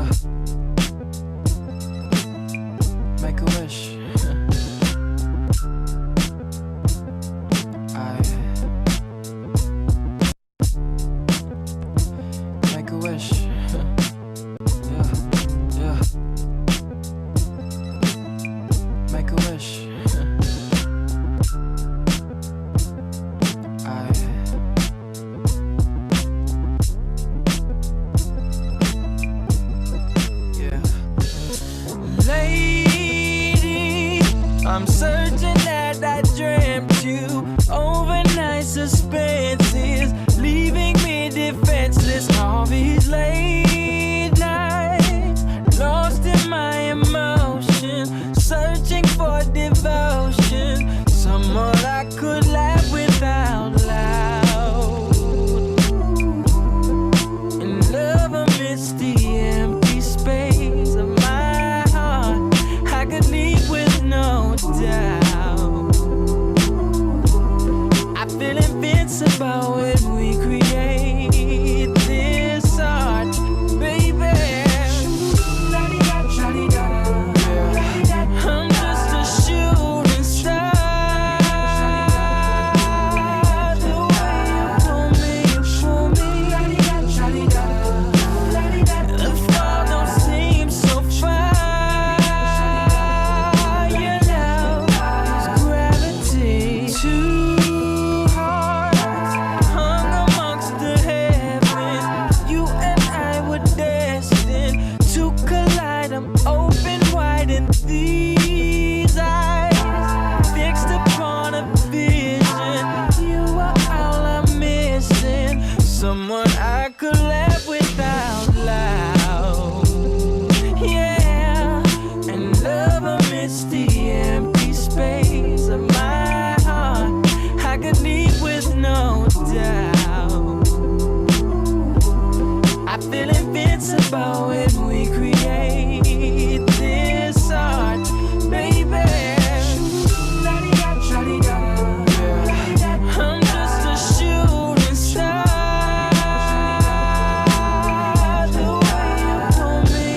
Yeah. Make a wish. Make a wish. Yeah, yeah. Make a wish. I'm certain that I dreamt you. Overnight suspenses, leaving me defenseless. All these late nights, lost in my emotion, searching for devotion, someone I could laugh with out loud, and love amidst the empty space of my heart. I could leave with no doubt. I feel invincible when we create this art, baby. I'm just a shooting star. The way you pull me, the fall don't seem so far. These eyes fixed upon a vision. You are all I'm missing. Someone I could laugh with out loud. Yeah, and love amidst the empty space of my heart. I could leave with no doubt. I feel invincible when we create this art, baby. I'm just a shooting star. The way you pull me,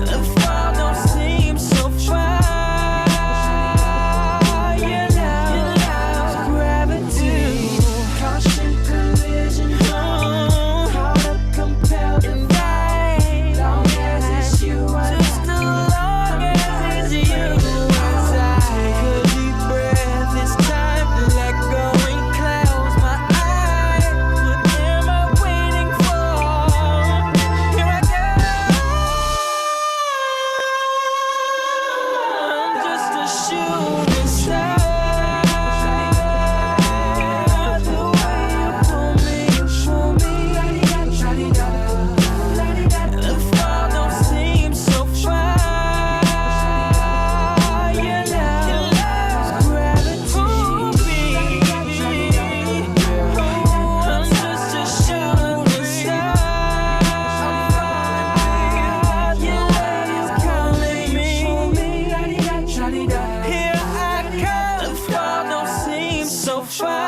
the fall don't seem so far. Your love's gravity, constant collision, caught up, compelled, and died. Long as it's you, just as long as it's you. As I take a deep breath, it's time to let go and close my eyes. What am I waiting for? Here I go. I'm just a shooting star. The way you pull me, the fall don't seem so far. Your love's gravity. I'm just a shooting star. Your love's calling me. Here I come. The fall don't seem so far.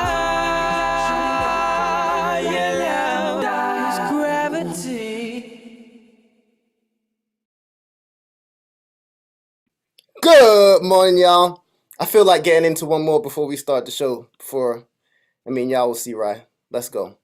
Your love's gravity. Good morning, y'all. I feel like getting into one more before we start the show. Y'all will see, right? Let's go.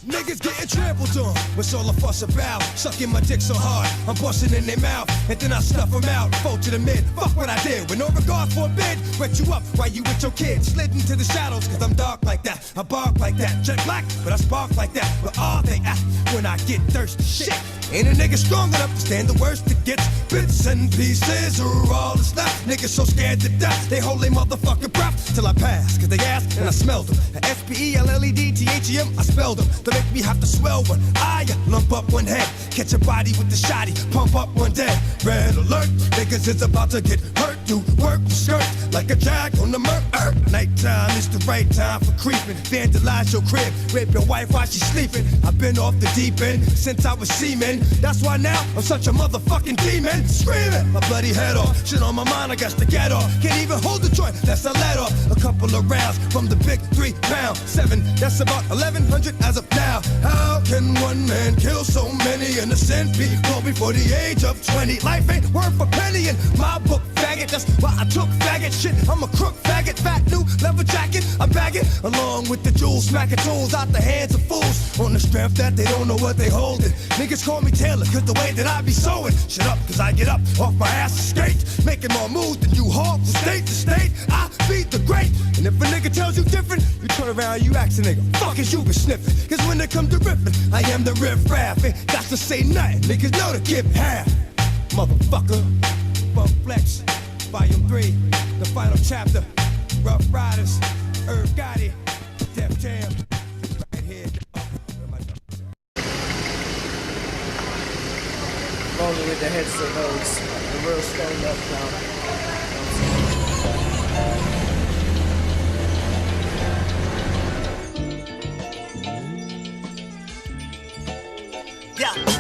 Niggas getting trampled on. What's all the fuss about? Sucking my dick so hard, I'm busting in their mouth, and then I stuff them out. Fold to the mid, fuck what I did. With no regard for a bid, wet you up while you with your kids. Slid into the shadows, cause I'm dark like that. I bark like that. Jet black, but I spark like that. But are they at when I get thirsty? Shit. Ain't a nigga strong enough to stand the worst it gets. Bits and pieces are all that's left. Niggas so scared to die, they hold their motherfucking breath till I pass. Cause they ask and I smell them. S-P-E-L-L-E-D-T-H-E-M, I spelled them. They make me have to swell one. I lump up one head, catch a body with the shotty, pump up one dead. Red alert, niggas is about to get hurt. You work the skirt like a jag on the murk. Nighttime is the right time for creeping. Vandalize your crib, rape your wife while she's sleeping. I've been off the deep end since I was seeming. That's why now I'm such a motherfucking demon. Screaming my bloody head off. Shit on my mind, I got to get off. Can't even hold the joint, that's a let off. A couple of rounds from the big 3 pound 7. That's about 1100 as of now. How can one man kill so many innocent people before the age of 20? Life ain't worth a penny in my book, faggot. That's why I took faggot shit. I'm a crook faggot, fat new leather jacket. I bag it along with the jewels, smacking tools out the hands of fools on the strength that they don't know what they holding. Niggas call me Taylor, cause the way that I be sewing. Shut up, cause I get up off my ass and skate, making more moves than you haul from state to state. I beat the great, and if a nigga tells you different, you turn around, you ask a nigga, fuck is you been sniffing? Cause when it come to ripping, I am the riff raff. Ain't got to say nothing, niggas know to give half. Motherfucker, Bump Flex, Volume 3, the final chapter. Rough Riders, Irv Gotti, Def Jam, right here. Rolling with the heads of those, the real stand up now.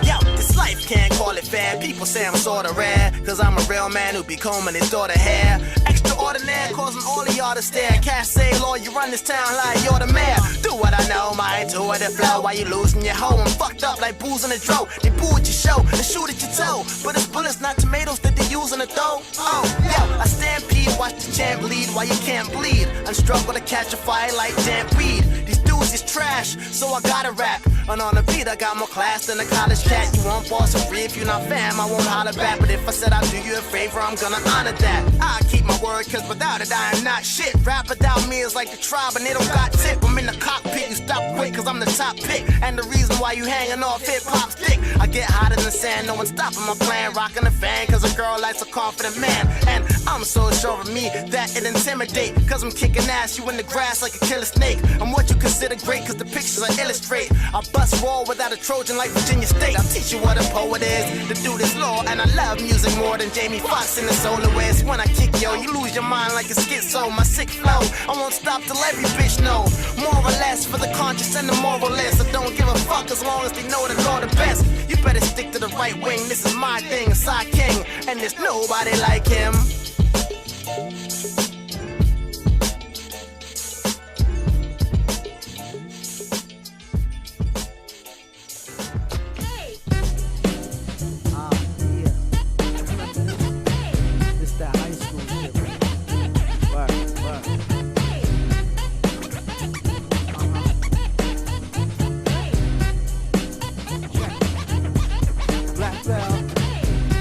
Yo, this life can't call it fair. People say I'm sorta rare, cause I'm a real man who be combing his daughter hair. Extraordinaire, causing all of y'all to stare. Can't say, Lord, you run this town like you're the mayor. Do what I know, my tour the flow. While you losing your hoe, I'm fucked up like booze in a dro. They boo at your show and shoot at your toe, but it's bullets, not tomatoes that they use in the dough. Oh, yo, I stampede, watch the champ bleed while you can't bleed. And struggle to catch a fire like damp weed. These dudes is trash, so I gotta rap. And on the beat, I got more class than a college cat. You won't boss and free if you're not fam, I won't holler back. But if I said I'll do you a favor, I'm gonna honor that. I keep my word, cause without it, I am not shit. Rap without me is like the tribe, and they don't got tip. I'm in the cockpit, you stop quick, cause I'm the top pick. And the reason why you hanging off hip-hop's dick. I get hotter than sand, no one's stopping my plan. Rocking the fan, cause a girl likes a confident man. And I'm so sure of me that it intimidate, cause I'm kicking ass, you in the grass like a killer snake. I'm what you consider great, cause the pictures I illustrate. I bust raw without a Trojan like Virginia State. I'll teach you what a poet is, to do this law. And I love music more than Jamie Foxx in the soloist. When I kick, yo, you lose your mind like a schizo. My sick flow, I won't stop till every bitch know. More or less for the conscious and the moralist. I don't give a fuck as long as they know the Lord the best. You better stick to the right wing, this is my thing, a side king, and there's nobody like him.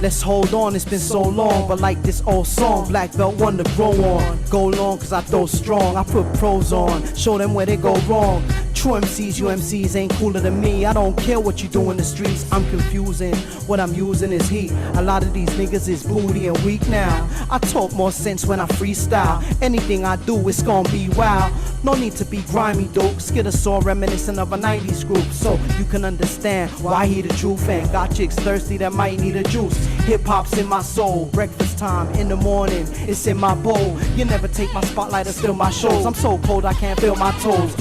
Let's hold on, it's been so long, but like this old song, black belt one to grow on. Go long cause I throw strong, I put pros on, show them where they go wrong. True MCs, you MCs ain't cooler than me. I don't care what you do in the streets, I'm confusing. What I'm using is heat. A lot of these niggas is booty and weak now. I talk more sense when I freestyle. Anything I do, it's gonna be wild. No need to be grimy, dope. Skittersaw reminiscent of a 90s group. So you can understand why he the true fan. Got chicks thirsty that might need a juice. Hip-hop's in my soul. Breakfast time in the morning, it's in my bowl. You never take my spotlight or steal my shows. I'm so cold I can't feel my toes.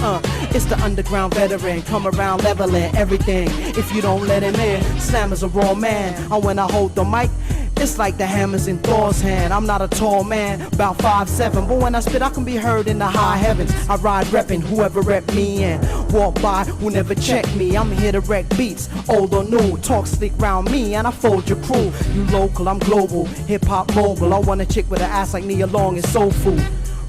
It's the underground veteran, come around leveling everything. If you don't let him in, Slammer's a raw man. And when I hold the mic, it's like the hammers in Thor's hand. I'm not a tall man, about 5'7", but when I spit I can be heard in the high heavens. I ride reppin' whoever rep me and walk by who never check me. I'm here to wreck beats, old or new. Talk slick round me and I fold your crew. You local, I'm global, hip-hop mogul. I want a chick with an ass like Nia Long and soul food.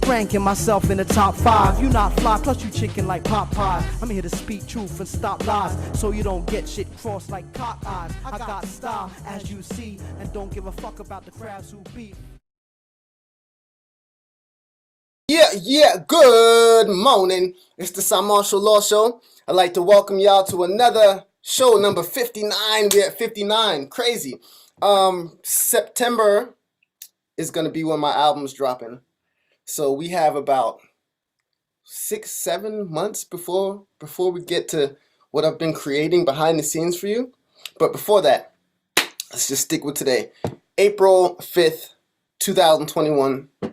Ranking myself in the top 5. You not fly, plus you chicken like Popeye. I'm here to speak truth and stop lies, so you don't get shit crossed like cock eyes. I got style, as you see, and don't give a fuck about the crabs who beat. Yeah, good morning. It's the Cymarshall Law Show. I'd like to welcome y'all to another show, number 59. We're at 59, crazy. September is gonna be when my album's dropping. So we have about 6-7 months before we get to what I've been creating behind the scenes for you. But before that, let's just stick with today. April 5th, 2021. I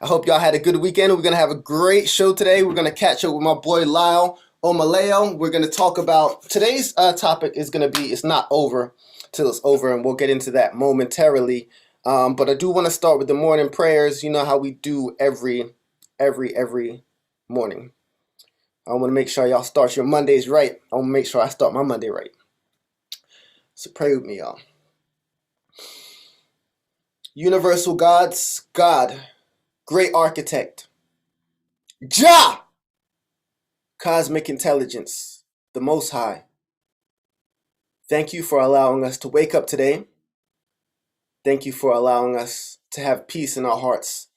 hope y'all had a good weekend. We're going to have a great show today. We're going to catch up with my boy Lyle Omolayo. We're going to talk about, today's topic is going to be, it's not over till it's over, and we'll get into that momentarily. But I do want to start with the morning prayers. You know how we do every morning. I want to make sure y'all start your Mondays right. I want to make sure I start my Monday right. So pray with me, y'all. Universal gods, God, great architect, Jah, cosmic intelligence, the Most High. Thank you for allowing us to wake up today. Thank you for allowing us to have peace in our hearts.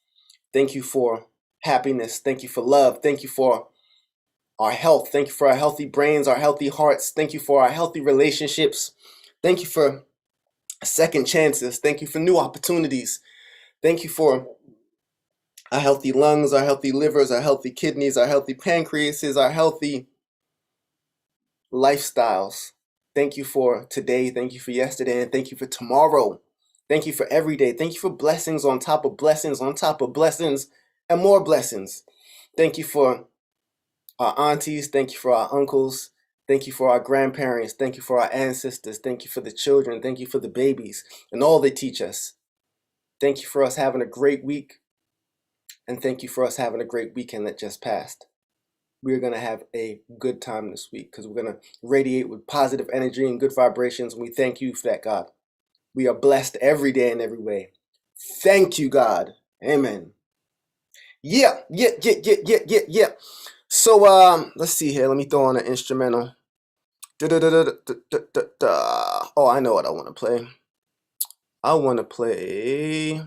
Thank you for happiness. Thank you for love. Thank you for our health. Thank you for our healthy brains, our healthy hearts. Thank you for our healthy relationships. Thank you for second chances. Thank you for new opportunities. Thank you for our healthy lungs, our healthy livers, our healthy kidneys, our healthy pancreases, our healthy lifestyles. Thank you for today. Thank you for yesterday. And thank you for tomorrow. Thank you for every day. Thank you for blessings on top of blessings on top of blessings and more blessings. Thank you for our aunties. Thank you for our uncles. Thank you for our grandparents. Thank you for our ancestors. Thank you for the children. Thank you for the babies and all they teach us. Thank you for us having a great week. And thank you for us having a great weekend that just passed. We're going to have a good time this week because we're going to radiate with positive energy and good vibrations. And we thank you for that, God. We are blessed every day in every way. Thank you, God. Amen. Yeah. So, let's see here. Let me throw on an instrumental. Oh, I know what I want to play. I want to play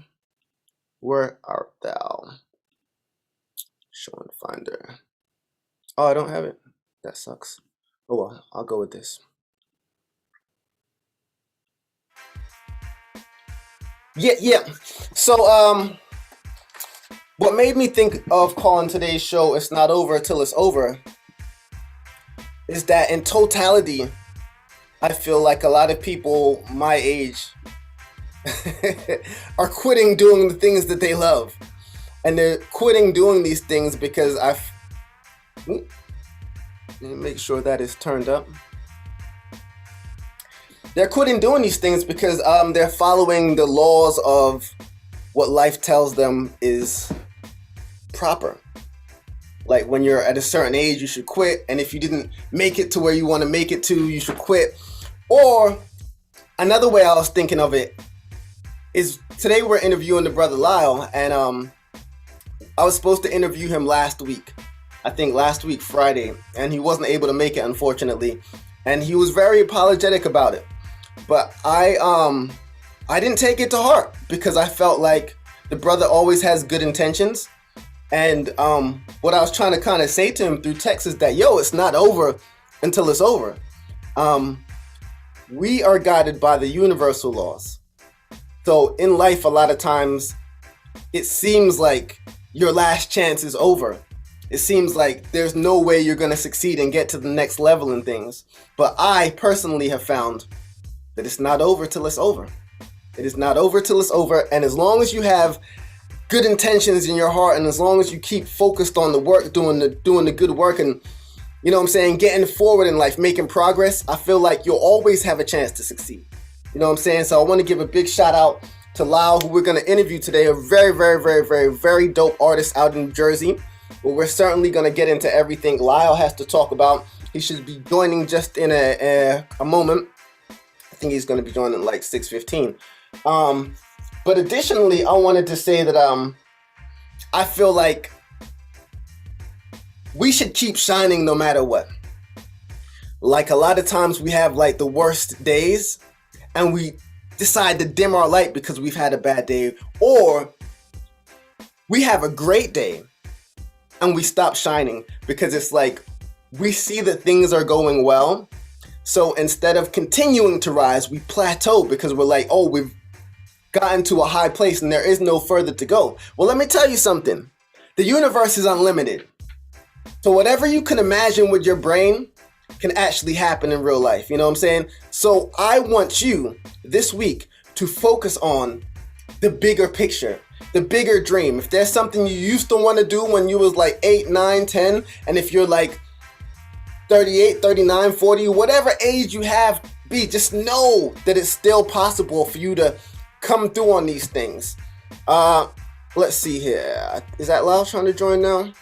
Where Art Thou? Show and Finder. Oh, I don't have it. That sucks. Oh well, I'll go with this. Yeah. So, what made me think of calling today's show "It's Not Over Till It's Over" is that in totality, I feel like a lot of people my age are quitting doing the things that they love. And they're quitting doing these things because let me make sure that is turned up. They're quitting doing these things because they're following the laws of what life tells them is proper. Like when you're at a certain age, you should quit. And if you didn't make it to where you want to make it to, you should quit. Or another way I was thinking of it is today we're interviewing the brother Lyle. And I was supposed to interview him last week. I think last week, Friday. And he wasn't able to make it, unfortunately. And he was very apologetic about it. But I didn't take it to heart because I felt like the brother always has good intentions. And what I was trying to kind of say to him through text is that, yo, it's not over until it's over. We are guided by the universal laws. So in life, a lot of times, it seems like your last chance is over. It seems like there's no way you're going to succeed and get to the next level in things. But I personally have found that it's not over till it's over. It is not over till it's over. And as long as you have good intentions in your heart, and as long as you keep focused on the work, doing the good work, and you know what I'm saying, getting forward in life, making progress, I feel like you'll always have a chance to succeed. You know what I'm saying? So I want to give a big shout out to Lyle, who we're going to interview today, a very dope artist out in New Jersey. Well, we're certainly going to get into everything Lyle has to talk about. He should be joining just in a moment. I think he's going to be joining at like 6:15. But additionally, I wanted to say that I feel like we should keep shining no matter what. Like a lot of times we have like the worst days and we decide to dim our light because we've had a bad day, or we have a great day and we stop shining because it's like we see that things are going well. So instead of continuing to rise, we plateau because we're like, oh, we've gotten to a high place and there is no further to go. Well, let me tell you something. The universe is unlimited. So whatever you can imagine with your brain can actually happen in real life. You know what I'm saying? So I want you this week to focus on the bigger picture, the bigger dream. If there's something you used to want to do when you was like 8, 9, 10, and if you're like 38, 39, 40, whatever age you have, just know that it's still possible for you to come through on these things. Let's see here. Is that Lyle trying to join now?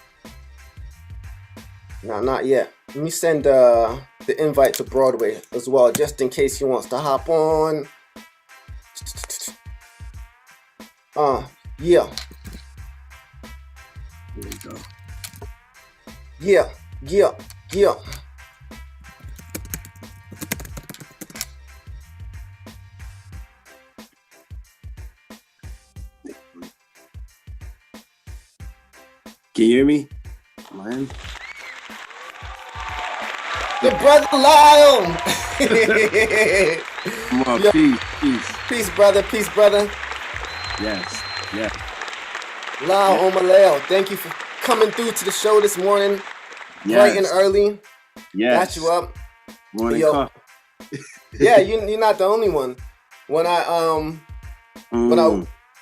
No, not yet. Let me send the invite to Broadway as well, just in case he wants to hop on. Yeah. There we go. Yeah. Can you hear me? Man. The brother Lyle. Come on, Yo. peace. Peace, brother. Yes. Lyle Omolayo, thank you for coming through to the show this morning. Bright and early. Yes. Got you up. Morning Yo. coffee. Yeah, you're not the only one. When I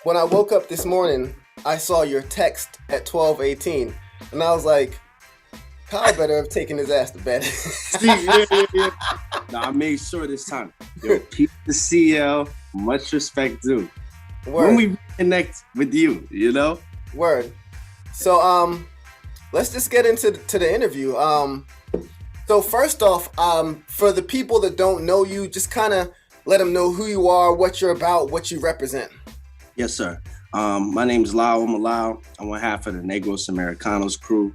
when I woke up this morning, I saw your text at 12:18, and I was like, Kyle better have taken his ass to bed. Yeah. No, I made sure this time. Yo, keep the CL. Much respect due. Word. When we connect with you, you know? Word. So let's just get into the interview. So first off, for the people that don't know you, just kind of let them know who you are, what you're about, what you represent. Yes, sir. My name is Lyle Omolayo. I'm one half of the Negros Americanos crew,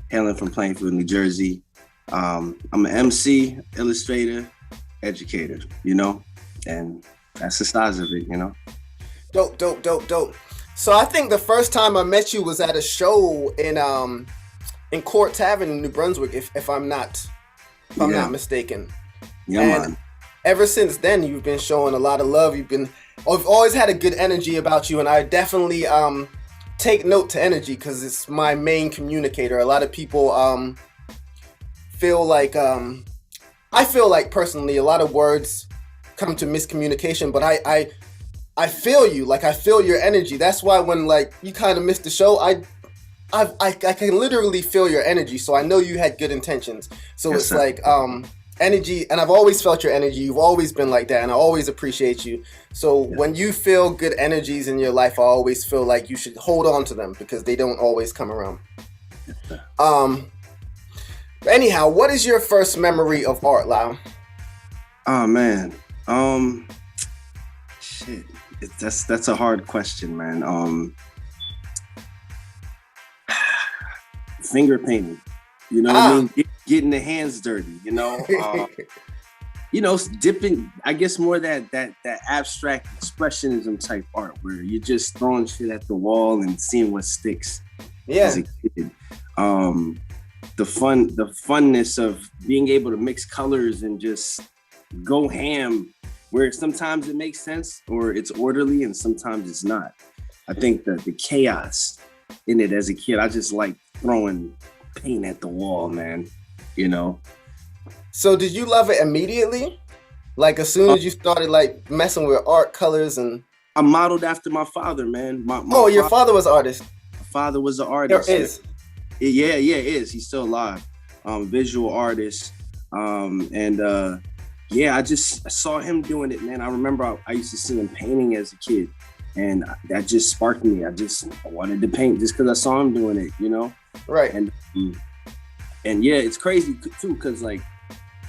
hailing from Plainfield, New Jersey. I'm an MC, illustrator, educator, you know? And that's the size of it, you know? Dope. So I think the first time I met you was at a show in Court Tavern in New Brunswick, if I'm not mistaken. Yeah, and man. ever since then, you've been showing a lot of love. I've always had a good energy about you, and I definitely take note to energy because it's my main communicator. A lot of people feel like I feel like personally a lot of words come to miscommunication, but I feel you. Like, I feel your energy. That's why when like you kind of missed the show, I can literally feel your energy. So I know you had good intentions. So Yes, it's sir. like energy, and I've always felt your energy. You've always been like that, and I always appreciate you. So when you feel good energies in your life, I always feel like you should hold on to them because they don't always come around. Anyhow, what is your first memory of art, Lyle? Oh, man. Shit. That's a hard question, man. Finger painting. You know what I mean? Getting the hands dirty, you know? You know, dipping, I guess more that abstract expressionism type art where you're just throwing shit at the wall and seeing what sticks as a kid. The funness of being able to mix colors and just go ham, where sometimes it makes sense or it's orderly and sometimes it's not. I think that the chaos in it as a kid, I just like throwing paint at the wall, man, you know? So did you love it immediately? Like as soon as you started like messing with art, colors, and... I modeled after my father, man. Your father was an artist. My father was an artist. There is. Yeah, it is. He's still alive. Visual artist. Yeah, I saw him doing it, man. I remember I used to see him painting as a kid, and that just sparked me. I wanted to paint just because I saw him doing it, you know? Right. And yeah, it's crazy too, because like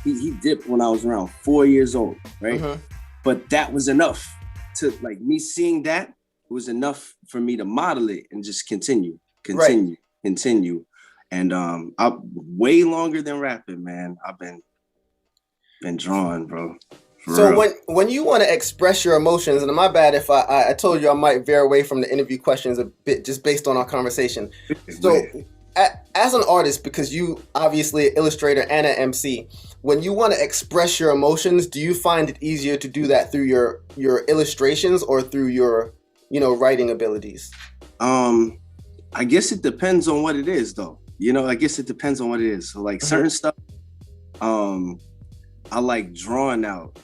he dipped when I was around 4 years old, right? Mm-hmm. But that was enough to, like, me seeing that, it was enough for me to model it and just continue. And I way longer than rapping, man. I've been drawing, bro. So when you want to express your emotions, and my bad if I told you I might veer away from the interview questions a bit just based on our conversation. So as an artist, because you obviously an illustrator and an MC, when you want to express your emotions, do you find it easier to do that through your illustrations or through your, writing abilities? I guess it depends on what it is, though. I guess it depends on what it is. So like certain stuff, I like drawing out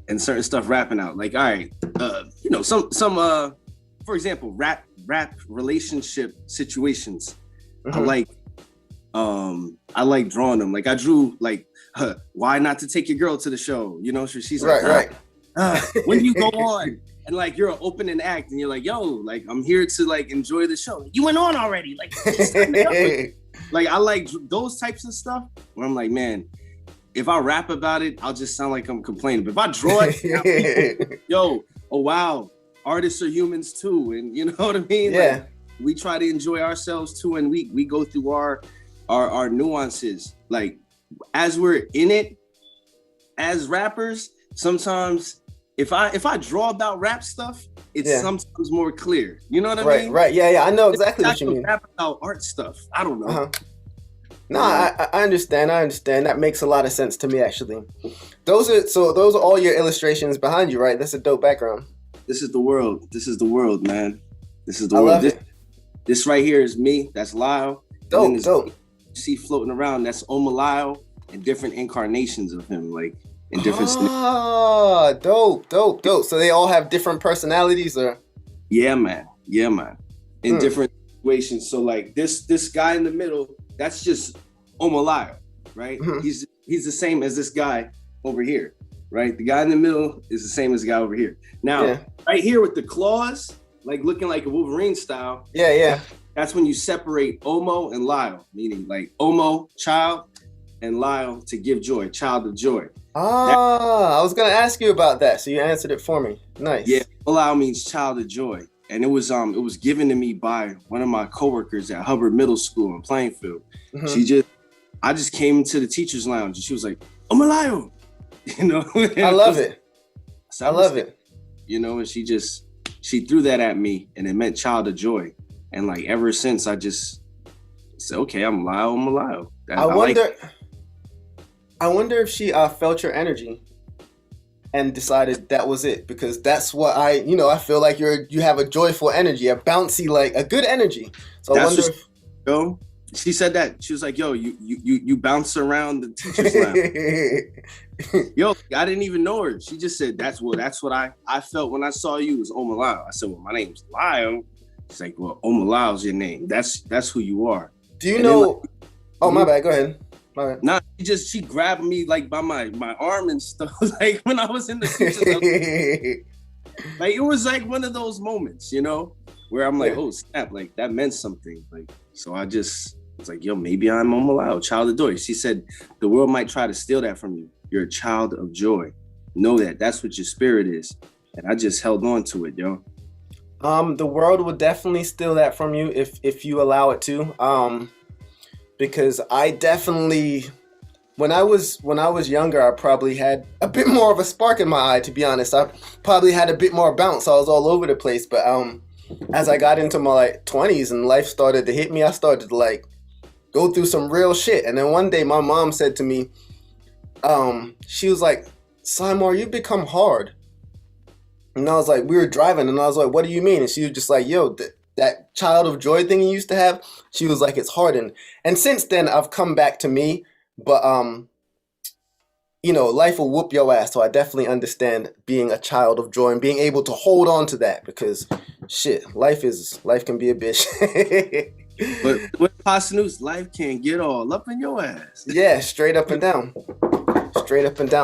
and certain stuff rapping out. Like, all right, you know, some for example, rap relationship situations. I like drawing them. Like I drew like why not to take your girl to the show? You know, so she's like, right. When you go on and like you're an opening act and you're like, yo, like I'm here to like enjoy the show. You went on already. Like, like I like those types of stuff where I'm like, man, if I rap about it, I'll just sound like I'm complaining. But if I draw it, people, yo, oh wow, artists are humans too, and you know what I mean? Yeah. Like, we try to enjoy ourselves too, and we go through our nuances. Like as we're in it, as rappers, sometimes if I draw about rap stuff, it's sometimes more clear. You know what I mean? Right. Yeah. I know exactly what you mean. Rap about art stuff. I don't know. No, I understand. That makes a lot of sense to me, actually. Those are all your illustrations behind you, right? That's a dope background. This is the world. This is the world, man. This is the world. This right here is me. That's Lyle. Dope. You see floating around. That's Omolayo and different incarnations of him, like in different. Dope. So they all have different personalities, or? Yeah, man. In different situations. So like this guy in the middle. That's just Omolayo, right? Mm-hmm. He's the same as this guy over here, right? The guy in the middle is the same as the guy over here. Now, right here with the claws, like looking like a Wolverine style. Yeah. That's when you separate Omo and Lyle, meaning like Omo, child, and Lyle to give joy, child of joy. I was gonna ask you about that, so you answered it for me. Nice. Yeah, Lyle means child of joy. And it was given to me by one of my coworkers at Hubbard Middle School in Plainfield. Mm-hmm. I just came into the teacher's lounge and she was like, Omolayo, you know. I love it. So I love it. You know, and she threw that at me and it meant child of joy. And like ever since I just said, okay, I'm Lyle Omolayo. I wonder if she felt your energy and decided that was it, because that's what I feel like you have a joyful energy, a bouncy, like a good energy. So I wonder yo, she said that. She was like, yo, you bounce around the teacher's lounge. Yo, I didn't even know her. She just said, that's what I felt when I saw you was Omolayo. I said, well, my name's Lyle. She's like, well, Omolayo's your name. That's who you are. Do you know? My bad. Go ahead. Nah, she grabbed me like by my arm and stuff. Like when I was in the teacher's like it was like one of those moments, you know, where I'm like, oh snap, like that meant something. Like so I was like, yo, maybe I'm Omolayo, child of joy. She said the world might try to steal that from you. You're a child of joy. Know that's what your spirit is. And I just held on to it, yo. The world will definitely steal that from you if you allow it to. Because I definitely, when I was younger, I probably had a bit more of a spark in my eye, to be honest. I probably had a bit more bounce. I was all over the place. But as I got into my 20s and life started to hit me, I started to go through some real shit. And then one day my mom said to me, she was like, Cymar, you become hard. And I was like, we were driving and I was like, what do you mean? And she was just like, yo, that child of joy thing you used to have, she was like, it's hardened. And since then, I've come back to me. But, life will whoop your ass. So I definitely understand being a child of joy and being able to hold on to that, because shit, life can be a bitch. But with Pasta News, life can get all up in your ass. Yeah, straight up and down,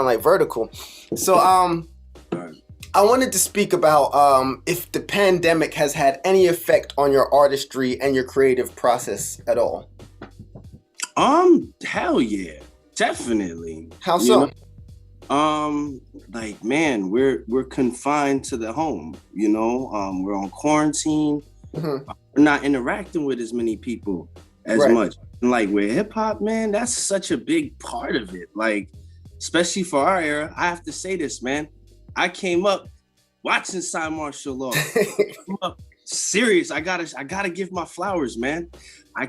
like vertical. So, I wanted to speak about if the pandemic has had any effect on your artistry and your creative process at all. Hell yeah, definitely. How so? Like man, we're confined to the home. You know, we're on quarantine. Mm-hmm. We're not interacting with as many people as much. And like with hip hop, man, that's such a big part of it. Like, especially for our era, I have to say this, man. I came up watching Cymarshall Law. Serious. I gotta give my flowers, man. I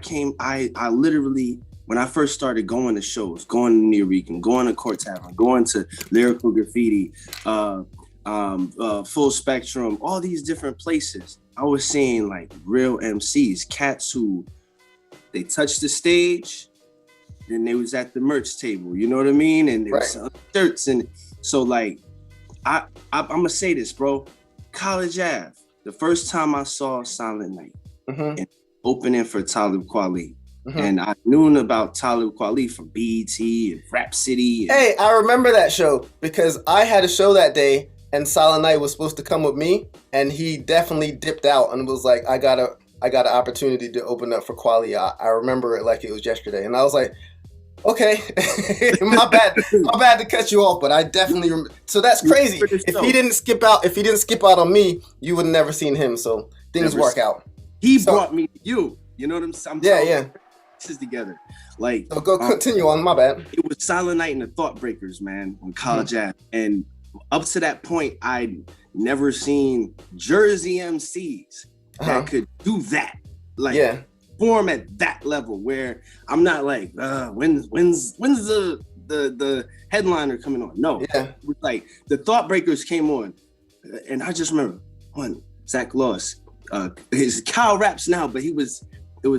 literally, when I first started going to shows, going to New York, going to Court Tavern, going to Lyrical Graffiti, Full Spectrum, all these different places, I was seeing like real MCs, cats who they touch the stage then they was at the merch table, you know what I mean? And they was selling shirts. And so like, I'm gonna say this, bro. College Ave, the first time I saw Silent Night and opening for Talib Kweli. And I knew about Talib Kweli from BET and Rap City. Hey, I remember that show because I had a show that day and Silent Night was supposed to come with me, and he definitely dipped out and was like, I got an opportunity to open up for Kweli. I remember it like it was yesterday. And I was like, okay, my bad to cut you off, but I definitely remember. So that's crazy. If he didn't skip out on me, you would have never seen him. So things work out. He brought me to you. You know what I'm saying? Yeah. Together, like, so go continue on. My bad. It was Silent Night and the Thought Breakers, man, on College Ave, and up to that point, I'd never seen Jersey MCs that could do that, like perform at that level. Where I'm not like, when's the headliner coming on? No, it was like the Thought Breakers came on, and I just remember one Zach Loss, his Kyle raps now, but it was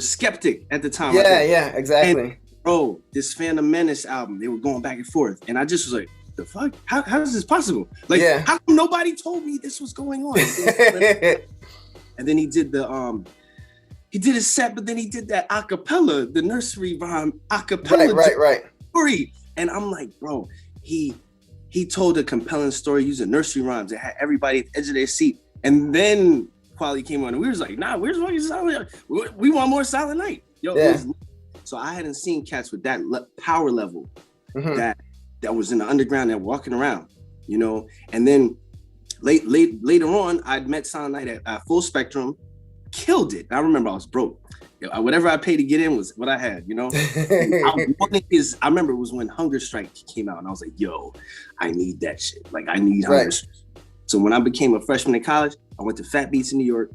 Skeptic at the time. Yeah, exactly. And, bro, this Phantom Menace album, they were going back and forth. And I just was like, the fuck? How is this possible? Like, how come nobody told me this was going on? And then he did he did his set, but then he did that acapella, the nursery rhyme acapella. Right. Story. And I'm like, bro, he told a compelling story using nursery rhymes that had everybody at the edge of their seat. And then Kweli came on and we was like, nah, where's fucking Silent Night? We want more Silent Night. So I hadn't seen cats with that power level that was in the underground and walking around, you know. And then later on, I'd met Silent Night at Full Spectrum, killed it. I remember I was broke. Whatever I paid to get in was what I had, you know. I remember it was when Hunger Strike came out, and I was like, yo, I need that shit. Like, I need Hunger Strike. So when I became a freshman in college, I went to Fat Beats in New York,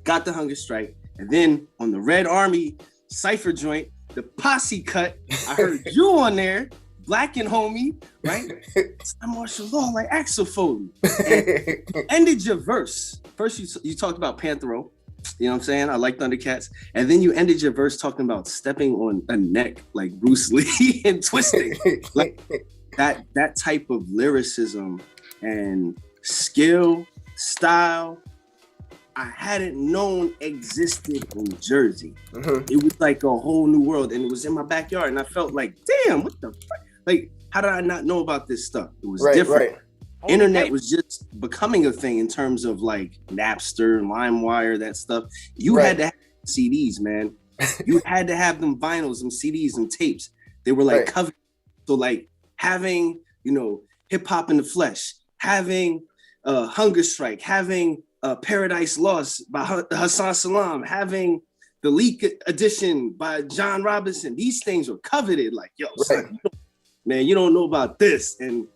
got the Hunger Strike, and then on the Red Army Cypher joint, the Posse cut, I heard you on there, Black and Homie, right? Cymarshall Law, like Axel Foley. And ended your verse. First, you talked about Panthero, you know what I'm saying? I like Thundercats. And then you ended your verse talking about stepping on a neck like Bruce Lee and twisting. Like that type of lyricism and skill, style, I hadn't known existed in Jersey. It was like a whole new world, and it was in my backyard, and I felt like, damn, what the fuck? Like, how did I not know about this stuff? It was different. Internet was just becoming a thing in terms of like Napster, LimeWire, that stuff. You had to have CDs, man. You had to have them vinyls, them CDs, and tapes. They were like covered. So like having, you know, Hip Hop in the Flesh, having Hunger Strike, having Paradise Lost by Hassan Salam, having the Leak edition by John Robinson. These things were coveted. Like, yo, son, man, you don't know about this. And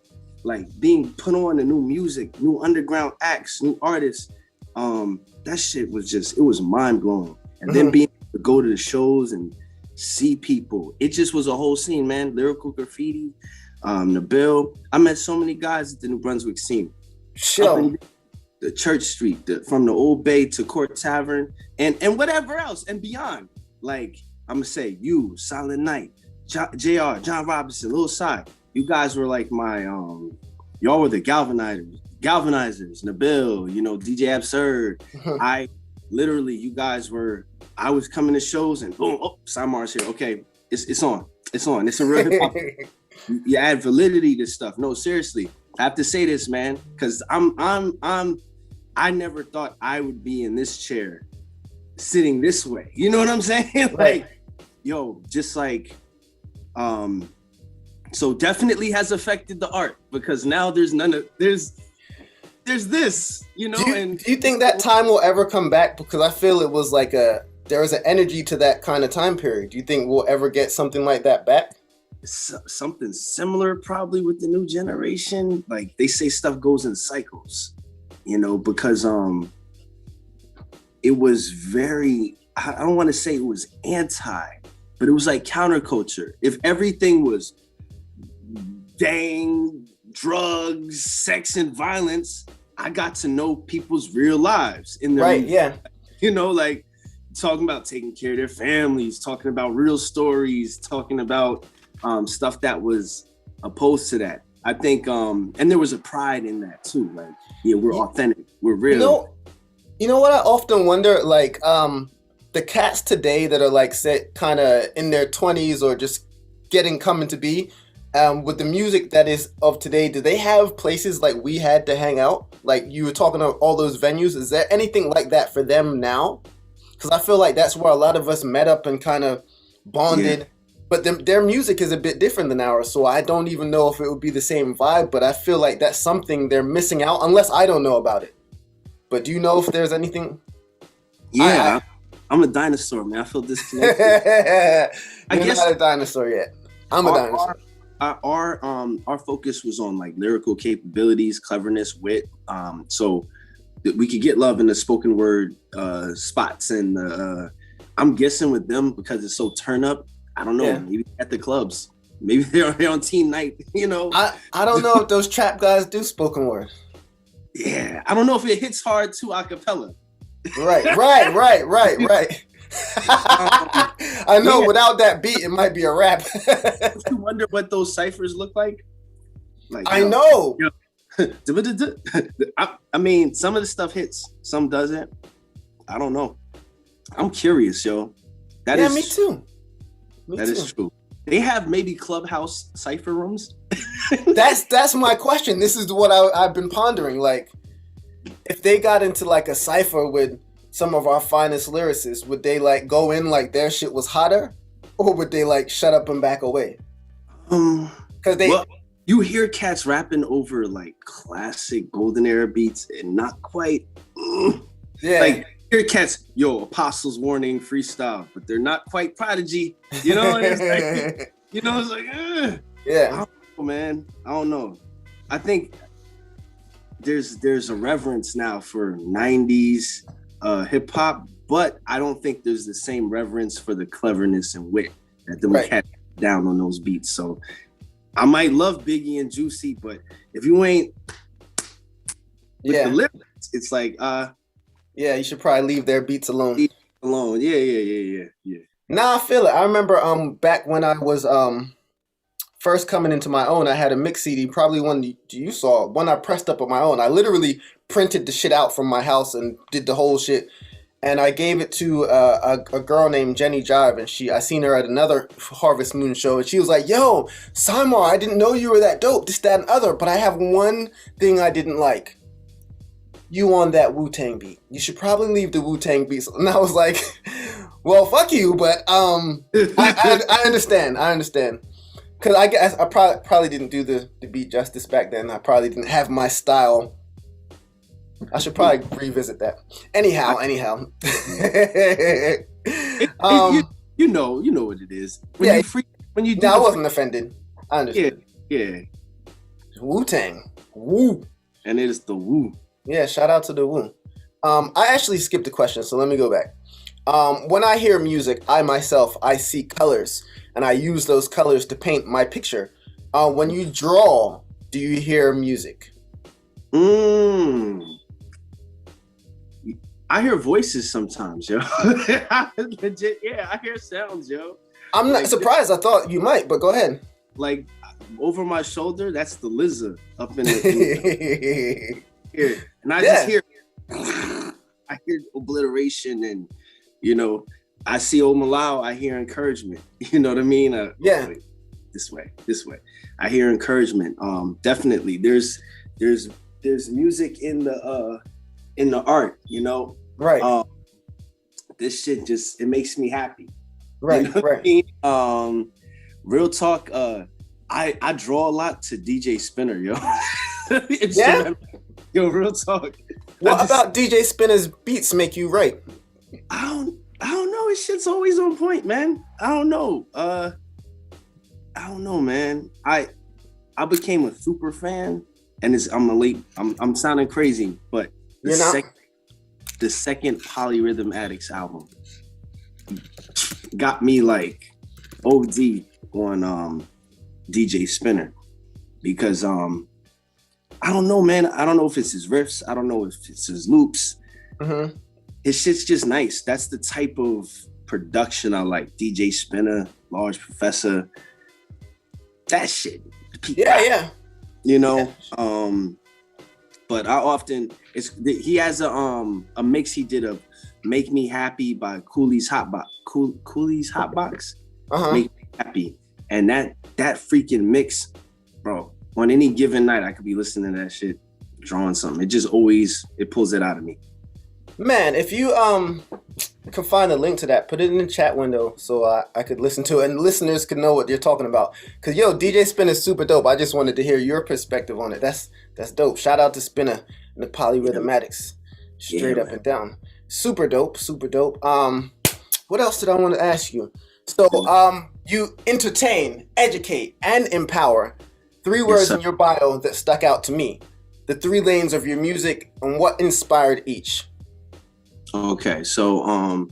like being put on the new music, new underground acts, new artists. That shit was just, it was mind blowing. And then being able to go to the shows and see people, it just was a whole scene, man. Lyrical Graffiti, Nabil. I met so many guys at the New Brunswick scene. The Church Street, from the Old Bay to Court Tavern, and whatever else and beyond. Like, I'm gonna say, you, Silent Night, JR, John Robinson, Lil Cy, you guys were like my, y'all were the galvanizers, Nabil, you know, DJ Absurd. I literally, you guys were, I was coming to shows and boom, oh, Cymar's here. Okay, it's on. It's a real hip hop. You add validity to stuff. No, seriously. I have to say this, man, because I never thought I would be in this chair sitting this way. You know what I'm saying? Like, yo, just like, so definitely has affected the art, because now there's this, you know. Do you think that time will ever come back? Because I feel it was like there was an energy to that kind of time period. Do you think we'll ever get something like that back? Something similar probably with the new generation. Like, they say stuff goes in cycles, you know, because it was very, I don't want to say it was anti, but it was like counterculture. If everything was gang, drugs, sex, and violence, I got to know people's real lives in their you know, like talking about taking care of their families, talking about real stories, talking about stuff that was opposed to that. I think, and there was a pride in that too. Like, yeah, we're authentic, we're real. You know what I often wonder, like, the cats today that are like set kind of in their 20s or just coming to be, with the music that is of today, do they have places like we had to hang out? Like you were talking about all those venues. Is there anything like that for them now? Because I feel like that's where a lot of us met up and kind of bonded. Yeah. But their music is a bit different than ours, so I don't even know if it would be the same vibe, but I feel like that's something they're missing out, unless I don't know about it. But do you know if there's anything? Yeah, I'm a dinosaur, man. I feel disconnected. You're not a dinosaur yet. I'm a dinosaur. Our focus was on like lyrical capabilities, cleverness, wit. So that we could get love in the spoken word spots, and I'm guessing with them because it's so turn up. I don't know. Yeah. Maybe at the clubs. Maybe they're on teen night. You know. I don't know if those trap guys do spoken word. Yeah, I don't know if it hits hard to a cappella. Right. I know without that beat, it might be a rap. You wonder what those ciphers look like? I know. I mean, some of the stuff hits, some doesn't. I don't know. I'm curious, yo. Me too. That is true. They have maybe clubhouse cipher rooms. That's my question. This is what I've been pondering. Like, if they got into like a cipher with some of our finest lyricists, would they like go in like their shit was hotter, or would they like shut up and back away? Because you hear cats rapping over like classic golden era beats and not quite. Yeah. Like hear cats, yo, Apostles Warning freestyle, but they're not quite Prodigy. You know, and it's like, it's like, yeah. I don't know, man. I don't know. I think there's a reverence now for 90s hip hop, but I don't think there's the same reverence for the cleverness and wit that them cats down on those beats. So I might love Biggie and Juicy, but if you ain't with the lyrics, it's like yeah, you should probably leave their beats alone. Yeah. Nah, I feel it. I remember back when I was first coming into my own, I had a mix CD, probably one you saw, one I pressed up on my own. I literally printed the shit out from my house and did the whole shit. And I gave it to a girl named Jenny Jive, and I seen her at another Harvest Moon show, and she was like, yo, Cymar, I didn't know you were that dope, this, that, and other, but I have one thing I didn't like. You on that Wu-Tang beat. You should probably leave the Wu-Tang beats. And I was like, well, fuck you, but I understand. Because I guess I probably didn't do the beat justice back then. I probably didn't have my style. I should probably revisit that. Anyhow. You know what it is. When you do I wasn't offended. I understood. Yeah. Wu-Tang. Woo. And it is the woo. Yeah, shout out to the woo. I actually skipped a question, so let me go back. When I hear music, I see colors, and I use those colors to paint my picture. When you draw, do you hear music? I hear voices sometimes, yo. Legit, yeah, I hear sounds, yo. I'm not surprised. I thought you might, but go ahead. Like over my shoulder, that's the lizard up in the here, and I just hear. I hear obliteration, and I see Omolayo. I hear encouragement. You know what I mean? This way. I hear encouragement. Definitely. There's music in the art. Right. This shit it makes me happy. Right. You know what I mean? Real talk. I draw a lot to DJ Spinner, yo. Yeah. Yo, real talk. What about DJ Spinner's beats make you write? I don't know. His shit's always on point, man. I don't know. Man. I became a super fan, and I'm sounding crazy, but the second Polyrhythm Addicts album got me like OD on DJ Spinner, because I don't know, man. I don't know if it's his riffs. I don't know if it's his loops. Mm-hmm. his shit's just nice. That's the type of production I like. DJ Spinner, Large Professor, that shit. Yeah. You know, but I often he has a mix he did of "Make Me Happy" by Cooley's Hotbox. Cooley's Hotbox, "Make Me Happy," and that freaking mix, bro. On any given night, I could be listening to that shit, drawing something. It just always pulls it out of me. Man, if you can find a link to that, put it in the chat window so I could listen to it and listeners could know what you're talking about. Cause DJ Spinner is super dope. I just wanted to hear your perspective on it. That's dope. Shout out to Spinner and the polyrhythmatics, straight up and down. Super dope. What else did I want to ask you? So you entertain, educate, and empower. 3 words in your bio that stuck out to me. The 3 lanes of your music and what inspired each. Okay, so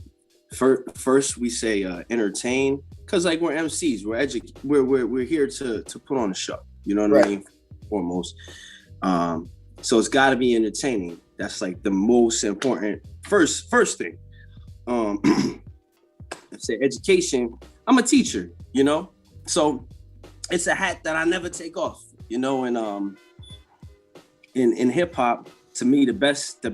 first we say entertain, cause like we're MCs, we're here to put on a show. You know what I mean? Foremost, so it's got to be entertaining. That's like the most important first thing. Say education. I'm a teacher, you know, so it's a hat that I never take off. You know, and in hip hop, to me, the best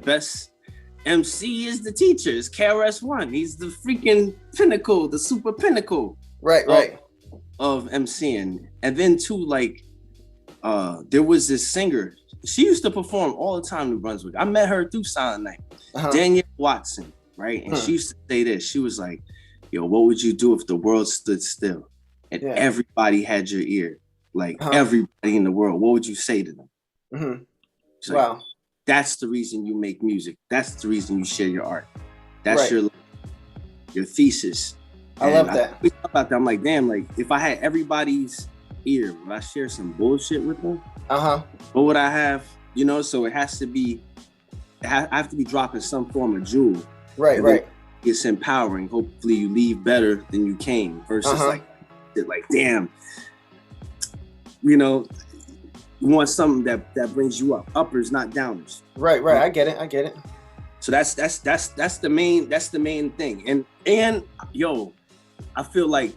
MC is the teacher. It's KRS-One. He's the freaking pinnacle, the super pinnacle. Right. Of MCing. And then too, like, there was this singer. She used to perform all the time in New Brunswick. I met her through Silent Night. Danielle Watson, right? And she used to say this. She was like, yo, what would you do if the world stood still and everybody had your ear? Like everybody in the world, what would you say to them? Like, that's the reason you make music. That's the reason you share your art. That's your thesis. I love that. We talk about that. I'm like, damn, like if I had everybody's ear, would I share some bullshit with them? What would I have? You know, so it has to be, I have to be dropping some form of jewel. Right. It's empowering. Hopefully you leave better than you came versus like, damn, you know, you want something that brings you up. Uppers, not downers. Right. I get it. So that's the main thing. And yo, I feel like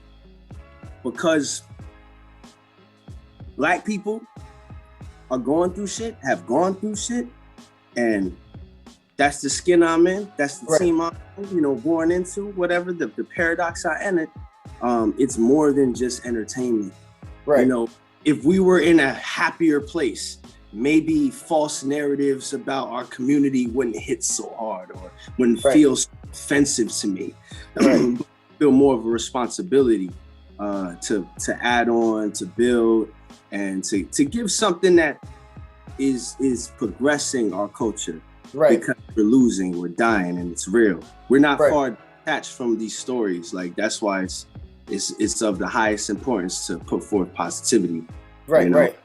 because Black people are going through shit, have gone through shit, and that's the skin I'm in, that's the team I'm, born into, whatever the paradox I entered. It's more than just entertainment. Right. You know, if we were in a happier place, maybe false narratives about our community wouldn't hit so hard or wouldn't feel so offensive to me. Feel more of a responsibility to add on, to build, and to give something that is progressing our culture. Right. Because we're losing, we're dying, and it's real. We're not far detached from these stories. Like that's why it's of the highest importance to put forth positivity. Right. Definitely.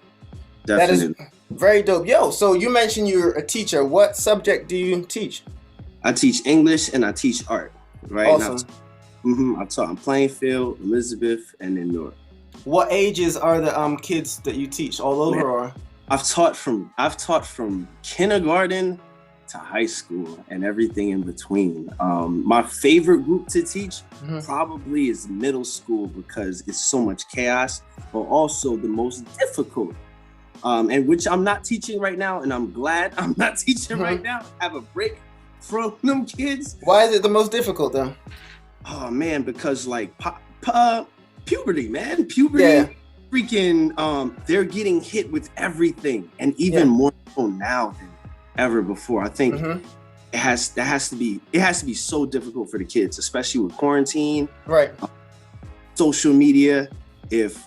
That is very dope. Yo, so you mentioned you're a teacher. What subject do you teach? I teach English and I teach art. Right. Awesome. I taught in Plainfield, Elizabeth, and in Newark. What ages are the kids that you teach? All over, or? I've taught from kindergarten to high school and everything in between. My favorite group to teach probably is middle school because it's so much chaos, but also the most difficult. And which I'm not teaching right now, and I'm glad I'm not teaching right now. I have a break from them kids. Why is it the most difficult though? Oh man, because like puberty, man. Puberty, freaking, they're getting hit with everything, and even more so now than ever before. I think it has to be so difficult for the kids, especially with quarantine, social media. If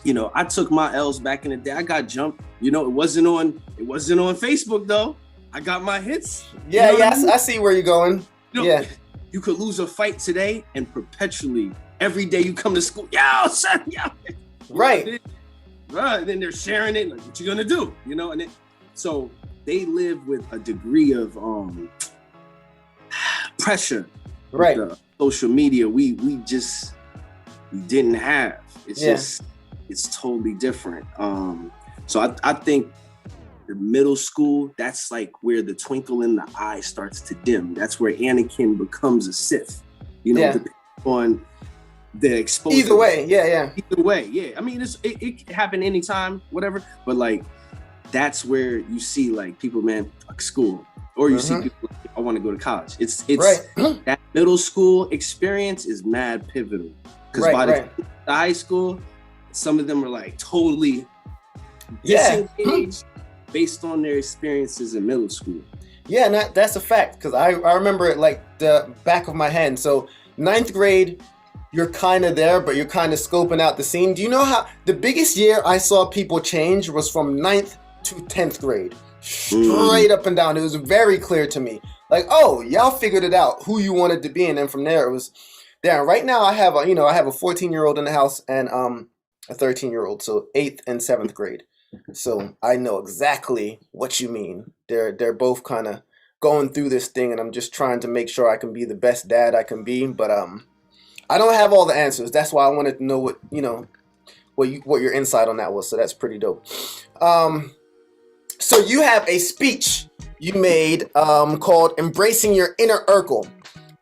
I took my L's back in the day, I got jumped. It wasn't on Facebook though. I got my hits. I see where you're going. You could lose a fight today and perpetually every day you come to school, yo, son, yo. Right. Then they're sharing it, like, what you gonna do? And so they live with a degree of pressure. Right. With, social media, we didn't have. It's just, it's totally different. So I think the middle school, that's like where the twinkle in the eye starts to dim. That's where Anakin becomes a Sith. You know, depending on the exposure. Either way, yeah. Either way, yeah. I mean, it can happen anytime, whatever. But like, that's where you see like people, man, fuck school, or you see people, like, I want to go to college. It's right. That middle school experience is mad pivotal, because by the high school, some of them are like totally disengaged based on their experiences in middle school. Yeah, and that's a fact, because I remember it like the back of my hand. So 9th grade, you're kind of there, but you're kind of scoping out the scene. Do you know how the biggest year I saw people change was from 9th to 10th grade? Straight up and down. It was very clear to me. Like, oh, y'all figured it out, who you wanted to be. And then from there, it was, damn, right now I have a 14-year-old in the house and a 13-year-old. So 8th and 7th grade. So I know exactly what you mean. They're both kind of going through this thing, and I'm just trying to make sure I can be the best dad I can be. But I don't have all the answers. That's why I wanted to know what your insight on that was. So that's pretty dope. So you have a speech you made called "Embracing Your Inner Urkel."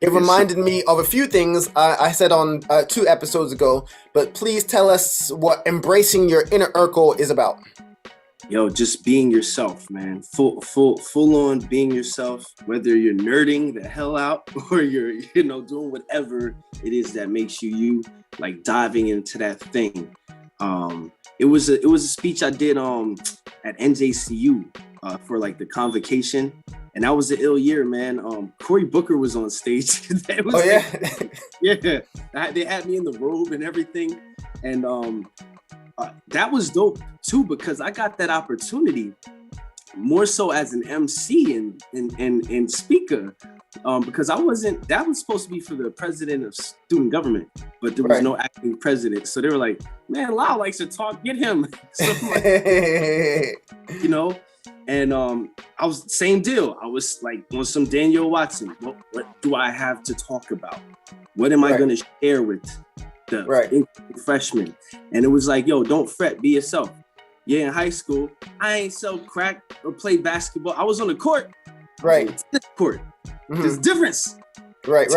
It reminded me of a few things I said on 2 episodes ago. But please tell us what embracing your inner Urkel is about. Yo, just being yourself, man. Full on being yourself, whether you're nerding the hell out or you're, doing whatever it is that makes you, like diving into that thing. It was a speech I did at NJCU for like the convocation, and that was an ill year, man. Cory Booker was on stage. Yeah. They had me in the robe and everything, and that was dope too, because I got that opportunity more so as an MC and speaker, because that was supposed to be for the president of student government, but there was no acting president. So they were like, man, Lyle likes to talk, get him. So and I was same deal. I was like on some Danielle Watson. What do I have to talk about? What am I going to share with the freshmen? And it was like, yo, don't fret, be yourself. Yeah, in high school, I ain't sell crack or play basketball. I was on the court. Right. Tennis court. There's difference. Right.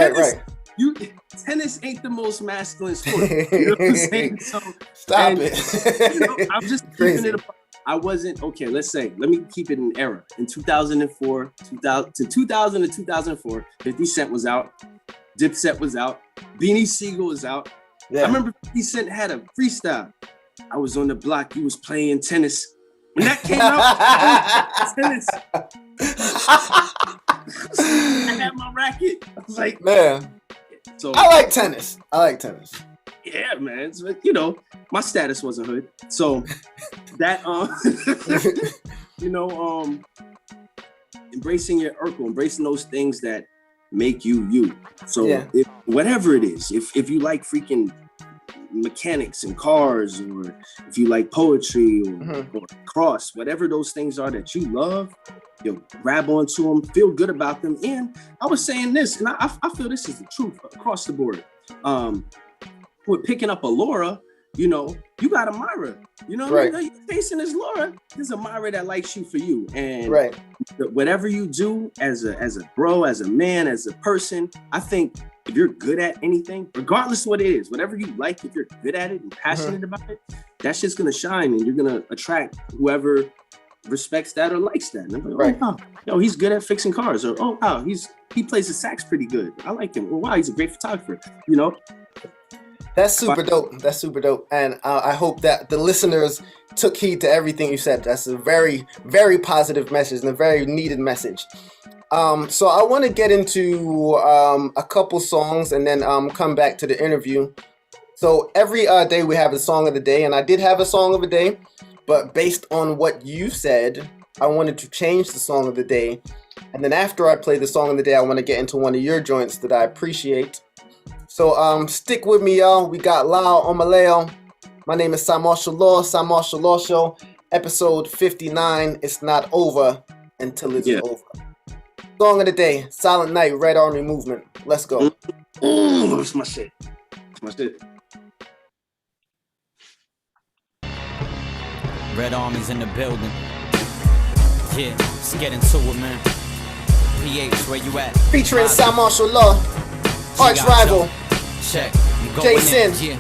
Tennis ain't the most masculine sport. You know what I'm saying? So, Stop it. I'm just keeping it apart. I wasn't, okay, let me keep it in era. In 2004, 2000 to 2004, 50 Cent was out. Dipset was out. Beanie Siegel was out. Yeah. I remember 50 Cent had a freestyle. I was on the block. He was playing tennis. When that came out, tennis. I had my racket. I was like, man. So I like tennis. Yeah, man. So, my status wasn't hood. So that embracing your Urkel, embracing those things that make you. So whatever it is, if you like freaking mechanics and cars, or if you like poetry or cross, whatever those things are that you love, grab onto them, feel good about them. And I was saying this, and I feel this is the truth across the board. With picking up a Laura, you got a Myra. You're facing this Laura. There's a Myra that likes you for you. And whatever you do as a bro, as a man, as a person, I think if you're good at anything, regardless of what it is, whatever you like, if you're good at it and passionate about it, that shit's gonna shine, and you're gonna attract whoever respects that or likes that. And I'm like, oh, wow, he's good at fixing cars, or oh wow, he plays the sax pretty good. I like him. Or wow, he's a great photographer. That's super dope. And I hope that the listeners took heed to everything you said. That's a very, very positive message and a very needed message. So I want to get into a couple songs and then come back to the interview. So every day we have a song of the day, and I did have a song of the day, but based on what you said, I wanted to change the song of the day. And then after I play the song of the day, I want to get into one of your joints that I appreciate. So stick with me, y'all. We got Lyle Omolayo. My name is Cymarshall Law Show, episode 59. It's not over until it's over. Song of the day, Silent Night, Red Army Movement. Let's go. That's my shit. Red Army's in the building. Yeah, let's get into it, man. PH, where you at? Featuring Cymarshall Law, arch rival, Check. Jason. Yeah.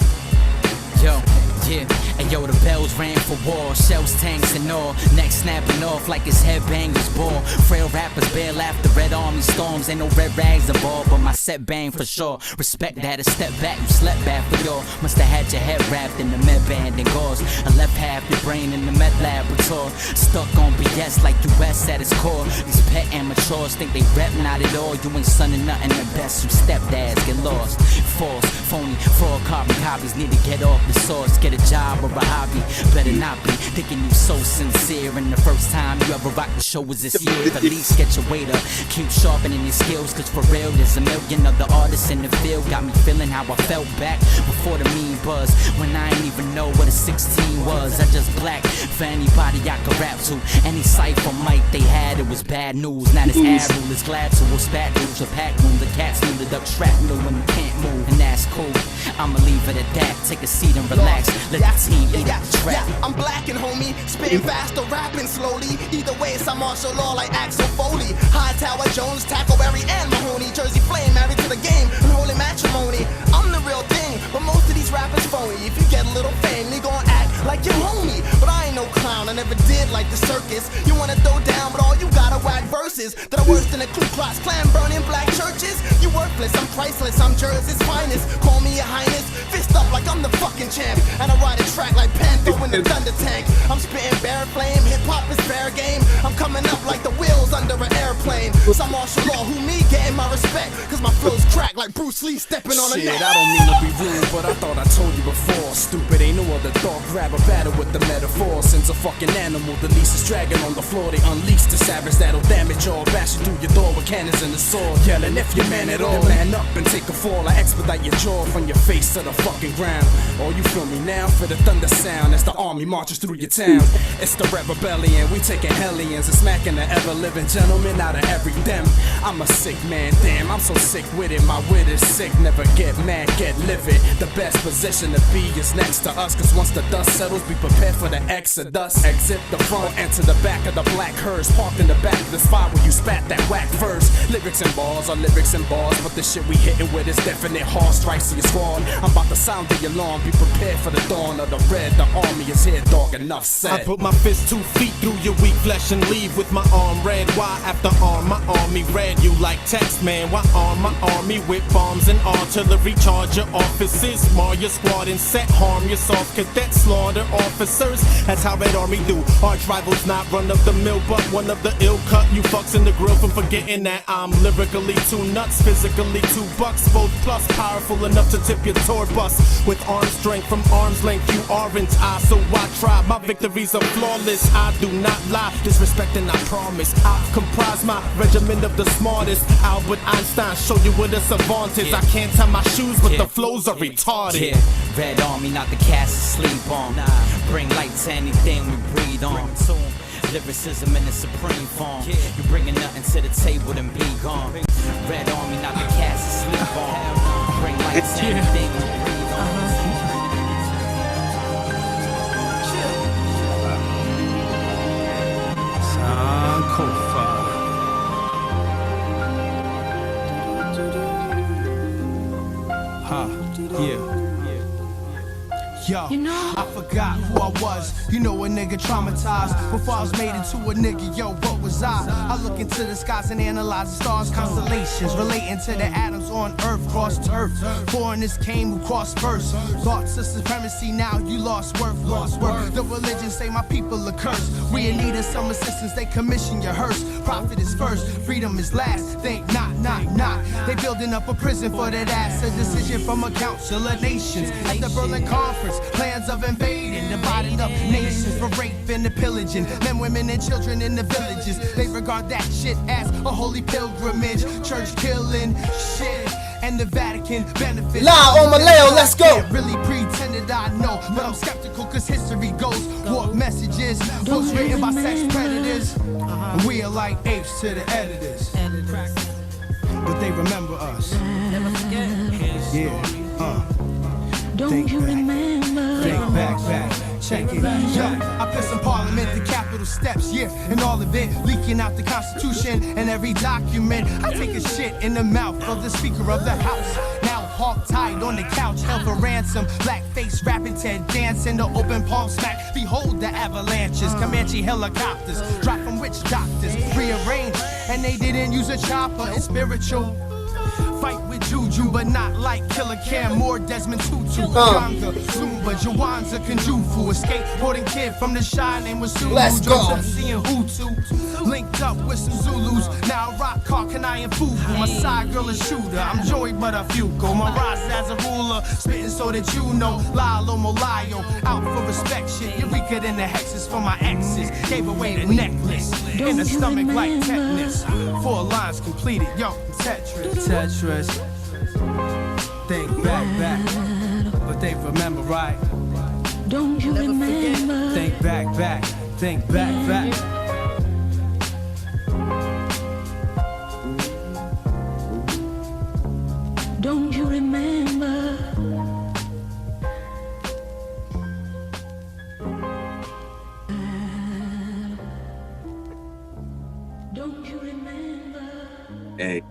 Yo, yeah. And yo, the bells rang for war, shells, tanks, and all. Neck snapping off like his headbangers ball. Frail rappers bail after Red Army storms. Ain't no red rags involved, but my set bang for sure. Respect that, a step back, you slept bad for y'all. Must have had your head wrapped in the med band and gauze. I left half your brain in the med laboratory. Stuck on BS like US at its core. These pet amateurs think they rep, not at all. You ain't sunning nothing the best, you stepdads get lost. False, phony, fraud, carbon copies. Need to get off the source, get a job or a hobby. Better not be thinking you so sincere. And the first time you ever rocked the show was this year. At least get your weight up, keep sharpening your skills. Cause for real, there's a million other artists in the field. Got me feeling how I felt back before the mean buzz. When I ain't even know what a 16 was. I just black for anybody I could rap to. Any cipher mic they had, it was bad news. Not as Admiral is glad to. We'll spat news, a pack room. The cats knew the duck shrapnel when you can't move. And that's cool, I'ma leave it at that. Take a seat and relax, let the team eat the trap. I'm black and homie, spitting fast or rapping slowly. Either way, it's a martial law like Axel Foley. Hightower, Jones, Tackleberry, and Mahoney. Jersey Flame, married to the game, unholy matrimony. I'm the real thing, but most of these rappers phony. If you get a little fame, they gon' act like your homie. But I ain't no clown, I never did like the circus. You wanna throw down, but all you gotta whack verses that are worse than the Ku Klux Klan burning black churches. You worthless, I'm priceless, I'm Jersey's finest. Call me your highness, fist up like I'm the fucking champ. And I ride a track like Panther in the Thunder Tank. I'm spitting bare flame, hip-hop is fair game. I'm coming up like the wheels under an airplane. Some martial law, who me getting my respect? Cause my flow's crack like Bruce Lee stepping on a neck. Shit, I don't mean to be rude, but I thought I told you before. Stupid, ain't no other thought. Grab a battle with the metaphor. Since a fucking animal, the least is dragging on the floor. They unleash the savage that'll damage all. Bash you through your door with cannons and the sword. Yelling if you're man at all, man up and take a fall. I expedite your jaw from your face to the fucking ground. Oh, you feel me now? For the thunder sound as the army marches through your town. It's the Red Rebellion, we taking hellions and smacking the ever-living gentleman out of every dem. I'm a sick man, damn, I'm so sick with it. My wit is sick, never get mad, get livid. The best position to be is next to us. Cause once the dust settles, be prepared for the exodus. Exit the front, enter the back of the black hearse. Parked in the back of the spot where you spat that whack verse. Lyrics and bars are lyrics and bars, but the shit we hitting with is definite hard strikes to your squad. I'm about to sound the alarm, be prepared for the dawn of the red. The army is here, dog, enough said. I put my fist 2 feet through your weak flesh and leave with my arm red. Why after arm, my army red? You like text, man. Why arm my army with bombs and artillery? Charge your offices, mar your squad and set harm your soft cadets, slaughter officers. That's how Red Army do. Arch rivals not run of the mill, but one of the ill cut. You fucks in the grill from forgetting that I'm lyrically too nuts, physically $2, both plus powerful enough to tip your tour bus. With arm strength from arm's length, you aren't I, so I try. My victories are flawless, I do not lie. Disrespecting, I promise. I comprise my regiment of the smartest. Albert Einstein, show you what a savant is. I can't tie my shoes, but the flows are retarded. Yeah. Red Army, not the cast to sleep on. Bring light to anything we breathe on. Lyricism in the supreme form. You bringing nothing to the table, then be gone. Red Army, not the cast to sleep on. Bring light to anything we breathe on. Yo, I forgot who I was. You know a nigga traumatized. Before I was made into a nigga, yo, what was I? I look into the skies and analyze the stars, constellations, relating to the atoms on Earth, cross turf. Foreigners came who crossed first. Thoughts of supremacy, now you lost worth, lost worth. The religion say my people are cursed. We in need of some assistance, they commission your hearse. Profit is first, freedom is last. Think not. They building up a prison for that ass. A decision from a council of nations at the Berlin Conference. Plans of invading, dividing up nations for rape and the pillaging. Men, women, and children in the villages. They regard that shit as a holy pilgrimage. Church killing shit. And the Vatican benefits. Lyle Omolayo, let's go. Can't really pretend that I know, but I'm skeptical cause history goes. Warp messages, books written by sex predators. We are like apes to the editors. But they remember us. Never forget. Yeah, Don't think you back. remember? Think back. Check it. Yo, I put some parliament, the capital steps, yeah, and all of it, leaking out the Constitution and every document. I take a shit in the mouth of the Speaker of the House. Now hog tied on the couch, held for ransom. Blackface rapping, Ted dancing, the open palm smack. Behold the avalanches, Comanche helicopters, drop from witch doctors, rearranged, and they didn't use a chopper. It's spiritual. Fight with Juju, but not like Killer Cam, more Desmond Tutu. Ganga, Zumba, Jawanza, Kanjufu. A skateboarding kid from the Shy name was Sulu. Let's go. Seeing Hutu. Linked up with some Zulus. Now I rock Kanai and Fufu. My side girl is shooter. I'm Joey, but a Fuko. My rise as a ruler. Spitting so that you know. Lyle Omolayo. Out for respect shit. Eureka than the hexes for my exes. Gave away the necklace. In the stomach like tetanus. 4 lines completed. Yo, Tetris. Think back, but they remember, right? Don't you remember? Think back, think back. Don't you remember? Don't you remember? Hey.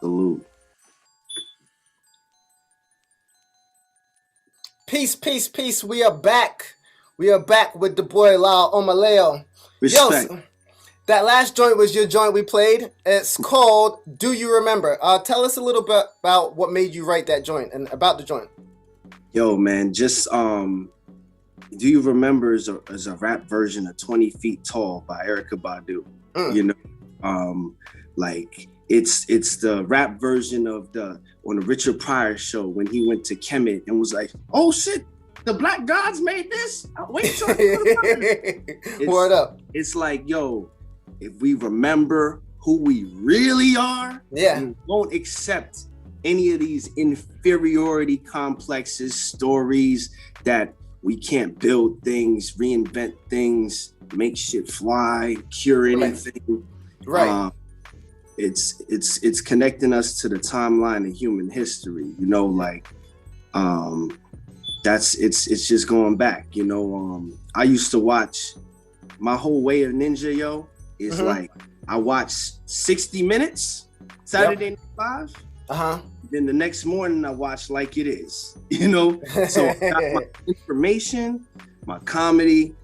Salute. Peace. We are back. We are back with the boy Lyle Omolayo. Respect. Yo, that last joint was your joint we played. It's called Do You Remember? Tell us a little bit about what made you write that joint and about the joint. Yo, man, just Do You Remember is a rap version of 20 Feet Tall by Erykah Badu. You know, like it's the rap version of on the Richard Pryor show when he went to Kemet and was like, oh shit, the Black Gods made this? Wait till Word up. It's like, yo, if we remember who we really are, we won't accept any of these inferiority complexes, stories that we can't build things, reinvent things, make shit fly, cure anything. Right. It's connecting us to the timeline of human history, you know, like it's just going back, you know. I used to watch my whole way of ninja, yo, is like I watch 60 Minutes Saturday Night Live. Then the next morning I watch Like It Is, you know. So I got my information, my comedy,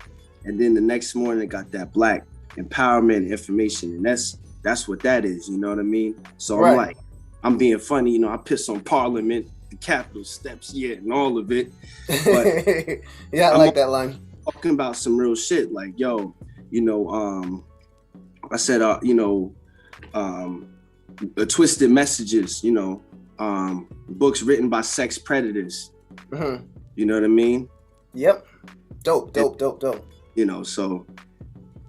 and then the next morning I got that Black empowerment information, and that's what that is, you know what I mean? So I'm like, I'm being funny, you know, I piss on Parliament, the Capitol steps, and all of it. But yeah, I like that line. Talking about some real shit, like, yo, you know, I said, you know, Twisted Messages, you know, books written by sex predators. You know what I mean? Yep. Dope. You know, so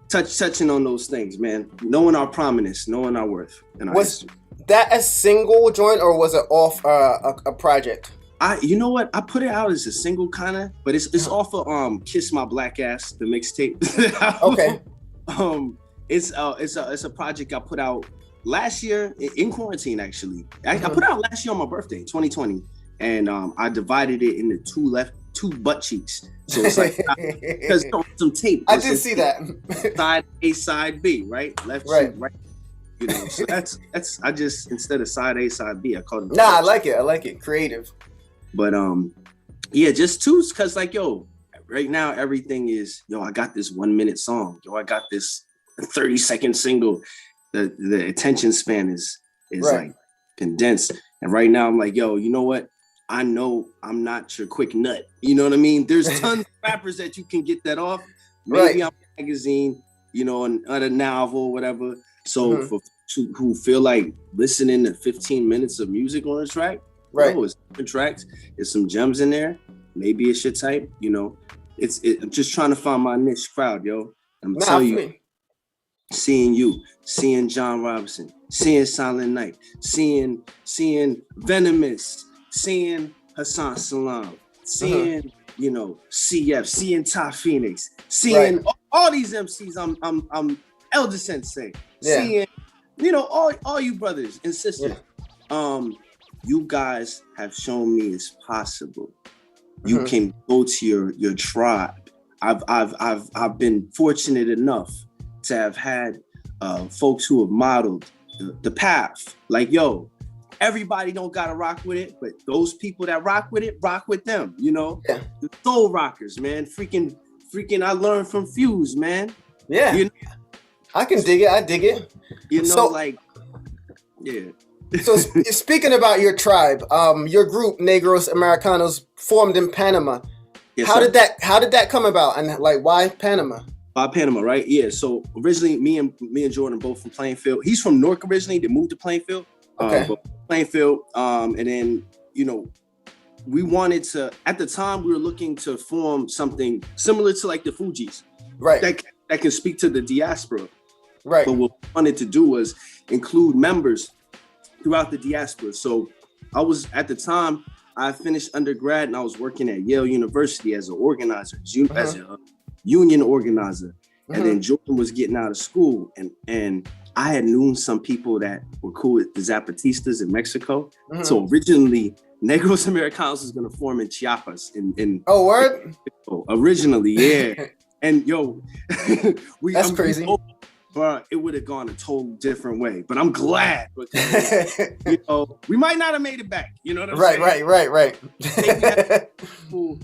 touching on those things, man. Knowing our prominence, knowing our worth. Was that a single joint or was it off a project? You know what? I put it out as a single kind of, but it's off of Kiss My Black Ass, the mixtape. Okay. It's a project I put out last year in quarantine, actually. I put it out last year on my birthday, 2020, and I divided it into two butt cheeks. So it's like because some tape. I did see that. Side A, side B, right? Left cheek, right. You know, so that's I just, instead of side A, side B, I called it. I like it. Creative. But yeah, just two, because like, yo, right now everything is, yo, I got this 1 minute song. Yo, I got this 30-second single. The attention span is like condensed. And right now I'm like, yo, you know what? I know I'm not your quick nut. You know what I mean? There's tons of rappers that you can get that off. Maybe on a magazine, you know, on a novel, whatever. So for who feel like listening to 15 minutes of music on a track, it's different tracks. There's some gems in there. Maybe it's your type, you know. I'm just trying to find my niche crowd, yo. I'm telling you, seeing you, seeing John Robinson, seeing Silent Night, seeing Venomous, seeing Hassan Salam, seeing, you know, CF, seeing Ty Phoenix, seeing all these MCs. I'm Elder Sensei, seeing, you know, all you brothers and sisters. you guys have shown me it's possible. You can go to your tribe. I've been fortunate enough to have had folks who have modeled the path. Like, yo, everybody don't gotta rock with it, but those people that rock with it, rock with them, you know? Yeah. The soul rockers, man. Freaking, I learned from Fuse, man. Yeah. You know? I can dig it. I dig it. You know, So- like, yeah. So speaking about your tribe, your group Negros Americanos formed in Panama. Yes, how sir. did that come about, and like why Panama? Panama, right? Yeah. So originally, me and Jordan both from Plainfield. He's from Newark originally. They moved to Plainfield. Okay. But Plainfield, and then we wanted to. At the time, we were looking to form something similar to like the Fugees, Right. that can speak to the diaspora. Right. But what we wanted to do was include members throughout the diaspora. So I was, at the time, I finished undergrad and I was working at Yale University as an organizer, as a union organizer. And then Jordan was getting out of school, and I had known some people that were cool with the Zapatistas in Mexico. So originally, Negros Americanos was going to form in Chiapas. Oh, word? Originally, yeah. And yo, That's crazy. But it would have gone a total different way. But I'm glad because we might not have made it back. You know what I'm saying? Right. People,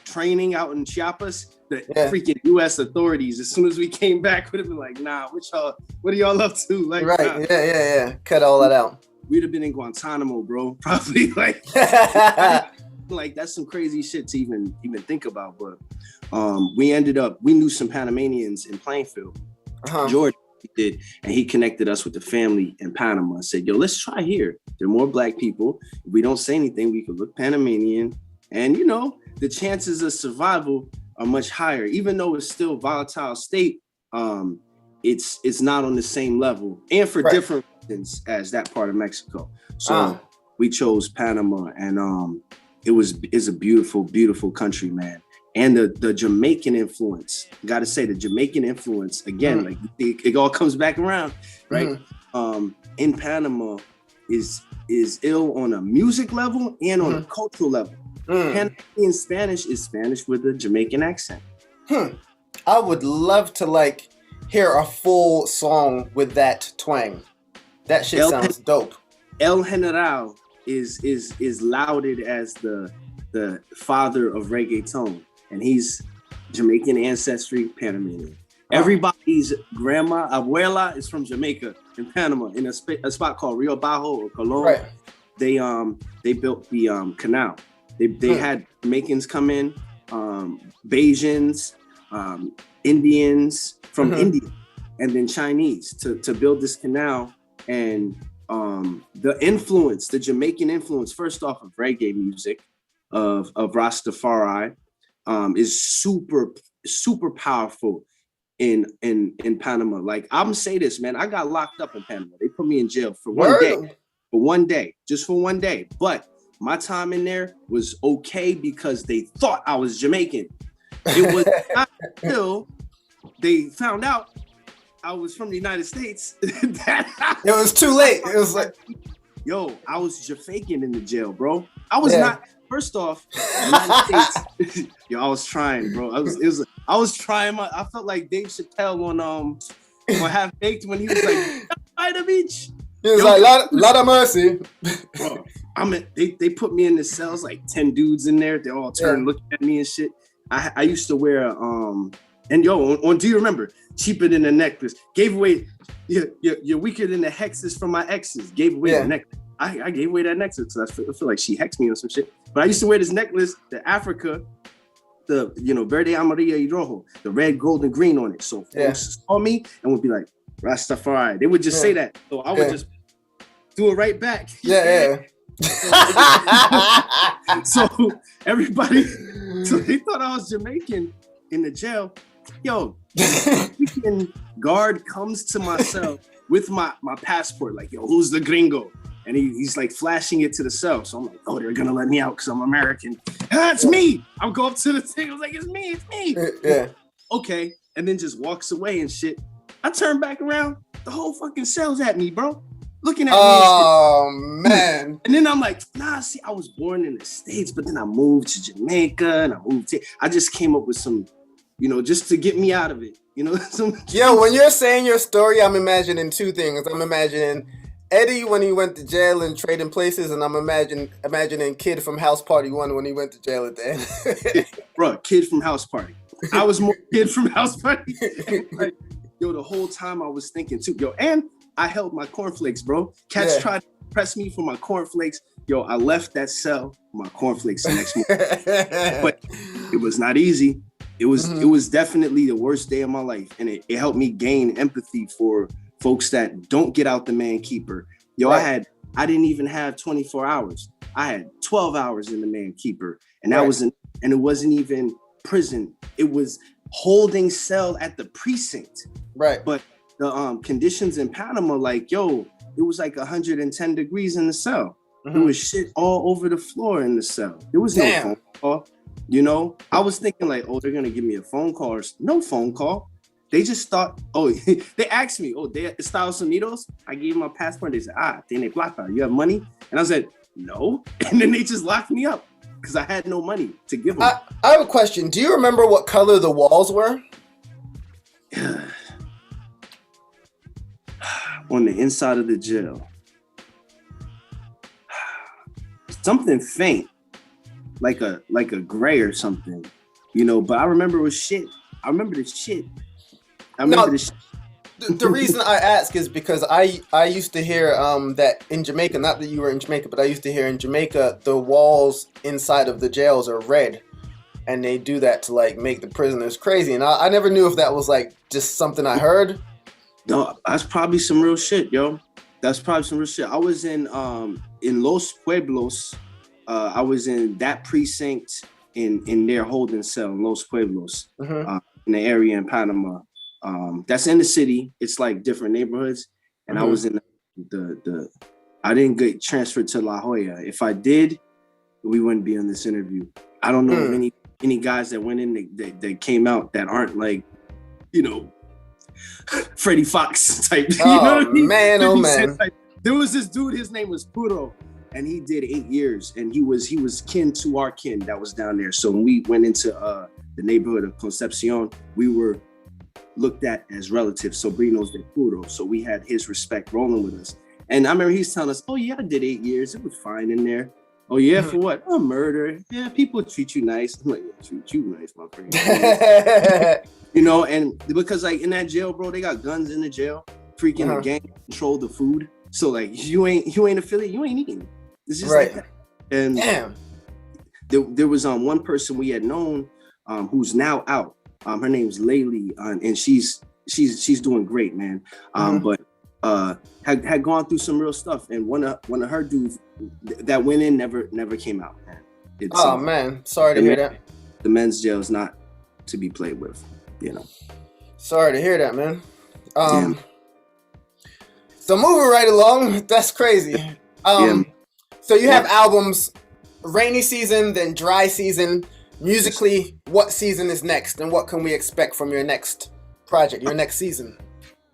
training out in Chiapas, the freaking U.S. authorities, as soon as we came back, would have been like, nah, what are y'all up to? Like, right. Nah. Yeah. Cut all that out. We'd have been in Guantanamo, bro. Probably like that's some crazy shit to even think about. But we knew some Panamanians in Plainfield. Jordan did, and he connected us with the family in Panama and said, yo, let's try here. There are more Black people. If we don't say anything, we could look Panamanian. And the chances of survival are much higher. Even though it's still volatile state, it's not on the same level and for different reasons as that part of Mexico. So we chose Panama, and it's a beautiful, beautiful country, man. And the Jamaican influence, gotta say, the Jamaican influence, again, like it all comes back around, right? In Panama is ill on a music level and on a cultural level. Panamanian Spanish is Spanish with a Jamaican accent. I would love to hear a full song with that twang. That shit sounds dope. El General is lauded as the father of reggaeton. And he's Jamaican ancestry, Panamanian. Everybody's grandma, abuela, is from Jamaica in Panama, in a spot called Rio Bajo or Colon. Right. They built the canal. They had Jamaicans come in, Bajans, Indians from India, and then Chinese to build this canal. And the Jamaican influence, first off of reggae music, of Rastafari, is super, super powerful in Panama. Like, I'm gonna say this, man, I got locked up in Panama. They put me in jail for one day, just for one day. But my time in there was okay because they thought I was Jamaican. It was not until they found out I was from the United States that it was too late. It was like, yo, I was faking in the jail, bro. I was not. First off, United States, yo, I was trying, bro. I was trying. I felt like Dave Chappelle on Half Baked when he was like, by the beach. He was like, lot of mercy. Bro, they put me in the cells, like 10 dudes in there. They all turned looking at me and shit. I used to wear and yo, on Do You Remember? Cheaper than a necklace. Gave away, you're weaker than the hexes from my exes. Gave away the necklace. I gave away that necklace because I feel like she hexed me or some shit. But I used to wear this necklace, the Africa, the Verde, Amarillo, y Rojo, the red, gold, and green on it. So folks saw me and would be like, Rastafari. They would just say that. So I would just do it right back. So everybody, so they thought I was Jamaican in the jail. Yo, the guard comes to my cell with my passport, like, yo, who's the gringo? And he's like flashing it to the cell. So I'm like, oh, they're gonna let me out because I'm American. It's me. I'll go up to the thing. I was like, it's me. Yeah. Okay. And then just walks away and shit. I turn back around. The whole fucking cell's at me, bro. looking at me. Oh man. And then I'm like, nah, see, I was born in the States, but then I moved to Jamaica and I just came up with some, you know, just to get me out of it. You know, When you're saying your story, I'm imagining two things. I'm imagining Eddie when he went to jail and trading places, and I'm imagining Kid from House Party 1 when he went to jail at the end. Bro, Kid from House Party. I was more Kid from House Party. Like, yo, the whole time I was thinking too, yo, and I held my cornflakes, bro. Cats tried to press me for my cornflakes. Yo, I left that cell for my cornflakes the next morning. But it was not easy. It was definitely the worst day of my life. And it helped me gain empathy for folks that don't get out the man keeper. Yo, right. I didn't even have 24 hours. I had 12 hours in the man keeper. And that and it wasn't even prison. It was holding cell at the precinct. Right. But the conditions in Panama, like, yo, it was like 110 degrees in the cell. There was shit all over the floor in the cell. There was no phone call. You know, I was thinking like, oh, they're gonna give me a phone call. No phone call. They just thought, oh, they asked me, oh, de Estados Unidos? I gave them my passport. They said, tiene plata, you have money? And I said, no. And then they just locked me up because I had no money to give them. I have a question. Do you remember what color the walls were? On the inside of the jail. Something faint. Like a gray or something, you know, but I remember it was shit. I remember the shit. The reason I ask is because I used to hear that in Jamaica, not that you were in Jamaica, but I used to hear in Jamaica the walls inside of the jails are red, and they do that to like make the prisoners crazy. And I never knew if that was like just something I heard. No, that's probably some real shit, yo. That's probably some real shit. I was in Los Pueblos. I was in that precinct in their holding cell in Los Pueblos, in the area in Panama. That's in the city. It's like different neighborhoods. And I was in the I didn't get transferred to La Jolla. If I did, we wouldn't be on this interview. I don't know of any guys that went in that came out that aren't like, you know, Freddie Fox type. You know what I mean? Man, oh man. There was this dude, his name was Puro. And he did 8 years, and he was kin to our kin that was down there. So when we went into the neighborhood of Concepcion, we were looked at as relatives, sobrinos de puro. So we had his respect rolling with us. And I remember he's telling us, "Oh yeah, I did 8 years. It was fine in there." "Oh yeah, for what?" "Oh, murder." "Yeah, people treat you nice." I'm like, "Treat you nice, my friend." You know, and because like in that jail, bro, they got guns in the jail. Freaking the gang control the food. So like you ain't affiliate, you ain't eating. It's just like that. And there was one person we had known who's now out. Her name's Laylee, and she's doing great, man. But had gone through some real stuff, and one of her dudes that went in never came out, man. It's, man, sorry to hear that. The men's jail is not to be played with, you know. Sorry to hear that, man. So moving right along, that's crazy. So you have albums, rainy season, then dry season. Musically, what season is next, and what can we expect from your next project, your next season?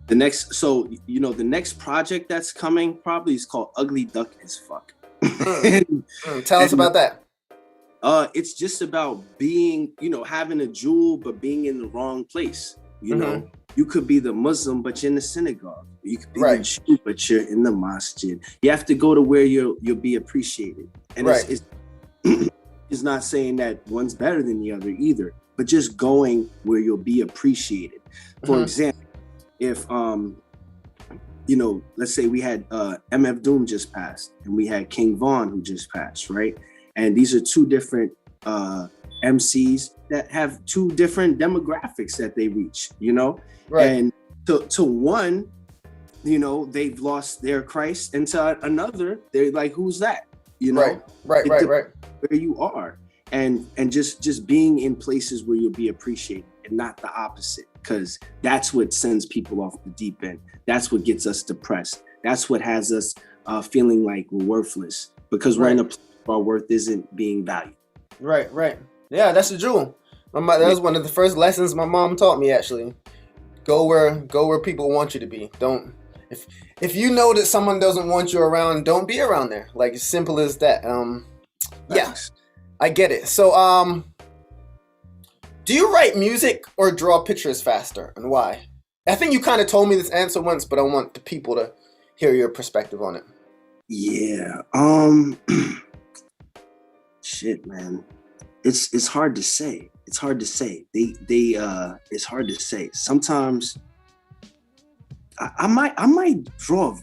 The next project that's coming probably is called Ugly Duck as Fuck. Tell us about that. It's just about being, you know, having a jewel, but being in the wrong place. You know, you could be the Muslim, but you're in the synagogue. You could be the Jew, but you're in the masjid. You have to go to where you'll be appreciated. And it's not saying that one's better than the other either, but just going where you'll be appreciated. For example, if you know, let's say we had MF Doom just passed, and we had King Von who just passed, right? And these are two different MCs that have two different demographics that they reach, you know? Right. And to one, you know, they've lost their Christ, and to another, they're like, who's that? You know? Right. Where you are. And just being in places where you'll be appreciated and not the opposite, because that's what sends people off the deep end. That's what gets us depressed. That's what has us feeling like we're worthless, because we're in a place where our worth isn't being valued. Right. Yeah, that's the jewel. That was one of the first lessons my mom taught me, actually. Go where people want you to be. Don't. If you know that someone doesn't want you around, don't be around there. Like, as simple as that. Yeah, I get it. So, do you write music or draw pictures faster, and why? I think you kind of told me this answer once, but I want the people to hear your perspective on it. Yeah. Shit, man. It's hard to say. It's hard to say. It's hard to say. Sometimes I might draw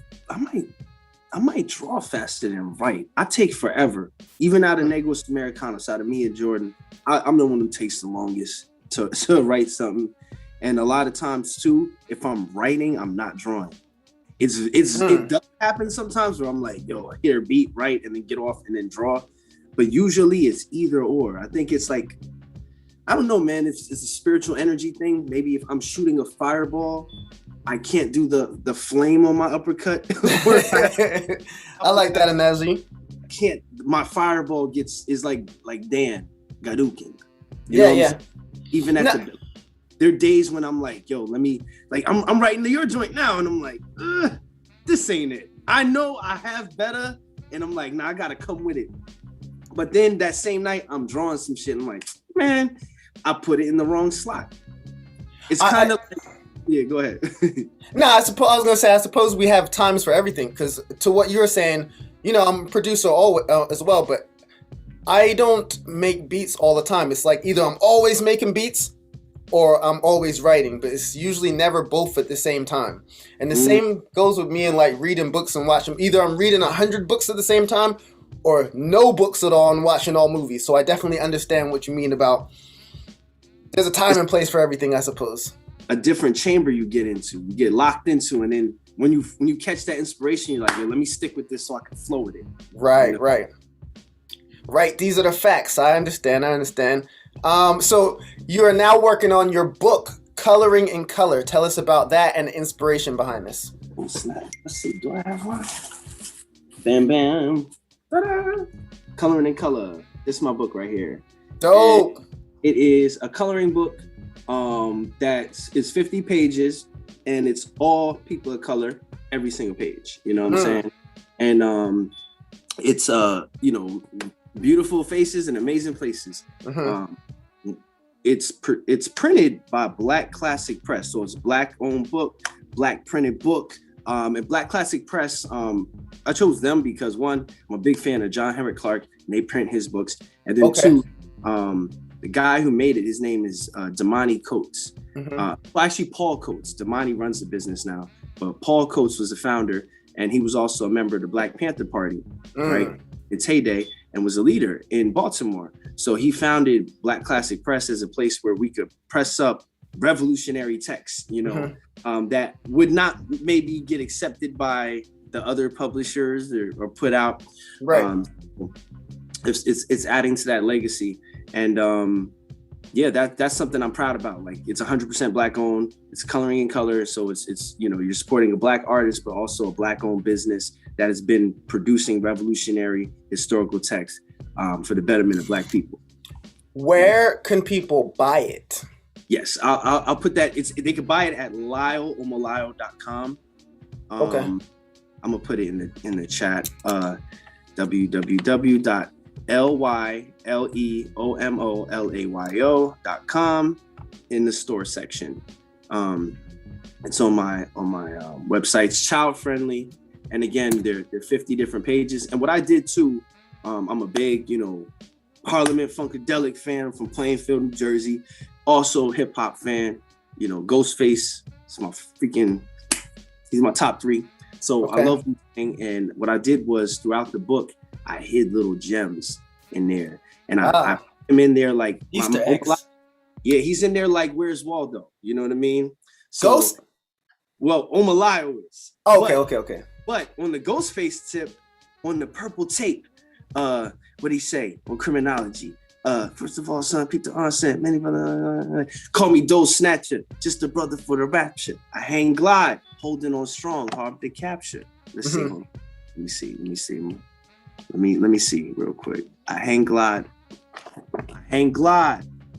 faster than write. I take forever. Even out of Negros Americanos, out of me and Jordan, I'm the one who takes the longest to write something. And a lot of times too, if I'm writing, I'm not drawing. It does happen sometimes where I'm like, yo, I hear a beat, write, and then get off and then draw. But usually it's either or. I think it's like, I don't know, man. It's a spiritual energy thing. Maybe if I'm shooting a fireball, I can't do the flame on my uppercut. I like that analogy. Can't. My fireball is like Dan Gadukin. Yeah. Even at there are days when I'm like, yo, let me, like, I'm writing to your joint now, and I'm like, this ain't it. I know I have better, and I'm like, nah, I gotta come with it. But then that same night, I'm drawing some shit, and I'm like, man, I put it in the wrong slot. It's kind of like, yeah, go ahead. I suppose we have times for everything, because to what you're saying, I'm a producer as well, but I don't make beats all the time. It's like either I'm always making beats or I'm always writing, but it's usually never both at the same time. And the same goes with me and like reading books and watching. Either I'm reading 100 books at the same time or no books at all and watching all movies. So I definitely understand what you mean about there's a time and place for everything, I suppose. A different chamber you get locked into, and then when you catch that inspiration, you're like, yo, let me stick with this so I can flow with it. Right. Right, these are the facts. I understand. So you are now working on your book, Coloring in Color. Tell us about that and the inspiration behind this. Oh, snap. Let's see. Do I have one? Bam. Ta-da. Coloring in Color. This is my book right here. Dope. And it is a coloring book that is 50 pages, and it's all people of color, every single page. You know what I'm saying? And it's beautiful faces and amazing places. It's printed by Black Classic Press, so it's Black owned book, Black printed book. And Black Classic Press, I chose them because one, I'm a big fan of John Henrik Clarke, and they print his books. And then two, the guy who made it, his name is Damani Coates. Actually, Paul Coates. Damani runs the business now, but Paul Coates was the founder, and he was also a member of the Black Panther Party, right? Its heyday, and was a leader in Baltimore. So he founded Black Classic Press as a place where we could press up revolutionary texts, that would not maybe get accepted by the other publishers or put out. Right. It's adding to that legacy. And that's something I'm proud about. Like, it's 100% Black owned. It's Coloring in Color. So it's you're supporting a Black artist, but also a Black owned business that has been producing revolutionary historical texts for the betterment of Black people. Where can people buy it? Yes, I'll put that. They could buy it at lyleomolayo.com. Okay. I'm gonna put it in the chat. www.lyleomolayo.com in the store section. It's on my website. It's child friendly, and again, there are 50 different pages. And what I did too, I'm a big Parliament Funkadelic fan from Plainfield, New Jersey. Also hip hop fan. Ghostface is he's my top 3. So I love Wu-Tang, and what I did was throughout the book, I hid little gems in there, and I put him in there like Easter eggs. Yeah, he's in there like Where's Waldo? You know what I mean? So, Ghost. Well, Omolayo is. Okay. But on the Ghostface tip, on the purple tape, what he say on criminology? First of all, son, peep the onset. Many call me Doe Snatcher, just a brother for the rapture. I hang glide, holding on strong, hard to capture. Let's see. Let me see real quick. I hang glide,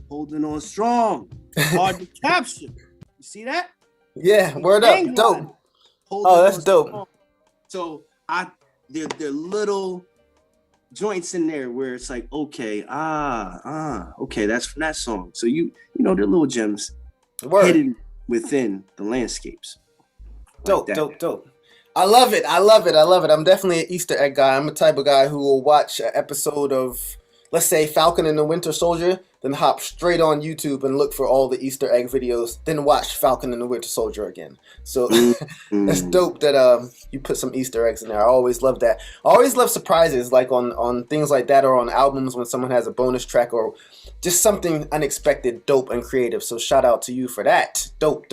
holding on strong, hard to capture. You see that? Yeah, word up, dope. Oh, that's dope. So they're little joints in there where it's like, okay, okay, that's from that song. So you know, they're little gems hidden within the landscapes. Dope. I love it. I'm definitely an Easter egg guy. I'm the type of guy who will watch an episode of, let's say, Falcon and the Winter Soldier, then hop straight on YouTube and look for all the Easter egg videos, then watch Falcon and the Winter Soldier again. So that's dope that you put some Easter eggs in there. I always love that. I always love surprises, like on things like that, or on albums when someone has a bonus track or just something unexpected, dope and creative. So shout out to you for that. Dope.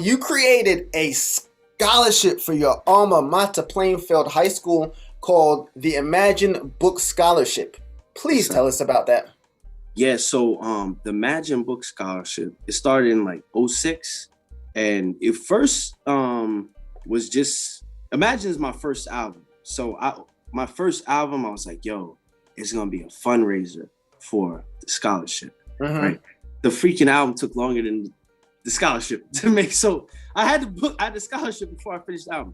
You created a scholarship for your alma mater, Plainfield High School, called the Imagine Book Scholarship. Please tell us about that. Yeah, so the Imagine Book Scholarship, it started in like 2006, and it first was just, Imagine is my first album. So my first album, I was like, yo, it's gonna be a fundraiser for the scholarship, right? The freaking album took longer than the scholarship to make, so I had the scholarship before I finished the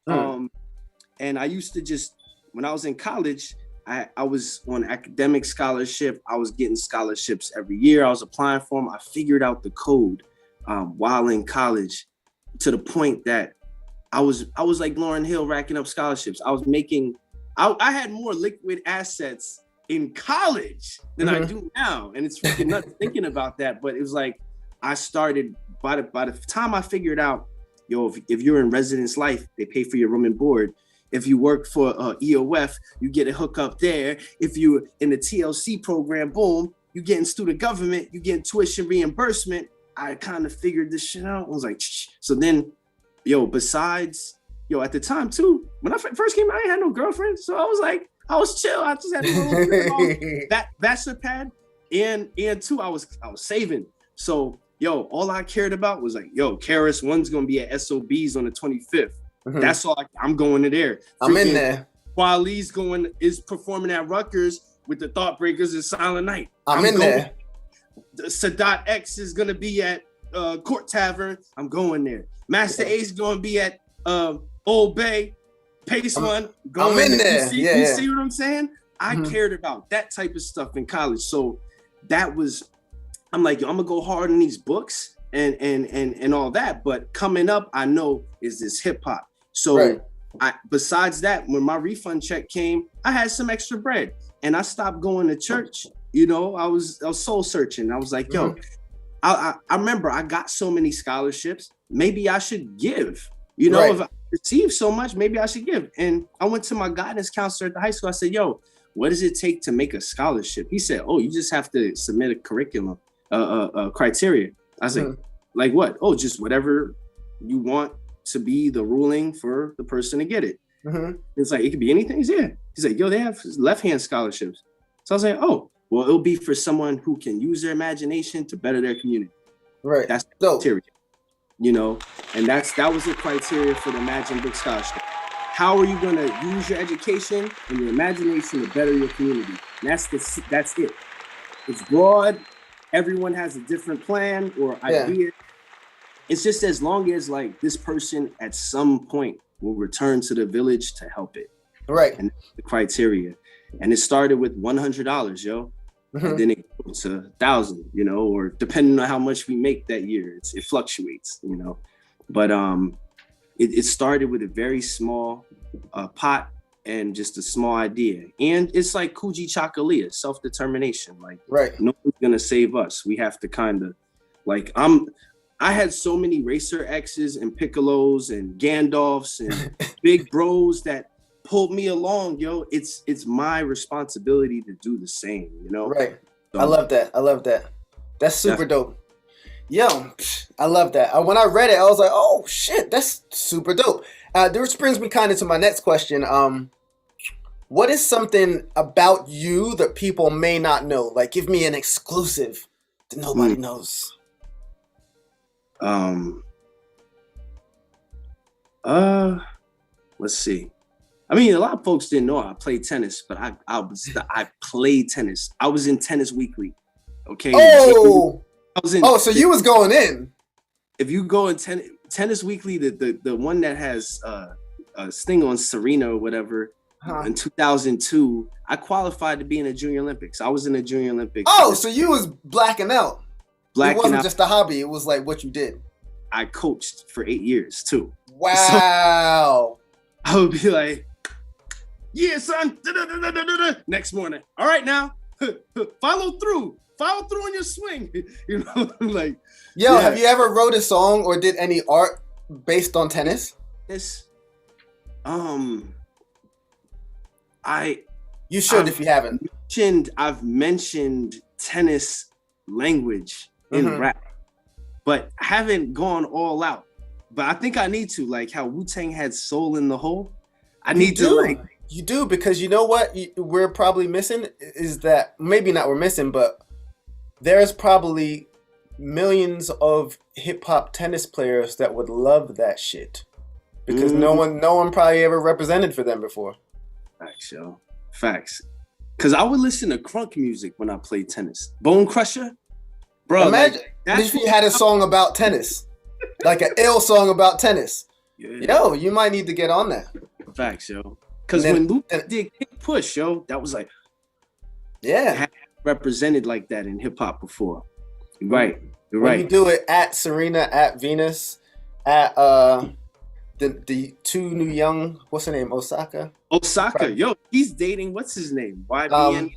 album. And I used to just, when I was in college, I was on academic scholarship. I was getting scholarships every year. I was applying for them. I figured out the code while in college, to the point that I was like Lauryn Hill, racking up scholarships. I had more liquid assets in college than I do now. And it's freaking nuts thinking about that. But it was like, I started, by the time I figured out, yo, if you're in residence life, they pay for your room and board. If you work for EOF, you get a hookup there. If you're in the TLC program, boom, you get in student government, you get tuition reimbursement. I kind of figured this shit out. I was like, shh. So then, besides, at the time too, when I first came out, I ain't had no girlfriend. So I was chill. I just had a little that bachelor pad, and two, I was saving. So all I cared about was like, Karis One's gonna be at SOBs on the 25th. That's all. I'm going to there. I'm in there. Walee's is performing at Rutgers with the Thought Breakers and Silent Night. I'm in there. Sadat X is gonna be at Court Tavern. I'm going there. Master Ace going to be at Old Bay. Pace One. I'm in there. You see what I'm saying? I cared about that type of stuff in college. So that was, I'm like, I'm gonna go hard in these books and all that. But coming up, I know is this hip hop. So besides that, when my refund check came, I had some extra bread, and I stopped going to church. I was soul searching. I was like, yo, I remember I got so many scholarships. Maybe I should give. If I received so much, maybe I should give. And I went to my guidance counselor at the high school. I said, yo, what does it take to make a scholarship? He said, oh, you just have to submit a curriculum, criteria. I was like what? Oh, just whatever you want to be the ruling for the person to get it. It's like, it could be anything. He's like, yo, they have left-hand scholarships. So I was like, oh, well, it'll be for someone who can use their imagination to better their community. Right. That's the criteria, and that was the criteria for the Imagine Book Scholarship. How are you going to use your education and your imagination to better your community? And that's it. It's broad. Everyone has a different plan or idea. It's just as long as like this person at some point will return to the village to help it. Right. And that's the criteria. And it started with $100, yo. And then it goes to $1,000, or depending on how much we make that year, it fluctuates, But it started with a very small pot and just a small idea. And it's like Kuji Chakalia, self-determination. Like, no one's gonna save us. We have to kind of like, I had so many Racer X's and Piccolos and Gandalfs and big bros that pulled me along, yo. It's my responsibility to do the same, Right. So, I love that. That's super dope. Yo, I love that. When I read it, I was like, oh shit, that's super dope. This brings me kind of to my next question. What is something about you that people may not know? Like, give me an exclusive that nobody knows. Let's see. I mean, a lot of folks didn't know I played tennis, but I played tennis. I was in Tennis Weekly. Okay. Oh, so you was going in. If you go in tennis, Tennis Weekly, the one that has a sting on Serena or whatever. In 2002, I qualified to be in the Junior Olympics. I was in the Junior Olympics. Oh, so you was blacking out. It wasn't out. just a hobby. It was like what you did. I coached for 8 years too. Wow. So I would be like, yeah, son. Next morning. All right, now follow through on your swing. You know, like. Yo, yeah. Have you ever wrote a song or did any art based on tennis? You should if you haven't. I've mentioned tennis language in rap, but haven't gone all out. But I think I need to, like how Wu-Tang had Soul in the Hole. You do, because you know what we're probably missing is that, maybe not we're missing, but there's probably millions of hip hop tennis players that would love that shit. Because no one probably ever represented for them before. Facts, yo. Facts. Because I would listen to crunk music when I played tennis. Bone Crusher? Bro, imagine if you had a song about tennis. Like an ill song about tennis. Yeah. Yo, you might need to get on that. Facts, yo. Because when Luke did Kick Push, yo, that was like... Yeah. Represented like that in hip-hop before. You're right. When you do it at Serena, at Venus, at... The two new young, what's her name? Osaka, yo, he's dating. What's his name? YBN.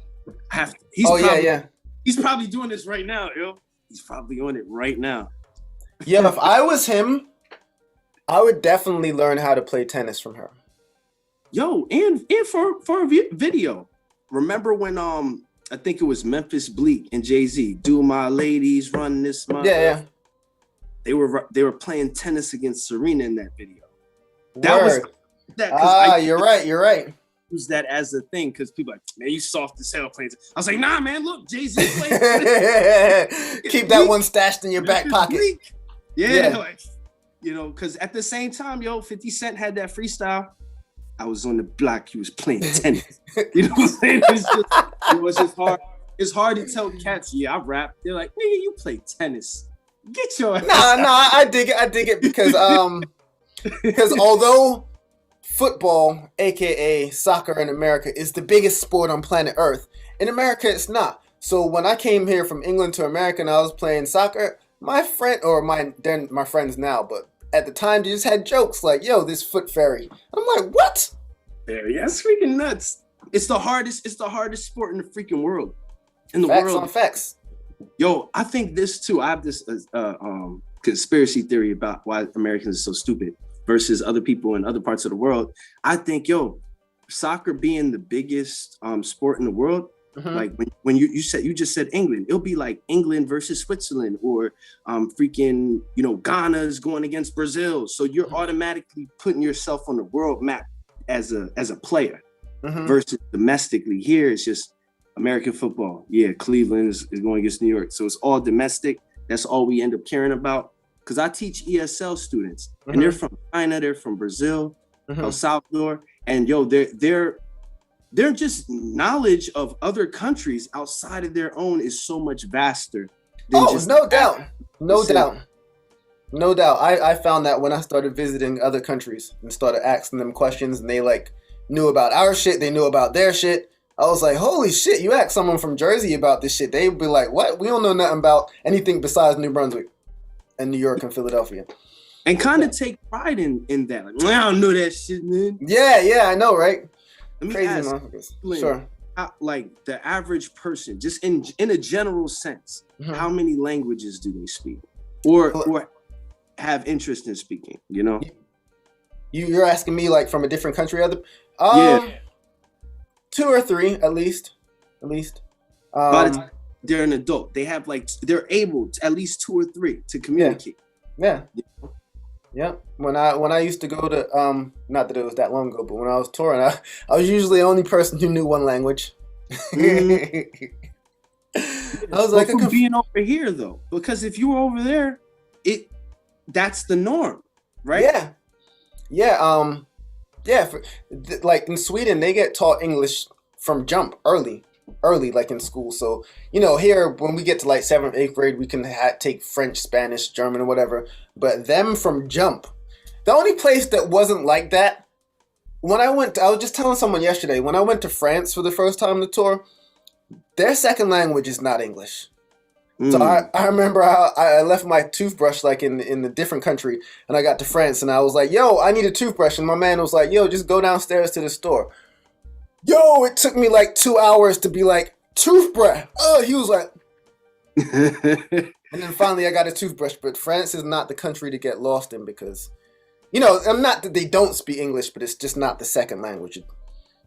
He's probably doing this right now, yo. He's probably on it right now. Yeah, if I was him, I would definitely learn how to play tennis from her. Yo, and for a video. Remember when I think it was Memphis Bleak and Jay-Z, "Do My Ladies Run This Month"? Yeah. They were playing tennis against Serena in that video. You're right. Use that as a thing because people are like, man, you soft as hell playing. I was like, nah, man, look, Jay-Z playing. Keep that one stashed in your back pocket. Yeah. Like, you know, because at the same time, yo, 50 Cent had that freestyle. I was on the block, he was playing tennis. You know what I'm saying? It was just hard. It's hard to tell cats, yeah, I rap. They're like, nigga, you play tennis. Get your ass out. I dig it because because although football, aka soccer in America, is the biggest sport on planet Earth, in America it's not. So when I came here from England to America and I was playing soccer, my friends now, but at the time they just had jokes like, yo, this foot fairy. I'm like, what? Fairy, that's freaking nuts. It's the hardest sport in the freaking world. Facts on facts. Yo, I think this too. I have this conspiracy theory about why Americans are so stupid versus other people in other parts of the world. I think, yo, soccer being the biggest sport in the world, like when you just said England, it'll be like England versus Switzerland or freaking, you know, Ghana's going against Brazil. So you're automatically putting yourself on the world map as a player versus domestically. Here it's just American football. Yeah, Cleveland is going against New York. So it's all domestic. That's all we end up caring about. Because I teach ESL students, and they're from China, they're from Brazil, El Salvador, and yo, they're just knowledge of other countries outside of their own is so much vaster. No doubt. I found that when I started visiting other countries and started asking them questions, and they like knew about our shit, they knew about their shit. I was like, holy shit! You ask someone from Jersey about this shit, they'd be like, what? We don't know nothing about anything besides New Brunswick and New York and Philadelphia. And kind of take pride in that. Like, I don't know that shit, man. Yeah, I know, right? Let me Crazy ask, motherfuckers. Sure. Like the average person, just in a general sense, how many languages do they speak, or have interest in speaking? You know, you're asking me like from a different country, 2 or 3 at least. But they're an adult. They have they're able to at least 2 or 3 to communicate. Yeah. Yeah. When I used to go to not that it was that long ago, but when I was touring, I was usually the only person who knew one language. I was like, from being over here though, because if you were over there, that's the norm, right? Yeah. Like in Sweden, they get taught English from jump early. early, like in school. So, you know, here when we get to like 7th, 8th grade, we can take French, Spanish, German, or whatever. But them from jump, the only place that wasn't like that, when I was just telling someone yesterday, when I went to France for the first time on the tour, their second language is not English. So I remember how I left my toothbrush like in a different country, and I got to France, and I was like, yo, I need a toothbrush. And my man was like, yo, just go downstairs to the store. Yo, it took me like 2 hours to be like, toothbrush. Oh, he was like. And then finally I got a toothbrush. But France is not the country to get lost in because, you know, I'm not that they don't speak English, but it's just not the second language.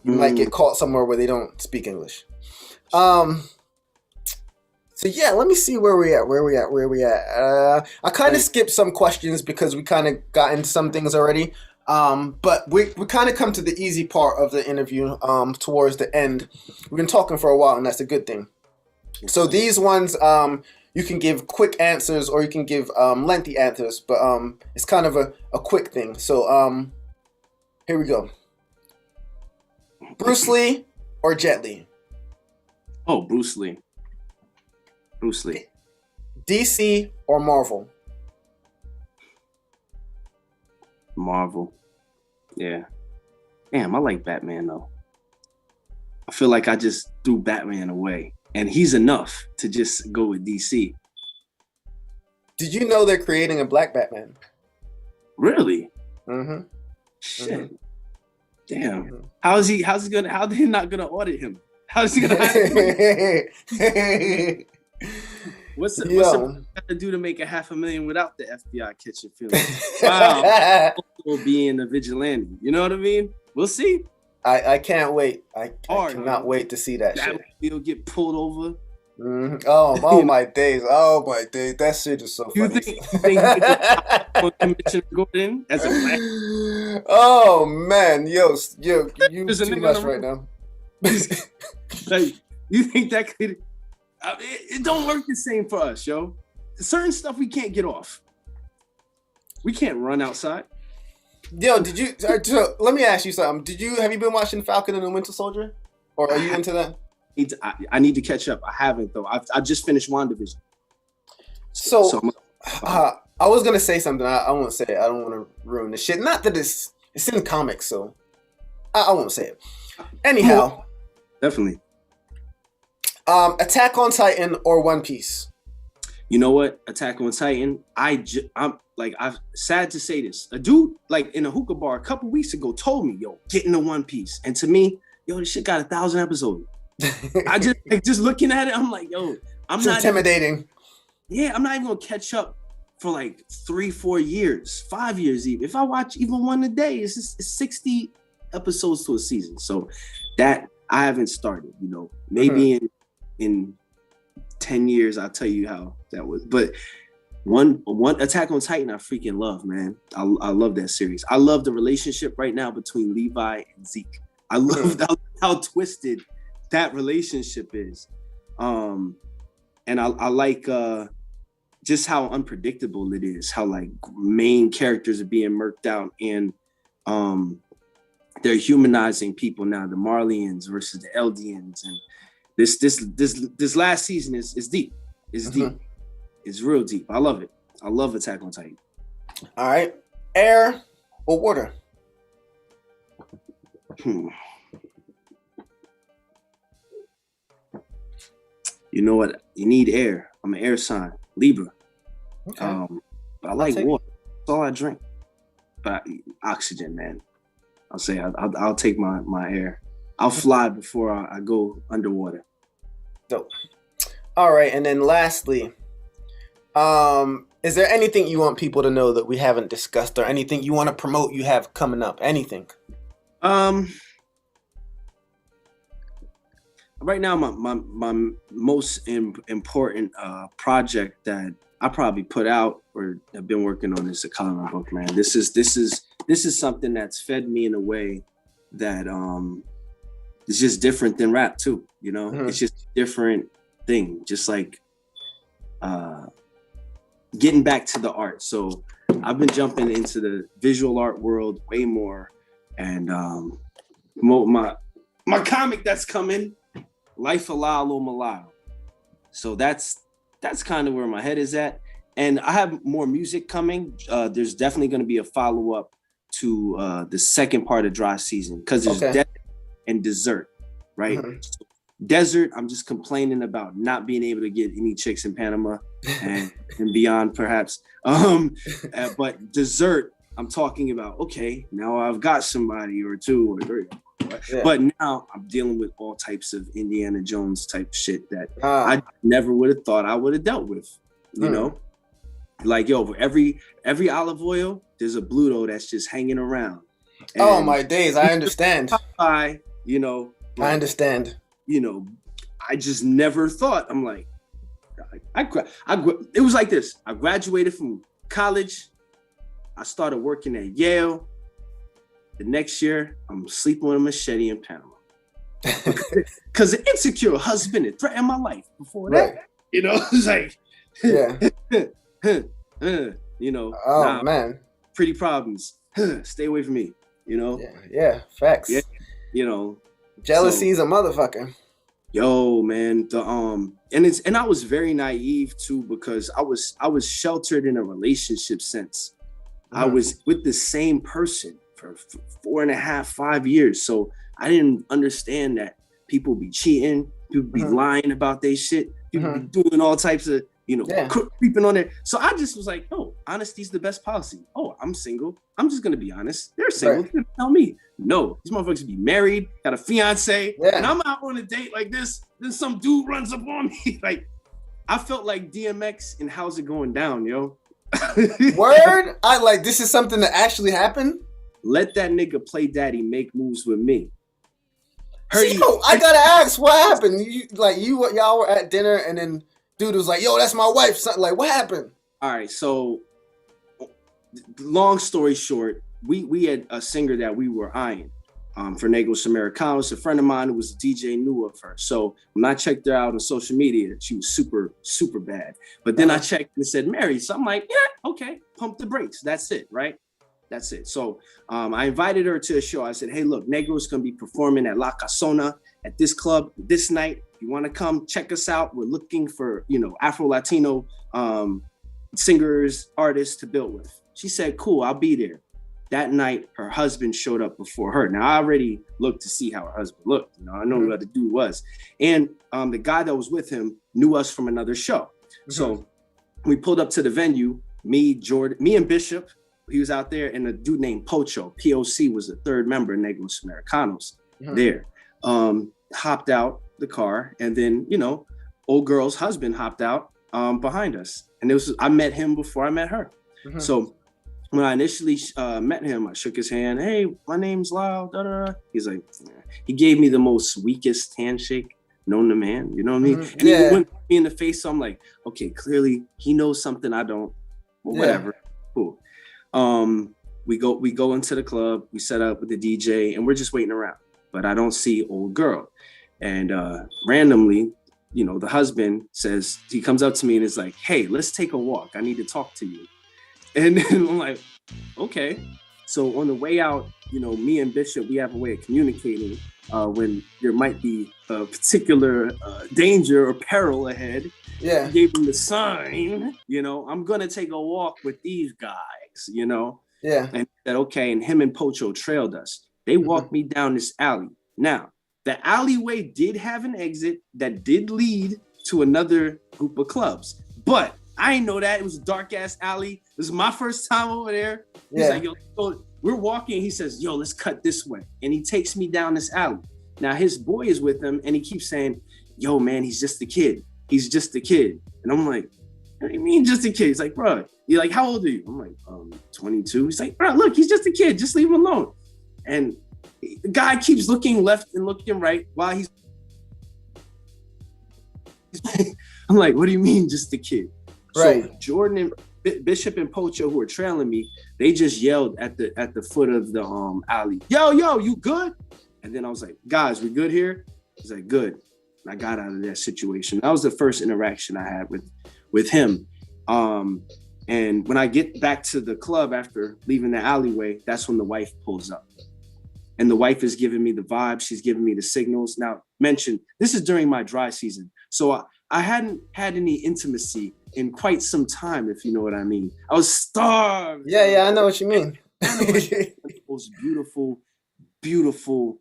You might get caught somewhere where they don't speak English. So yeah, let me see where we at. I kind of skipped some questions because we kind of got into some things already. But we kind of come to the easy part of the interview towards the end. We've been talking for a while, and that's a good thing. So these ones, you can give quick answers or you can give lengthy answers, but it's kind of a quick thing. So here we go. Bruce Lee or Jet Li? Oh, Bruce Lee. Bruce Lee. DC or Marvel? Marvel. Yeah. Damn, I like Batman though. I feel like I just threw Batman away. And he's enough to just go with DC. Did you know they're creating a black Batman? Really? Mm-hmm. Shit. Mm-hmm. Damn. Mm-hmm. How they not gonna audit him? How is he gonna hire him? What's it got to do to make $500,000 without the FBI catching feelings? Wow. Also being a vigilante. You know what I mean? We'll see. I can't wait. I cannot wait to see that shit. He'll get pulled over. Mm-hmm. Oh my days. Oh my days. That shit is so funny. You think he could Commissioner Gordon as a black? Oh man, yo, you too much right now. Like, you think that could? It don't work the same for us, yo. Certain stuff we can't get off. We can't run outside. Yo, did you? Let me ask you something. Have you been watching Falcon and the Winter Soldier, or are you into that? I need to catch up. I haven't though. I just finished WandaVision. So I was gonna say something. I won't say it. I don't want to ruin the shit. Not that it's in the comics, so I won't say it. Anyhow, definitely. Attack on Titan or One Piece? You know what? Attack on Titan. I'm sad to say this. A dude like in a hookah bar a couple weeks ago told me, yo, get into One Piece. And to me, yo, this shit got 1,000 episodes. I just looking at it, I'm like, yo, It's intimidating. I'm not even gonna catch up for like 3-4 years, 5 years even. If I watch even one a day, it's 60 episodes to a season. So that I haven't started, you know. Maybe in 10 years I'll tell you how that was. But one Attack on Titan I freaking love, man. I love that series. I love the relationship right now between Levi and Zeke. I love how twisted that relationship is. And I like just how unpredictable it is, how like main characters are being murked out and they're humanizing people now, the Marlians versus the Eldians. And this last season is deep. It's deep. It's real deep. I love it. I love Attack on Titan. All right. Air or water? You know what? You need air. I'm an air sign, Libra. Okay. But I like water. That's all I drink. But oxygen, man. I'll say I'll take my air. I'll fly before I go underwater. Dope. All right, and then lastly, is there anything you want people to know that we haven't discussed, or anything you want to promote you have coming up? Anything? Right now, my most important project that I probably put out or have been working on is a coloring book, man. This is something that's fed me in a way that is just different than rap too. You know, it's just a different thing. Just like getting back to the art. So I've been jumping into the visual art world way more and promote my comic that's coming. Life of Lyle Omolayo. So that's kind of where my head is at. And I have more music coming. There's definitely going to be a follow-up to the second part of dry season, because there's desert and dessert, right? So desert, I'm just complaining about not being able to get any chicks in Panama and beyond, perhaps. But dessert, I'm talking about, okay, now I've got somebody or two or three. Yeah. But now I'm dealing with all types of Indiana Jones type shit that I never would have thought I would have dealt with, you know? Like, yo, for every olive oil, there's a Bluto that's just hanging around. And oh my days, I understand. You know, like, I understand. You know, I just never thought. I'm like, it was like this. I graduated from college. I started working at Yale. The next year, I'm sleeping with a machete in Panama. Because an insecure husband had threatened my life before that. You know, it's like, you know. Oh, man. Pretty problems. Stay away from me, you know? Yeah, facts. Yeah, you know. Jealousy's a motherfucker. Yo, man. And I was very naive too, because I was sheltered in a relationship sense. I was with the same person for 4.5, 5 years. So I didn't understand that people be cheating, people be lying about their shit, people be doing all types of, you know, creeping on there. So I just was like, oh, honesty's the best policy. Oh, I'm single. I'm just gonna be honest. They're single. They're gonna tell me. No, these motherfuckers be married, got a fiance, and I'm out on a date like this. Then some dude runs up on me. Like, I felt like DMX and How's It Going Down, yo. Word? I like, this is something that actually happened? Let that nigga play daddy make moves with me. I gotta ask, what happened? Y'all were at dinner and then dude was like, yo, that's my wife. Something like, what happened? All right, so long story short, we had a singer that we were eyeing for Negros Americanos. A friend of mine who was a DJ knew of her. So when I checked her out on social media, she was super, super bad. But then I checked and said, married. So I'm like, yeah, okay, pump the brakes. That's it, right? That's it. So I invited her to a show. I said, hey, look, Negro's going to be performing at La Casona at this club this night. If you want to come check us out, we're looking for, you know, Afro-Latino singers, artists to build with. She said, cool, I'll be there. That night, her husband showed up before her. Now, I already looked to see how her husband looked. You know, I know what the dude was. And the guy that was with him knew us from another show. So we pulled up to the venue, me and Bixop, he was out there, and a dude named Pocho, POC was the third member of Negros Americanos there. Hopped out the car, and then, you know, old girl's husband hopped out behind us. And I met him before I met her. So when I initially met him, I shook his hand. Hey, my name's Lyle. Da, da, da. He's like, he gave me the most weakest handshake known to man. You know what I mean? And he went me in the face. So I'm like, okay, clearly he knows something I don't. Well, whatever. Cool. We go into the club. We set up with the DJ, and we're just waiting around. But I don't see old girl. And randomly, you know, the husband says, he comes up to me and is like, hey, let's take a walk. I need to talk to you. And then I'm like, okay. So on the way out, you know, me and Bixop, we have a way of communicating when there might be a particular danger or peril ahead. Yeah. I gave him the sign, you know, I'm going to take a walk with these guys, you know. Yeah. And he said, okay. And him and Pocho trailed us. They walked me down this alley. Now, the alleyway did have an exit that did lead to another group of clubs. But I didn't know that. It was a dark ass alley. This is my first time over there. He's like, yo, we're walking. He says, yo, let's cut this way. And he takes me down this alley. Now his boy is with him and he keeps saying, yo, man, he's just a kid. He's just a kid. And I'm like, what do you mean just a kid? He's like, bro, you're like, how old are you? I'm like, 22. He's like, bro, look, he's just a kid. Just leave him alone. And the guy keeps looking left and looking right while he's I'm like, what do you mean just a kid? Right. So Jordan and Bixop and Pocho, who were trailing me, they just yelled at the foot of the alley, yo, you good? And then I was like, guys, we good here? He's like, good. And I got out of that situation. That was the first interaction I had with him. And when I get back to the club after leaving the alleyway, that's when the wife pulls up. and the wife is giving me the vibe. She's giving me the signals. Now, mention this is during my dry season, so I hadn't had any intimacy in quite some time, if you know what I mean. I was starved. Yeah, I know what you mean. The most beautiful, beautiful,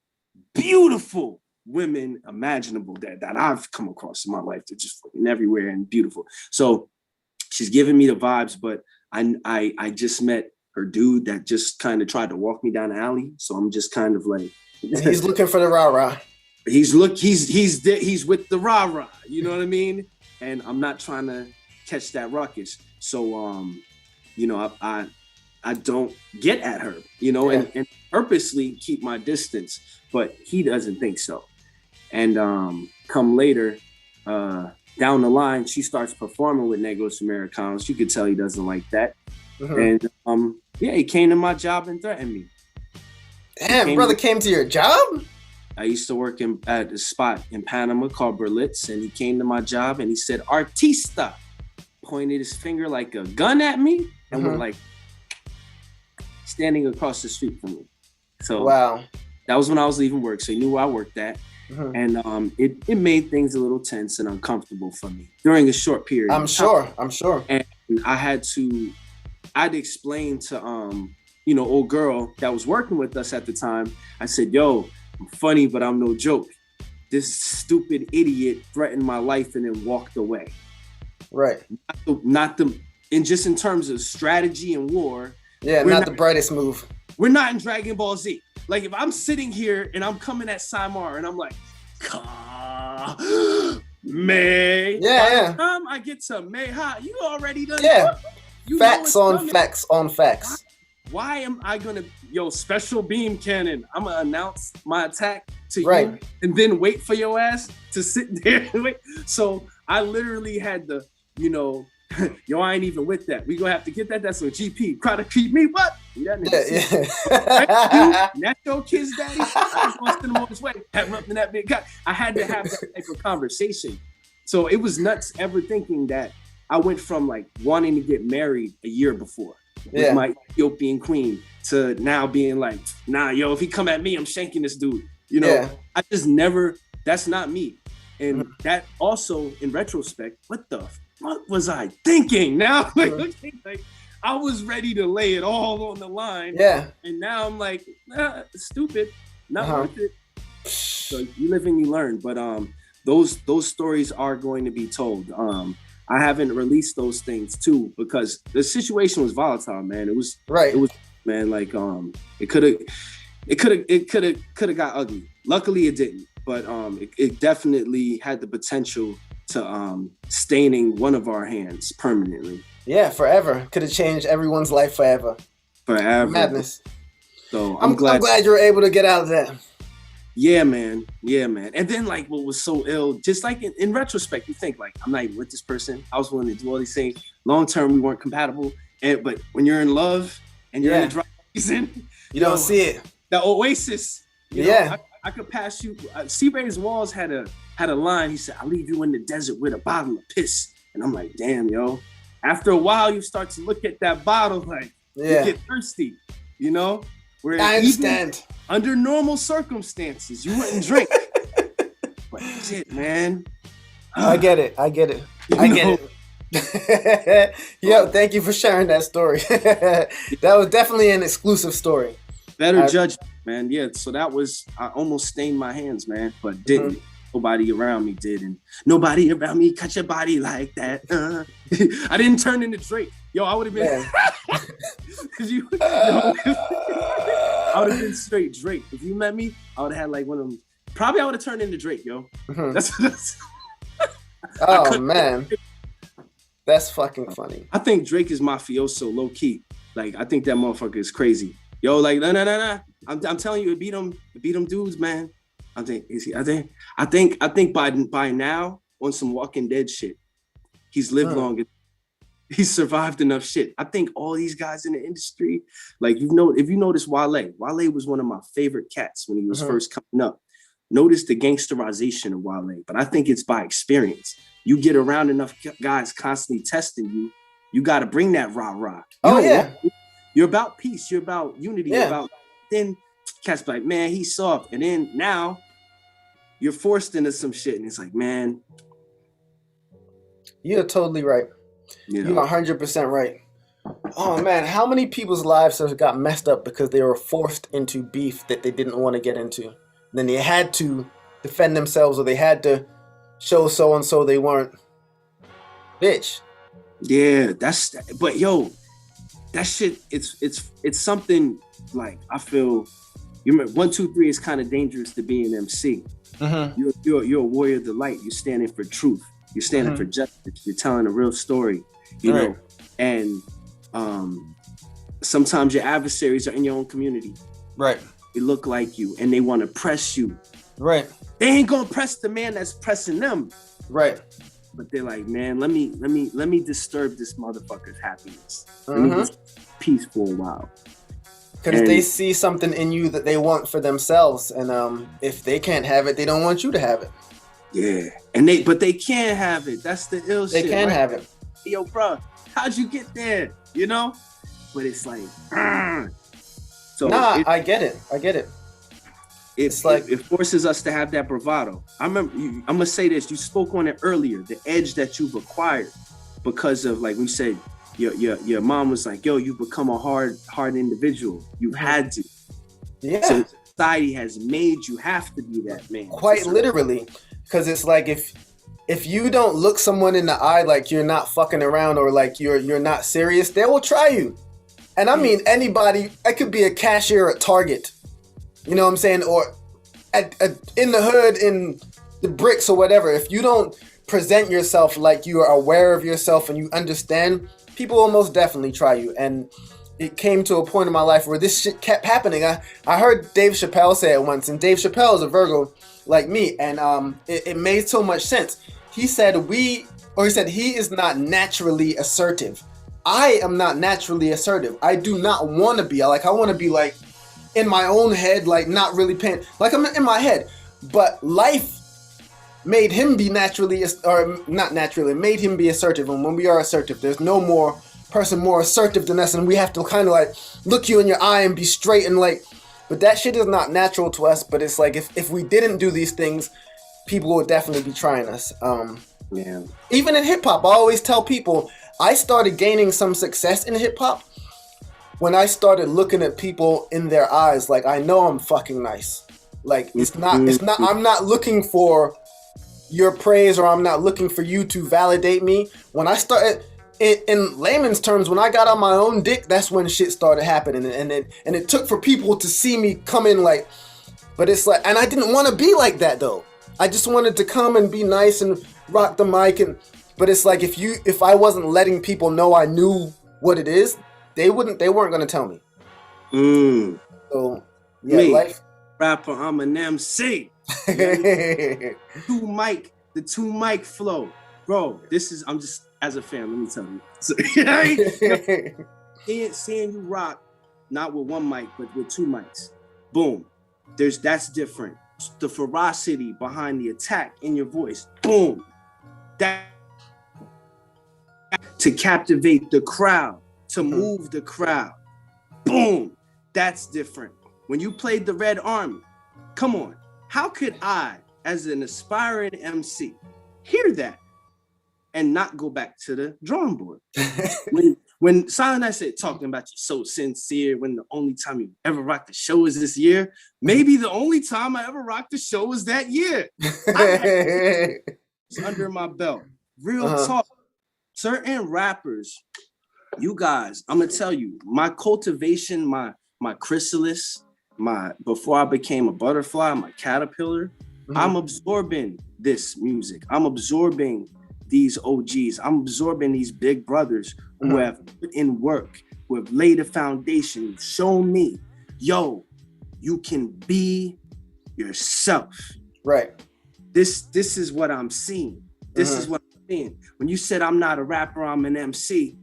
beautiful women imaginable that I've come across in my life. They're just fucking everywhere and beautiful. So she's giving me the vibes, but I just met her dude that just kind of tried to walk me down the alley. So I'm just kind of like, he's looking for the rah-rah. He's with the rah-rah, you know what I mean? And I'm not trying to catch that ruckus. So you know, I don't get at her, you know, and purposely keep my distance, but he doesn't think so. And come later, down the line, she starts performing with Negros Americanos. You could tell he doesn't like that. And he came to my job and threatened me. Damn, brother came to your job? I used to work at a spot in Panama called Berlitz, and he came to my job and he said, "Artista," pointed his finger like a gun at me, and went like, standing across the street from me. So wow, that was when I was leaving work. So he knew where I worked at. And it made things a little tense and uncomfortable for me during a short period. I'm sure. And I had to explain to you know, old girl that was working with us at the time. I said, "Yo, I'm funny, but I'm no joke. This stupid idiot threatened my life and then walked away." Right. And just in terms of strategy and war. Yeah, not the brightest move. We're not in Dragon Ball Z. Like, if I'm sitting here and I'm coming at Cymar and I'm like, May. Yeah. By the time I get to May, you already done. Yeah. You facts on facts on facts. Why am I gonna, special beam cannon? I'm gonna announce my attack to right. you and then wait for your ass to sit there and wait. So I literally had to, I ain't even with that. We gonna have to get that. That's what GP try to keep me. What? Yeah. That's your kid's daddy. I just want to send him on his way. Have him up in that big guy. I had to have that type of conversation. So it was nuts ever thinking that I went from like wanting to get married a year before with my Ethiopian queen to now being like, nah, if he come at me, I'm shanking this dude. I just never. That's not me. And that also, in retrospect, what the fuck was I thinking? Now, like I was ready to lay it all on the line. Yeah. And now I'm like, stupid, not worth it. So you live and you learn. But those stories are going to be told. I haven't released those things too because the situation was volatile, man. It was right. It was, man, like it could have got ugly. Luckily, it didn't. But it definitely had the potential to staining one of our hands permanently. Yeah, forever. Could have changed everyone's life forever. Forever. Madness. So I'm glad you were able to get out of that. Yeah, man. And then like what was so ill, just like in retrospect, you think like, I'm not even with this person. I was willing to do all these things. Long term, we weren't compatible. But when you're in love and you're in the dry season, you don't see it. The oasis. I could pass you. C-Ray's Walls had a line. He said, "I'll leave you in the desert with a bottle of piss." And I'm like, damn, yo. After a while, you start to look at that bottle like, you get thirsty, Where I understand. Under normal circumstances, you wouldn't drink. But shit, man. I get it. I get it. Yo, thank you for sharing that story. That was definitely an exclusive story. Better judgment, man. Yeah, so I almost stained my hands, man, but didn't. Nobody around me did, and nobody around me cut your body like that. I didn't turn into Drake. Yo, I would have been, I would have been straight Drake. If you met me, I would have had like one of them. Probably I would have turned into Drake, yo. That's oh, man. That's fucking funny. I think Drake is mafioso, low key. Like, I think that motherfucker is crazy. Yo, like, nah. I'm telling you, it beat them dudes, man. I think by now, on some Walking Dead shit, he's lived longer. He's survived enough shit. I think all these guys in the industry, like, if you notice Wale was one of my favorite cats when he was first coming up. Notice the gangsterization of Wale, but I think it's by experience. You get around enough guys constantly testing you got to bring that rah-rah. You're about peace. You're about unity. Then Cats be like, man, he's soft. And then now you're forced into some shit. And it's like, man. You're totally right. You know? You're 100% right. Oh man, how many people's lives have got messed up because they were forced into beef that they didn't want to get into? And then they had to defend themselves, or they had to show so and so they weren't. Bitch. Yeah, but yo, that shit, it's something like, I feel, you remember 1, 2, 3 is kind of dangerous to be an MC. Mm-hmm. You're a warrior of the light. You're standing for truth. You're standing for justice. You're telling a real story, you know? And sometimes your adversaries are in your own community. Right. They look like you and they want to press you. Right. They ain't gonna press the man that's pressing them. Right. But they're like, man, let me disturb this motherfucker's happiness. Let me just peace for a while. Because they see something in you that they want for themselves, and if they can't have it, they don't want you to have it. Yeah, but they can't have it. That's the ill shit. They can have it. Yo, bro, how'd you get there? You know? But it's like, so I get it. It's like it forces us to have that bravado. I remember, I'm gonna say this. You spoke on it earlier. The edge that you've acquired because of, like we said, your mom was like, "Yo, you become a hard individual. You've had to." Yeah. So society has made you have to be that man. Quite literally, because it's like if you don't look someone in the eye like you're not fucking around or like you're not serious, they will try you. And I mean anybody. I could be a cashier at Target. You know what I'm saying? Or in the hood, in the bricks or whatever. If you don't present yourself like you are aware of yourself and you understand, people will most definitely try you. And it came to a point in my life where this shit kept happening. I heard Dave Chappelle say it once, and Dave Chappelle is a Virgo like me, and it made so much sense. He said he is not naturally assertive. I am not naturally assertive. I do not want to be. I want to be like in my own head, like not really paying, like I'm in my head. But life made him be naturally, or not naturally, made him be assertive. And when we are assertive, there's no more person more assertive than us, and we have to kind of like look you in your eye and be straight and like, but that shit is not natural to us. But it's like if we didn't do these things, people would definitely be trying us. Yeah. Even in hip hop, I always tell people I started gaining some success in hip hop when I started looking at people in their eyes like I know I'm fucking nice. Like it's not I'm not looking for your praise, or I'm not looking for you to validate me. When I started in layman's terms, when I got on my own dick, that's when shit started happening. And it took for people to see me come in like, but it's like, and I didn't want to be like that though. I just wanted to come and be nice and rock the mic, but it's like if I wasn't letting people know I knew what it is, they weren't gonna tell me. So yeah, me, life. Rapper, I'm an MC. The two mic flow, bro. I'm just as a fan. Let me tell you. So, seeing you rock, not with one mic, but with two mics. Boom. That's different. The ferocity behind the attack in your voice. Boom. That to captivate the crowd, to move the crowd. Boom. That's different. When you played the Red Army, come on. How could I, as an aspiring MC, hear that and not go back to the drawing board? When Silent I said, talking about you so sincere, when the only time you ever rocked the show is this year, maybe the only time I ever rocked the show was that year. It's under my belt. Real talk. Certain rappers, you guys, I'm gonna tell you, my cultivation, my chrysalis, before I became a butterfly, my caterpillar, I'm absorbing this music. I'm absorbing these OGs. I'm absorbing these big brothers who have put in work, who have laid a foundation, shown me, yo, you can be yourself. Right. This is what I'm seeing. This is what I'm seeing. When you said I'm not a rapper, I'm an MC.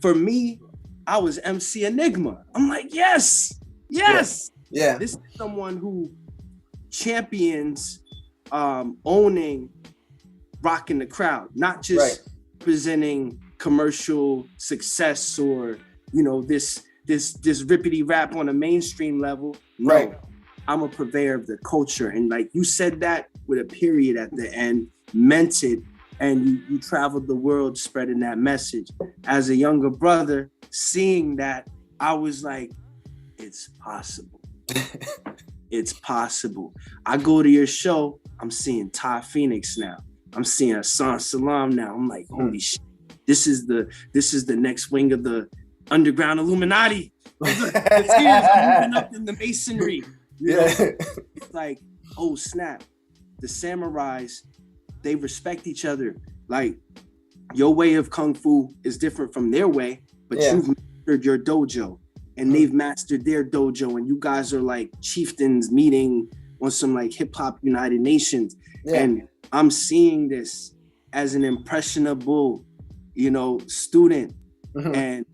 For me, I was MC Enigma. I'm like, yes. Yeah. This is someone who champions owning, rocking the crowd, not just representing commercial success or, this this rippity rap on a mainstream level. No, Right. I'm a purveyor of the culture. And like you said that with a period at the end, meant it. And you traveled the world spreading that message. As a younger brother, seeing that, I was like, it's possible. It's possible. I go to your show, I'm seeing Ty Phoenix now. I'm seeing Hassan Salam now. I'm like, holy shit. This is the next wing of the underground Illuminati. The tears are moving up in the masonry. You know? It's like, oh snap. The samurais, they respect each other. Like, your way of kung fu is different from their way, but you've mastered your dojo and they've mastered their dojo, and you guys are like chieftains meeting on some like hip hop United Nations. And I'm seeing this as an impressionable, you know, student. And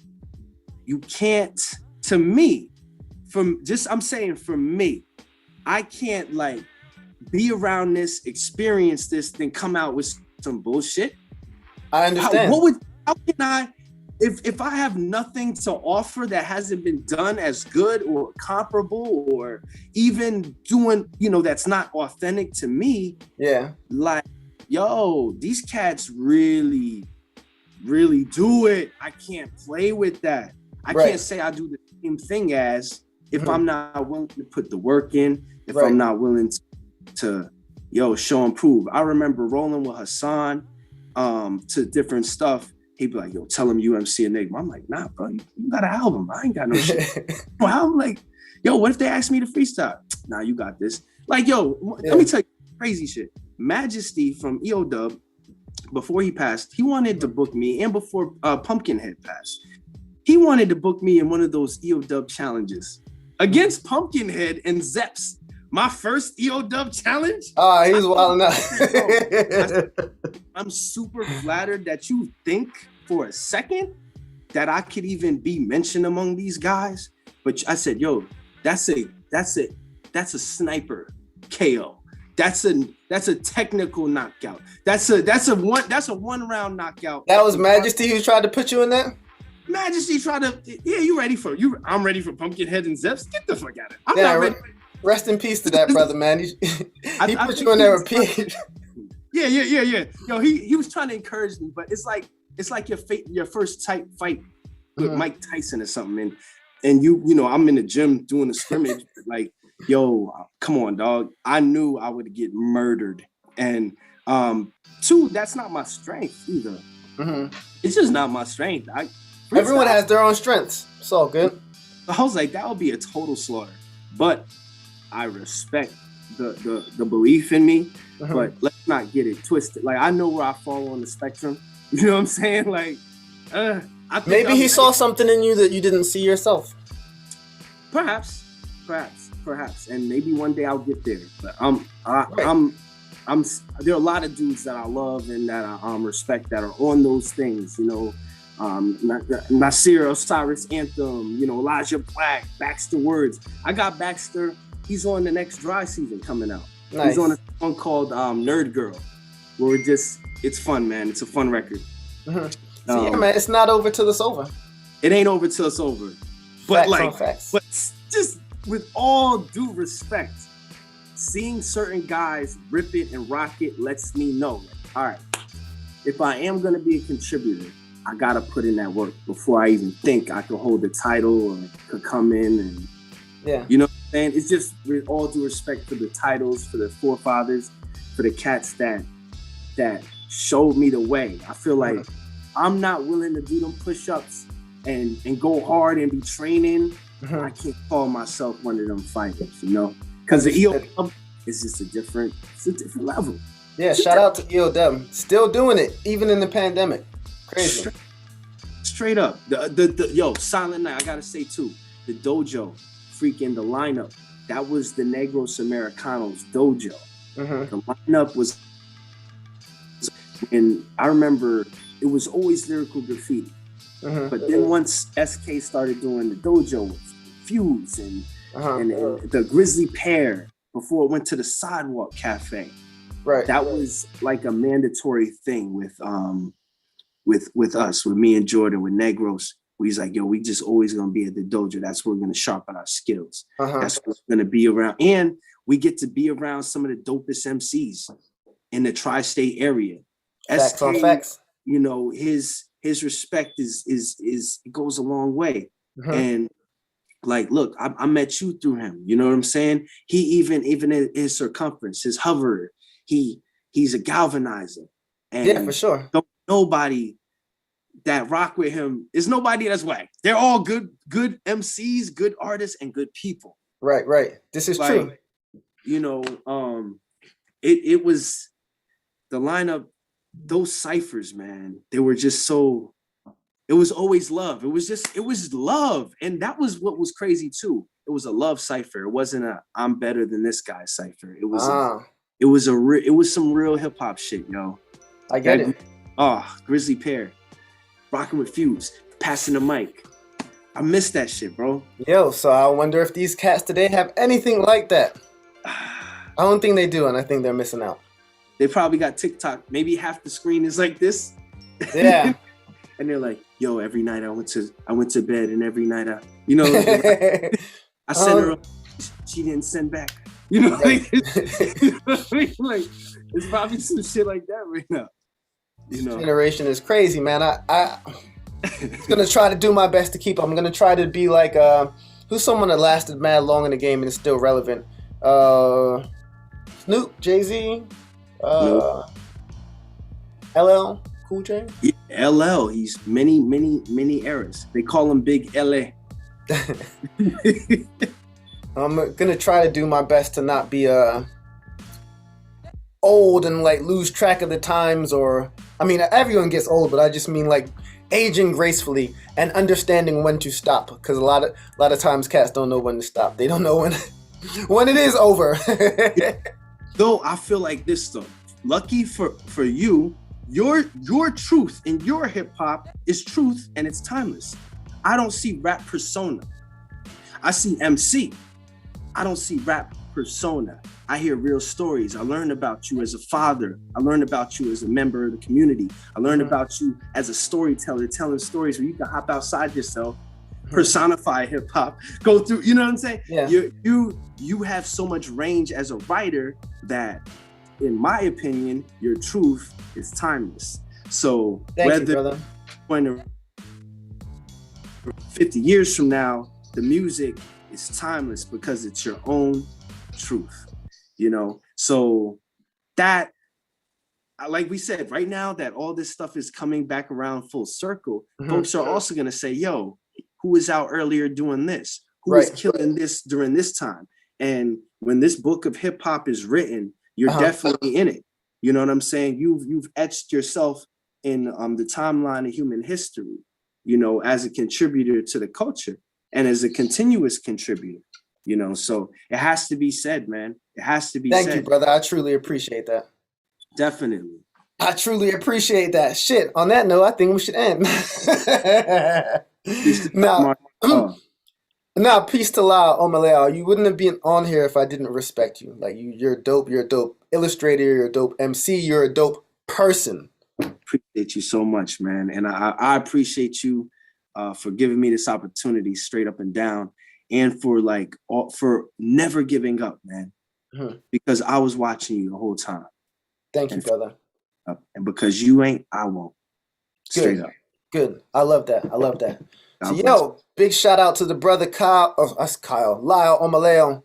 you can't, to me, I'm saying for me, I can't like be around this, experience this, then come out with some bullshit. I understand. How can I, if I have nothing to offer that hasn't been done as good or comparable or even doing, you know, that's not authentic to me. Yeah. Like, yo, these cats really do it. I can't play with that. I can't say I do the same thing as if I'm not willing to put the work in, if I'm not willing to show and prove. I remember rolling with Hassan to different stuff. He'd be like, yo, tell him you MC Enigma. I'm like, nah, bro, you got an album. I ain't got no shit. I'm like, yo, what if they ask me to freestyle? Nah, you got this. Like, yo, let me tell you crazy shit. Majesty from EO Dub, before he passed, he wanted to book me, and before Pumpkinhead passed, he wanted to book me in one of those EO Dub challenges against Pumpkinhead and Zeps. My first EO Dub challenge. Oh, he was wilding out. I'm super flattered that you think for a second that I could even be mentioned among these guys. But I said, yo, that's a sniper KO. That's a technical knockout. That's a one round knockout. That was Majesty who tried to put you in that? Majesty tried to, you ready for you? I'm ready for Pumpkinhead and Zeps. Get the fuck out of it. I'm not ready. Rest in peace to that brother, man. He put you in there with Pete. Yeah. Yo, he was trying to encourage me, but it's like your first type fight with Mike Tyson or something, and you know I'm in the gym doing a scrimmage, like, yo, come on, dog. I knew I would get murdered, and two, that's not my strength either. It's just not my strength. Everyone has their own strengths. It's all good. I was like, that would be a total slaughter, but I respect the belief in me, but let's not get it twisted. Like, I know where I fall on the spectrum. You know what I'm saying? Like, I think maybe he saw something in you that you didn't see yourself. Perhaps, and maybe one day I'll get there. But I'm. There are a lot of dudes that I love and that I respect that are on those things. You know, Nasir Osiris Anthem. You know, Elijah Black, Baxter Wordz. I got Baxter. He's on the next dry season coming out. Nice. He's on a song called Nerd Girl, where it's fun, man. It's a fun record. Yeah, man, it's not over till it's over. It ain't over till it's over. But but just with all due respect, seeing certain guys rip it and rock it lets me know, like, all right, if I am gonna be a contributor, I gotta put in that work before I even think I could hold the title or could come in and you know. And it's just with all due respect for the titles, for the forefathers, for the cats that showed me the way. I feel like I'm not willing to do them push-ups and go hard and be training. I can't call myself one of them fighters, you know? Because the EO Dub is just a different level. Yeah, shout out to EO Dub. Still doing it, even in the pandemic. Crazy. Straight up. Yo, Silent Night, I gotta say too, the dojo, freaking the lineup, that was the Negros Americanos dojo. The lineup was, and I remember it was always lyrical graffiti. But then once SK started doing the dojo with Fuse and the Grizzly Pear before it went to the Sidewalk Cafe, that was like a mandatory thing with us, with me and Jordan, with Negros. where he's like, yo, we just always gonna be at the dojo. That's where we're gonna sharpen our skills. Uh-huh. That's what's gonna be around. And we get to be around some of the dopest MCs in the tri-state area. Facts on facts. You know, his respect is it goes a long way. Mm-hmm. And like, look, I met you through him. You know what I'm saying? He even in his circumference, his hoverer, he's a galvanizer. And yeah, for sure. Nobody that rock with him is nobody that's whack. They're all good MCs, good artists, and good people. Right. This is like, true. You know, it was the lineup, those ciphers, man, they were just so, it was always love. It was love. And that was what was crazy too. It was a love cipher. It wasn't a I'm better than this guy cipher. It was some real hip hop shit, yo. I get it. Oh, Grizzly Pear, rocking with Fuse, passing the mic. I miss that shit, bro. Yo, so I wonder if these cats today have anything like that. I don't think they do, and I think they're missing out. They probably got TikTok. Maybe half the screen is like this. Yeah. And they're like, yo, every night I went to bed, and every night I sent her, she didn't send back. You know, like, like it's probably some shit like that right now. You know, generation is crazy, man. I'm gonna try to do my best to keep up. I'm gonna try to be like who's someone that lasted mad long in the game and is still relevant? Snoop, Jay-Z, LL Cool J. Yeah, LL, he's many eras. They call him Big LA. I'm gonna try to do my best to not be old and like lose track of the times, or I mean everyone gets old, but I just mean like aging gracefully and understanding when to stop, because a lot of times cats don't know when to stop. They don't know when it is over. Though I feel like this though, lucky for you, your truth in your hip hop is truth and it's timeless. I don't see rap persona. I see MC. I don't see rap persona. I hear real stories. I learned about you as a father. I learned about you as a member of the community. I learned about you as a storyteller, telling stories where you can hop outside yourself, personify hip hop, go through, you know what I'm saying? Yeah. You have so much range as a writer that, in my opinion, your truth is timeless. So Thank you, brother. When 50 years from now, the music is timeless because it's your own truth, you know? So that, like we said, right now that all this stuff is coming back around full circle, folks are also gonna say, yo, who was out earlier doing this? Who was killing this during this time? And when this book of hip hop is written, you're definitely in it. You know what I'm saying? You've etched yourself in the timeline of human history, you know, as a contributor to the culture and as a continuous contributor, you know, so it has to be said, man. It has to be said. Thank you, brother. I truly appreciate that. Definitely. I truly appreciate that. Shit, on that note, I think we should end. Now, peace to Lyle Omolayo. You wouldn't have been on here if I didn't respect you. Like, you're dope. You're a dope illustrator. You're a dope MC. You're a dope person. Appreciate you so much, man. And I appreciate you for giving me this opportunity straight up and down, and for never giving up, man. Because I was watching you the whole time. Thank you, brother. And because you ain't, I won't. Straight up. Good. I love that. So, yo, big shout out to the brother Lyle Omolayo.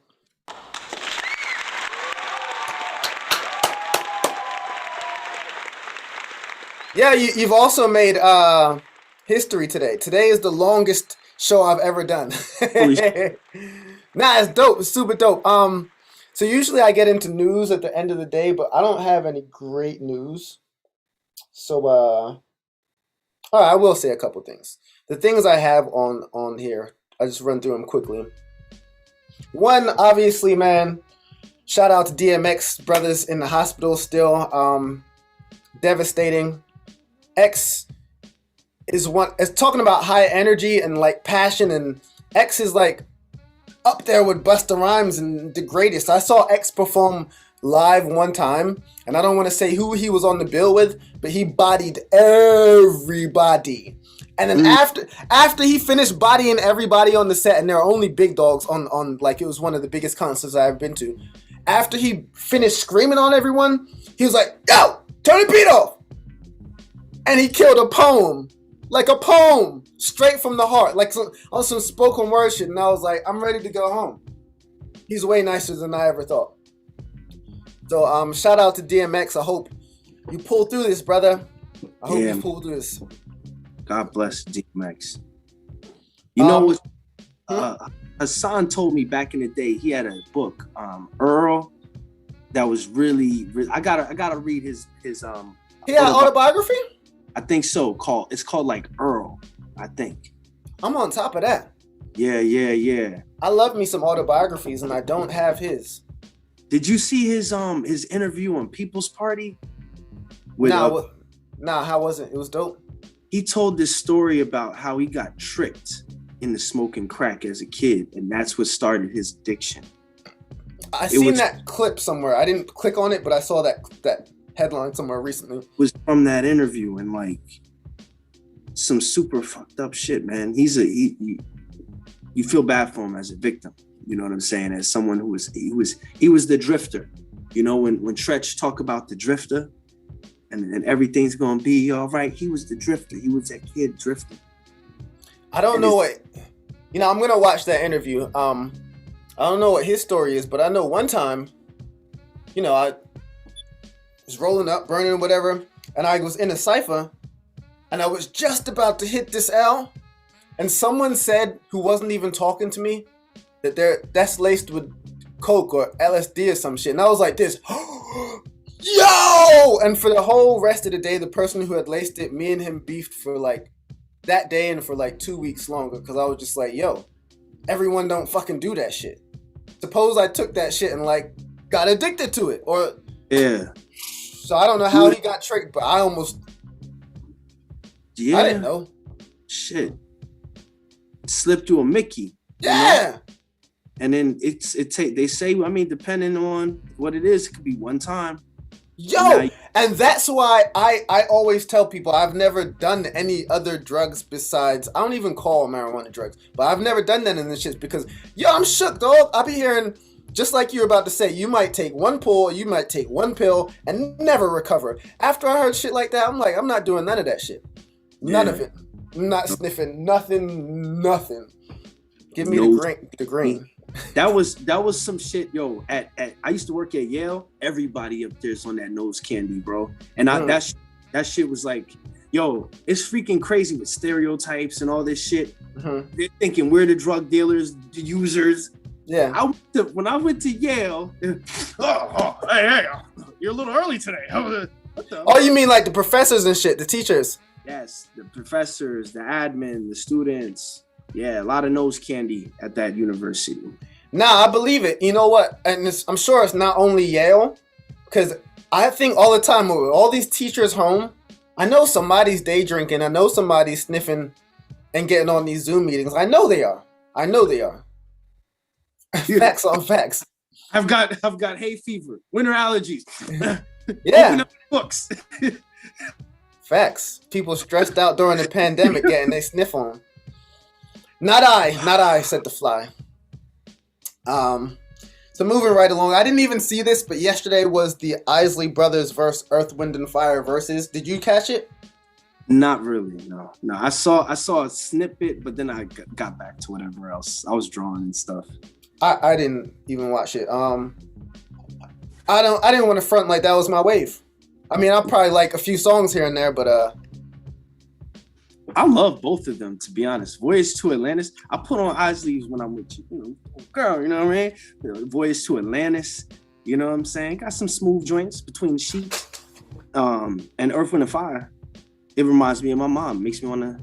Yeah, you've also made history today. Today is the longest show I've ever done. Nah, it's dope. It's super dope. So usually I get into news at the end of the day, but I don't have any great news. So, all right, I will say a couple things. The things I have on here, I just run through them quickly. One, obviously, man, shout out to DMX brothers in the hospital still. Devastating. X is talking about high energy and like passion, and X is like up there with Busta Rhymes and the greatest. I saw X perform live one time, and I don't want to say who he was on the bill with, but he bodied everybody. And then after he finished bodying everybody on the set, and there are only big dogs on like, it was one of the biggest concerts I've been to. After he finished screaming on everyone, he was like, "Yo, turn the beat off!" And he killed a poem, like a poem, straight from the heart, like on some spoken word shit. And I was like, I'm ready to go home. He's way nicer than I ever thought. So shout out to DMX. I hope you pull through this, brother. I hope you pull through this. God bless DMX. You know what? Hassan told me back in the day, he had a book, Earl, that was really I gotta read his he had autobiography? I think so. It's called like Earl, I think. I'm on top of that. Yeah. I love me some autobiographies, and I don't have his. Did you see his interview on People's Party? Nah, how was it? It was dope. He told this story about how he got tricked into smoking crack as a kid, and that's what started his addiction. I seen that clip somewhere. I didn't click on it, but I saw that headline somewhere recently. It was from that interview, and like some super fucked up shit, man. You feel bad for him as a victim. You know what I'm saying? As someone who was the drifter. You know, when Tretch talk about the drifter and everything's gonna be all right, he was the drifter. He was that kid drifting. I don't know what, I'm gonna watch that interview. I don't know what his story is, but I know one time, I was rolling up, burning, whatever, and I was in a cypher, and I was just about to hit this L, and someone said, who wasn't even talking to me, that's laced with coke or LSD or some shit, and I was like this, yo! And for the whole rest of the day, the person who had laced it, me and him beefed for like that day and for like 2 weeks longer, because I was just like, yo, everyone don't fucking do that shit. Suppose I took that shit and like got addicted to it, or so I don't know how he got tricked, but I almost I didn't know. Shit, slipped to a Mickey. Yeah. You know? And then they say, I mean, depending on what it is, it could be one time. Yo, and that's why I always tell people I've never done any other drugs besides, I don't even call marijuana drugs, but I've never done that in this shit because, I'm shook, dog. I be hearing, just like you're about to say, you might take one pull, you might take one pill and never recover. After I heard shit like that, I'm like, I'm not doing none of that shit. None of it. I'm not sniffing nothing. Give me the green. That was some shit, yo. I used to work at Yale. Everybody up there's on that nose candy, bro. And that shit was like, yo, it's freaking crazy with stereotypes and all this shit. Mm-hmm. They're thinking we're the drug dealers, the users. Yeah. When I went to Yale, hey, you're a little early today. Oh, you mean like the professors and shit, the teachers? Yes, the professors, the admin, the students. Yeah, a lot of nose candy at that university. Nah, I believe it. You know what? And I'm sure it's not only Yale, because I think all the time with all these teachers home, I know somebody's day drinking. I know somebody's sniffing and getting on these Zoom meetings. I know they are. Facts on facts. I've got hay fever, winter allergies. Yeah. Open up books. Facts. People stressed out during the pandemic getting they sniff on. Not I, said the fly. So moving right along, I didn't even see this, but yesterday was the Isley Brothers versus Earth, Wind and Fire versus. Did you catch it? Not really, no. I saw a snippet, but then I got back to whatever else. I was drawing and stuff. I didn't even watch it. I didn't want to front like that was my wave. I mean, I'll probably like a few songs here and there, but I love both of them, to be honest. Voyage to Atlantis. I put on Isleys when I'm with you, girl, you know what I mean? Voyage to Atlantis, you know what I'm saying? Got some smooth joints between the sheets. And Earth, Wind and Fire. It reminds me of my mom. Makes me want to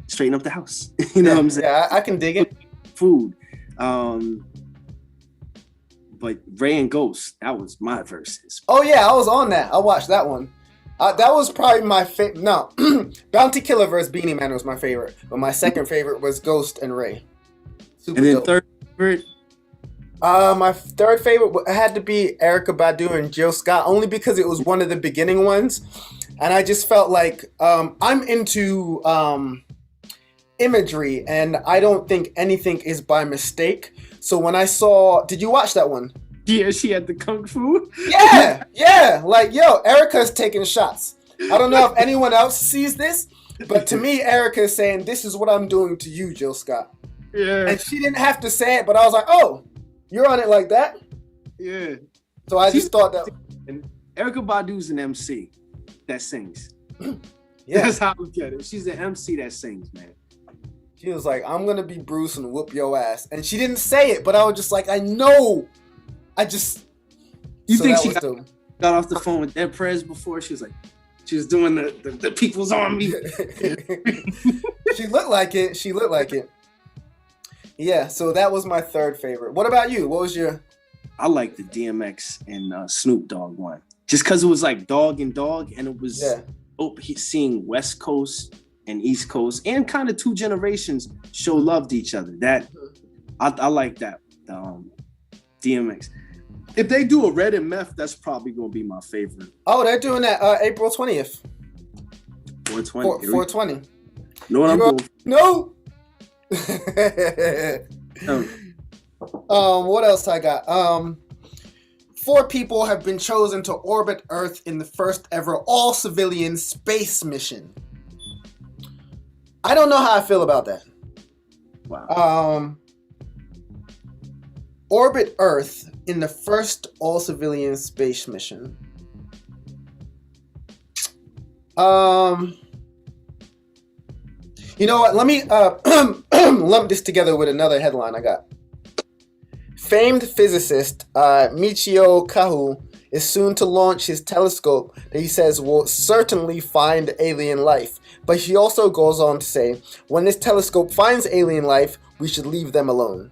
straighten up the house. You know what I'm saying? Yeah, I can dig it. Food. But Ray and Ghost, that was my verses. Oh yeah, I was on that. I watched that one. That was probably my favorite. No, Bounty Killer versus Beanie Man was my favorite. But my second favorite was Ghost and Ray. Super and then dope. Third favorite, My third favorite had to be Erykah Badu and Jill Scott, only because it was one of the beginning ones, and I just felt like I'm into imagery, and I don't think anything is by mistake. So when I saw, did you watch that one? Yeah, she had the kung fu. Yeah, like yo, Erica's taking shots. I don't know if anyone else sees this, but to me, Erykah is saying, "This is what I'm doing to you, Jill Scott." Yeah, and she didn't have to say it, but I was like, "Oh, you're on it like that." Yeah. So I just thought that. And Erykah Badu's an MC that sings. Yeah, that's how I look at it. She's an MC that sings, man. She was like, "I'm gonna be Bruce and whoop your ass," and she didn't say it, but I was just like, "I know." You think she got off the phone with Dead Prez before? She was like, she was doing the People's Army. She looked like it. She looked like it. Yeah, so that was my third favorite. What about you? What was your? I like the DMX and Snoop Dogg one, just because it was like dog and dog, and it was seeing West Coast and East Coast and kind of two generations show love to each other. That I like that DMX. If they do a Red and Meth, that's probably gonna be my favorite. Oh, they're doing that April 20th. 420. 420. Know what I'm doing? No. What else I got? 4 people have been chosen to orbit Earth in the first ever all-civilian space mission. I don't know how I feel about that. Wow. Orbit Earth in the first all-civilian space mission. You know what? Let me lump this together with another headline I got. Famed physicist Michio Kaku is soon to launch his telescope that he says will certainly find alien life. But he also goes on to say, when this telescope finds alien life, we should leave them alone.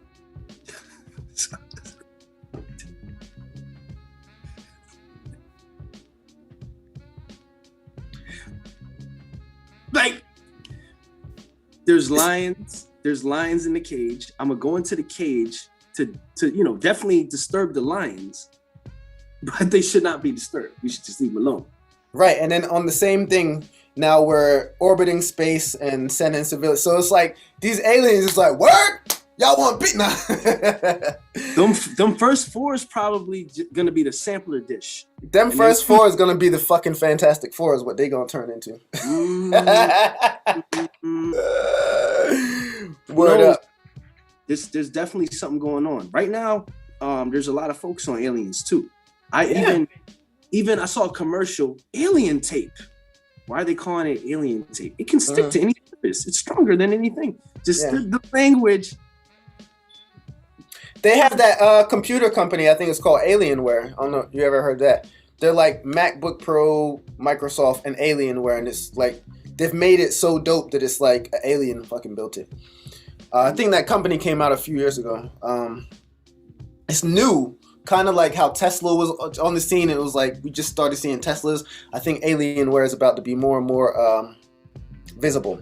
Like, there's lions in the cage. I'm gonna go into the cage to definitely disturb the lions, but they should not be disturbed. We should just leave them alone. Right, and then on the same thing, now we're orbiting space and sending civilians. So it's like these aliens is like, word, y'all want beat now. them first 4 is probably gonna be the sampler dish. Them first 4 is gonna be the fucking Fantastic Four is what they gonna turn into. Word up. There's definitely something going on right now. There's a lot of folks on aliens too. I saw a commercial, alien tape. Why are they calling it alien tape? It can stick to any surface. It's stronger than anything. Just the language. They have that computer company, I think it's called Alienware. I don't know if you ever heard that. They're like MacBook Pro, Microsoft, and Alienware, and it's like they've made it so dope that it's like an alien fucking built it. I think that company came out a few years ago. It's new, kind of like how Tesla was on the scene. It was like we just started seeing Teslas. I think Alienware is about to be more and more visible.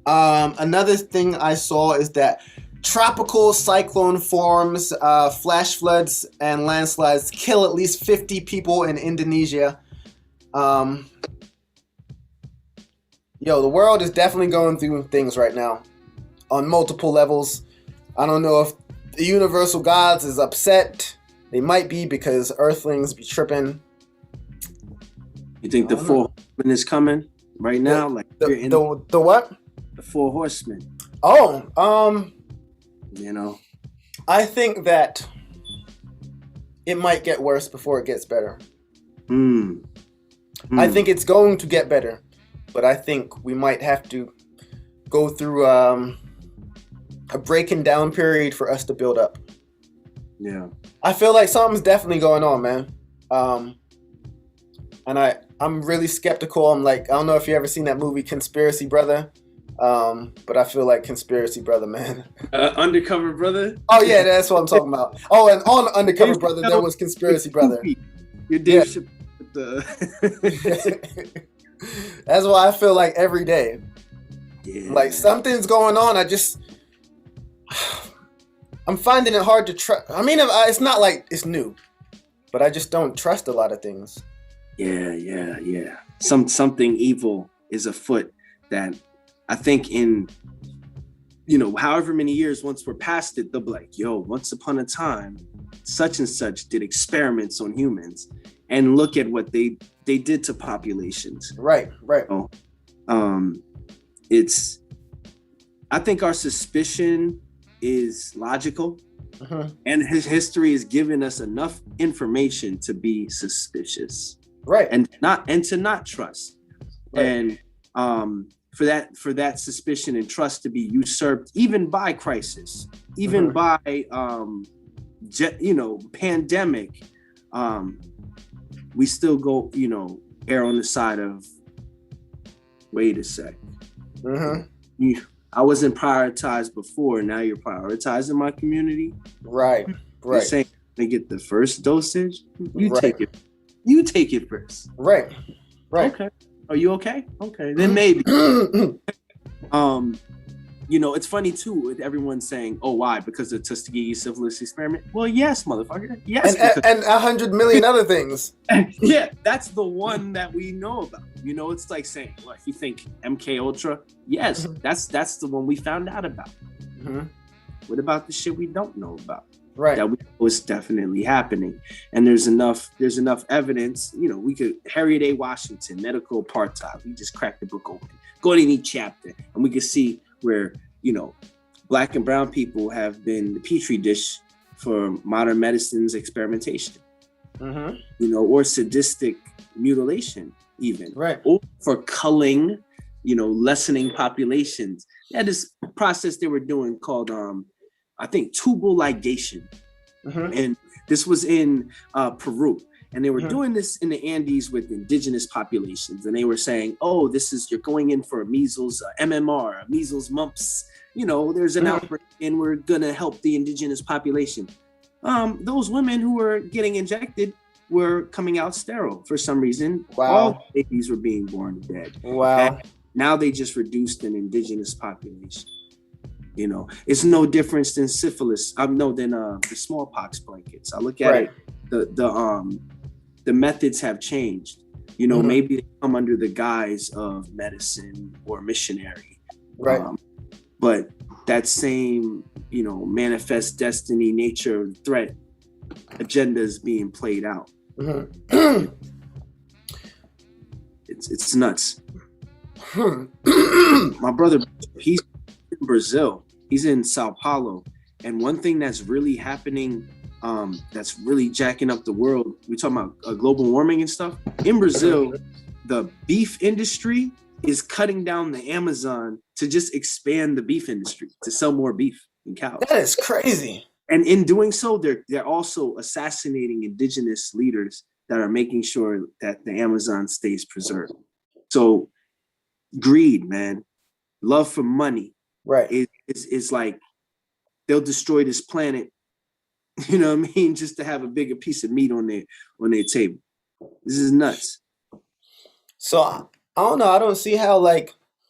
Another thing I saw is that tropical cyclone forms, flash floods, and landslides kill at least 50 people in Indonesia. The world is definitely going through things right now on multiple levels. I don't know if the universal gods is upset. They might be because earthlings be tripping. You think the 4 horsemen is coming right now? The what? The 4 horsemen. Oh, I think that it might get worse before it gets better. I think it's going to get better, but I think we might have to go through a breaking down period for us to build up. Yeah. I feel like something's definitely going on, man. And I'm really skeptical. I'm like, I don't know if you ever seen that movie Conspiracy Brother. But I feel like Conspiracy Brother, man. Undercover Brother? Oh, yeah, that's what I'm talking about. Oh, and on Undercover Brother, there was Conspiracy Brother. Your Dave Chappelle. That's why I feel like every day. Yeah. Like something's going on. I'm finding it hard to trust. I mean, it's not like it's new, but I just don't trust a lot of things. Yeah. Something evil is afoot that I think in, however many years, once we're past it, they'll be like, yo, once upon a time, such and such did experiments on humans, and look at what they did to populations. Right. So, I think our suspicion is logical, and his history has given us enough information to be suspicious, right, and to not trust, right. And for that suspicion and trust to be usurped, even by crisis, even by pandemic, we still go err on the side of, wait a sec, I wasn't prioritized before, now you're prioritizing my community. Right. You're saying they get the first dosage, take it. You take it first. Right. Okay. Are you okay? Okay, then maybe. It's funny too with everyone saying, "Oh, why? Because of the Tuskegee syphilis experiment." Well, yes, motherfucker. Yes, and 100 million other things. Yeah, that's the one that we know about. It's like saying, "Well, if you think MK Ultra, yes, that's the one we found out about." What about the shit we don't know about? Right. That we know is definitely happening, and there's enough evidence. We could Harriet A. Washington, medical apartheid. We just crack the book open, go to any chapter, and we can see where Black and brown people have been the petri dish for modern medicine's experimentation, or sadistic mutilation, even, right, or for culling, lessening populations. They had this process they were doing called I think tubal ligation, and this was in Peru, and they were doing this in the Andes with indigenous populations, and they were saying, "Oh, you're going in for a measles, MMR, measles, mumps. There's an outbreak, and we're gonna help the indigenous population." Those women who were getting injected were coming out sterile for some reason. Wow. All babies were being born dead. Wow. And now they just reduced an indigenous population. It's no difference than syphilis. Than the smallpox blankets. I look at it. The methods have changed. Maybe they come under the guise of medicine or missionary. Right. But that same, manifest destiny, nature, threat agenda is being played out. It's nuts. My brother, he's in Brazil. He's in Sao Paulo. And one thing that's really happening, that's really jacking up the world, we're talking about global warming and stuff. In Brazil, the beef industry is cutting down the Amazon to just expand the beef industry, to sell more beef and cows. That is crazy. And in doing so, they're also assassinating indigenous leaders that are making sure that the Amazon stays preserved. So greed, man, love for money, right? Is like they'll destroy this planet, just to have a bigger piece of meat on their table. This is nuts. So I don't know. I don't see how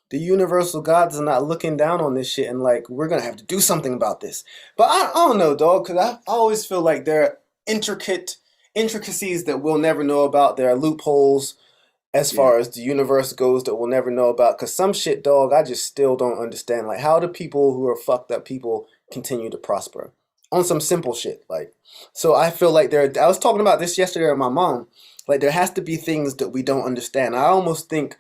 the universal gods are not looking down on this shit and we're gonna have to do something about this. But I don't know, dog, because I always feel like there are intricacies that we'll never know about. There are loopholes as far as the universe goes that we'll never know about. Because some shit, dog, I just still don't understand. How do people who are fucked up people continue to prosper on some simple shit? So I feel like I was talking about this yesterday with my mom. There has to be things that we don't understand. I almost think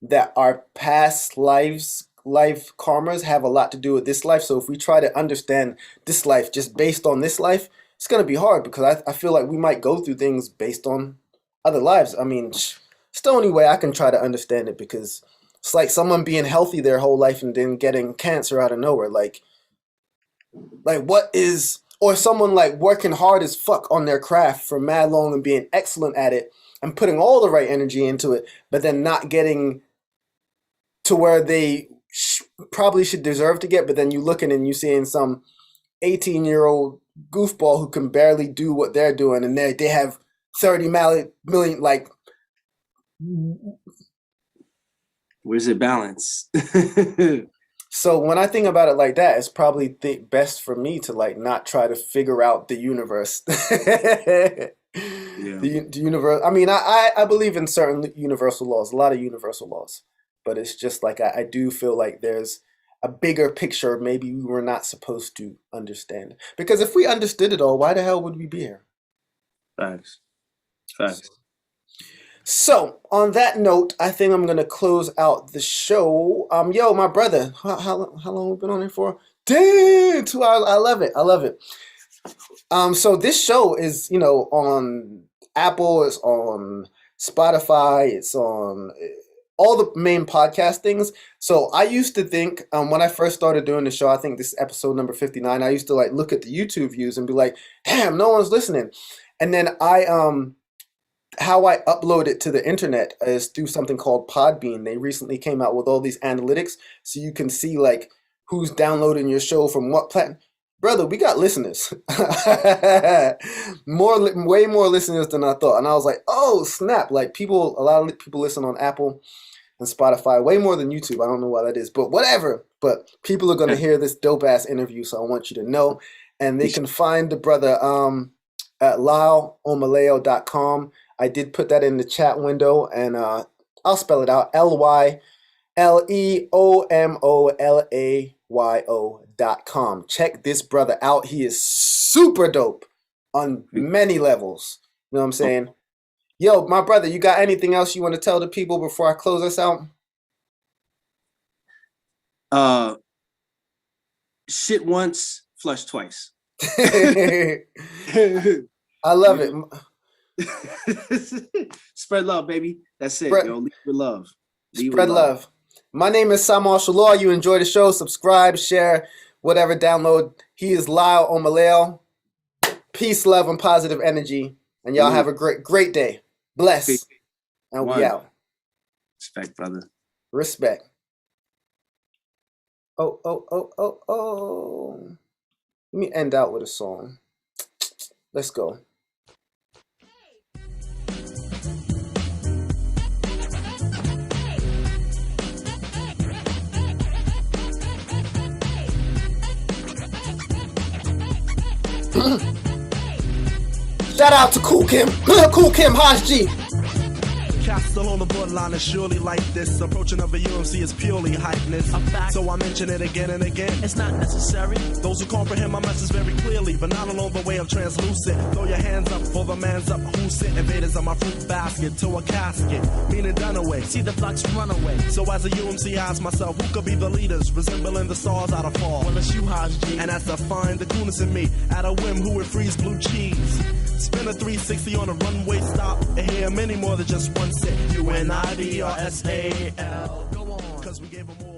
that our past life karmas have a lot to do with this life. So if we try to understand this life just based on this life, it's going to be hard because I feel like we might go through things based on other lives. I mean, it's the only way I can try to understand it, because it's like someone being healthy their whole life and then getting cancer out of nowhere. Or someone working hard as fuck on their craft for mad long and being excellent at it and putting all the right energy into it, but then not getting to where they probably should deserve to get. But then you looking and you seeing some 18-year-old goofball who can barely do what they're doing, and they have 30 million. Where's the balance? So when I think about it like that, it's probably best for me to like not try to figure out the universe. The universe. I mean, I believe in certain universal laws, a lot of universal laws, but it's just like I do feel like there's a bigger picture maybe we were not supposed to understand. Because if we understood it all, why the hell would we be here? Facts. So on that note, I think I'm gonna close out the show. Yo, my brother, how long we been on here for? Damn, 2 hours. I love it. So this show is, on Apple, it's on Spotify, it's on all the main podcast things. So I used to think, when I first started doing the show, I think this is episode number 59, I used to like look at the YouTube views and be like, damn, no one's listening. And then how I upload it to the internet is through something called Podbean. They recently came out with all these analytics, so you can see like who's downloading your show from what platform. Brother, we got listeners. Way more listeners than I thought. And I was like, oh, snap. Like a lot of people listen on Apple and Spotify, way more than YouTube. I don't know why that is, but whatever. But people are going to hear this dope-ass interview, so I want you to know. And they can find the brother at LyleOmolayo.com. I did put that in the chat window, and I'll spell it out. LyleOmolayo.com. Check this brother out. He is super dope on many levels. You know what I'm saying? Yo, my brother, you got anything else you want to tell the people before I close us out? Shit once, flush twice. I love it. Spread love, baby. That's it. Yo, leave with love. Spread love. My name is Cymarshall Law. You enjoy the show, subscribe, share, whatever, download. He is Lyle Omolayo. Peace, love, and positive energy. And y'all have a great day. Bless. Peace. And we out. Respect, brother. Respect. Oh. Let me end out with a song. Let's go. Shout out to Cool Kim, Haj G. Castle on the bloodline is surely like this. Approaching of a UMC is purely hypeness. So I mention it again and again. It's not necessary. Those who comprehend my message very clearly, but not along the way of translucent. Throw your hands up for the man's up who sit. Invaders on my fruit basket to a casket, meaning done away. See the flux run away. So as a UMC, I ask myself, who could be the leaders, resembling the stars out of fall? Well, it's you, Haj G. And as I find the coolness in me, at a whim, who would freeze blue cheese? Spin a 360 on a runway stop, and hear many more than just one sit. UNIDRSAL. Go on, cause we gave them more.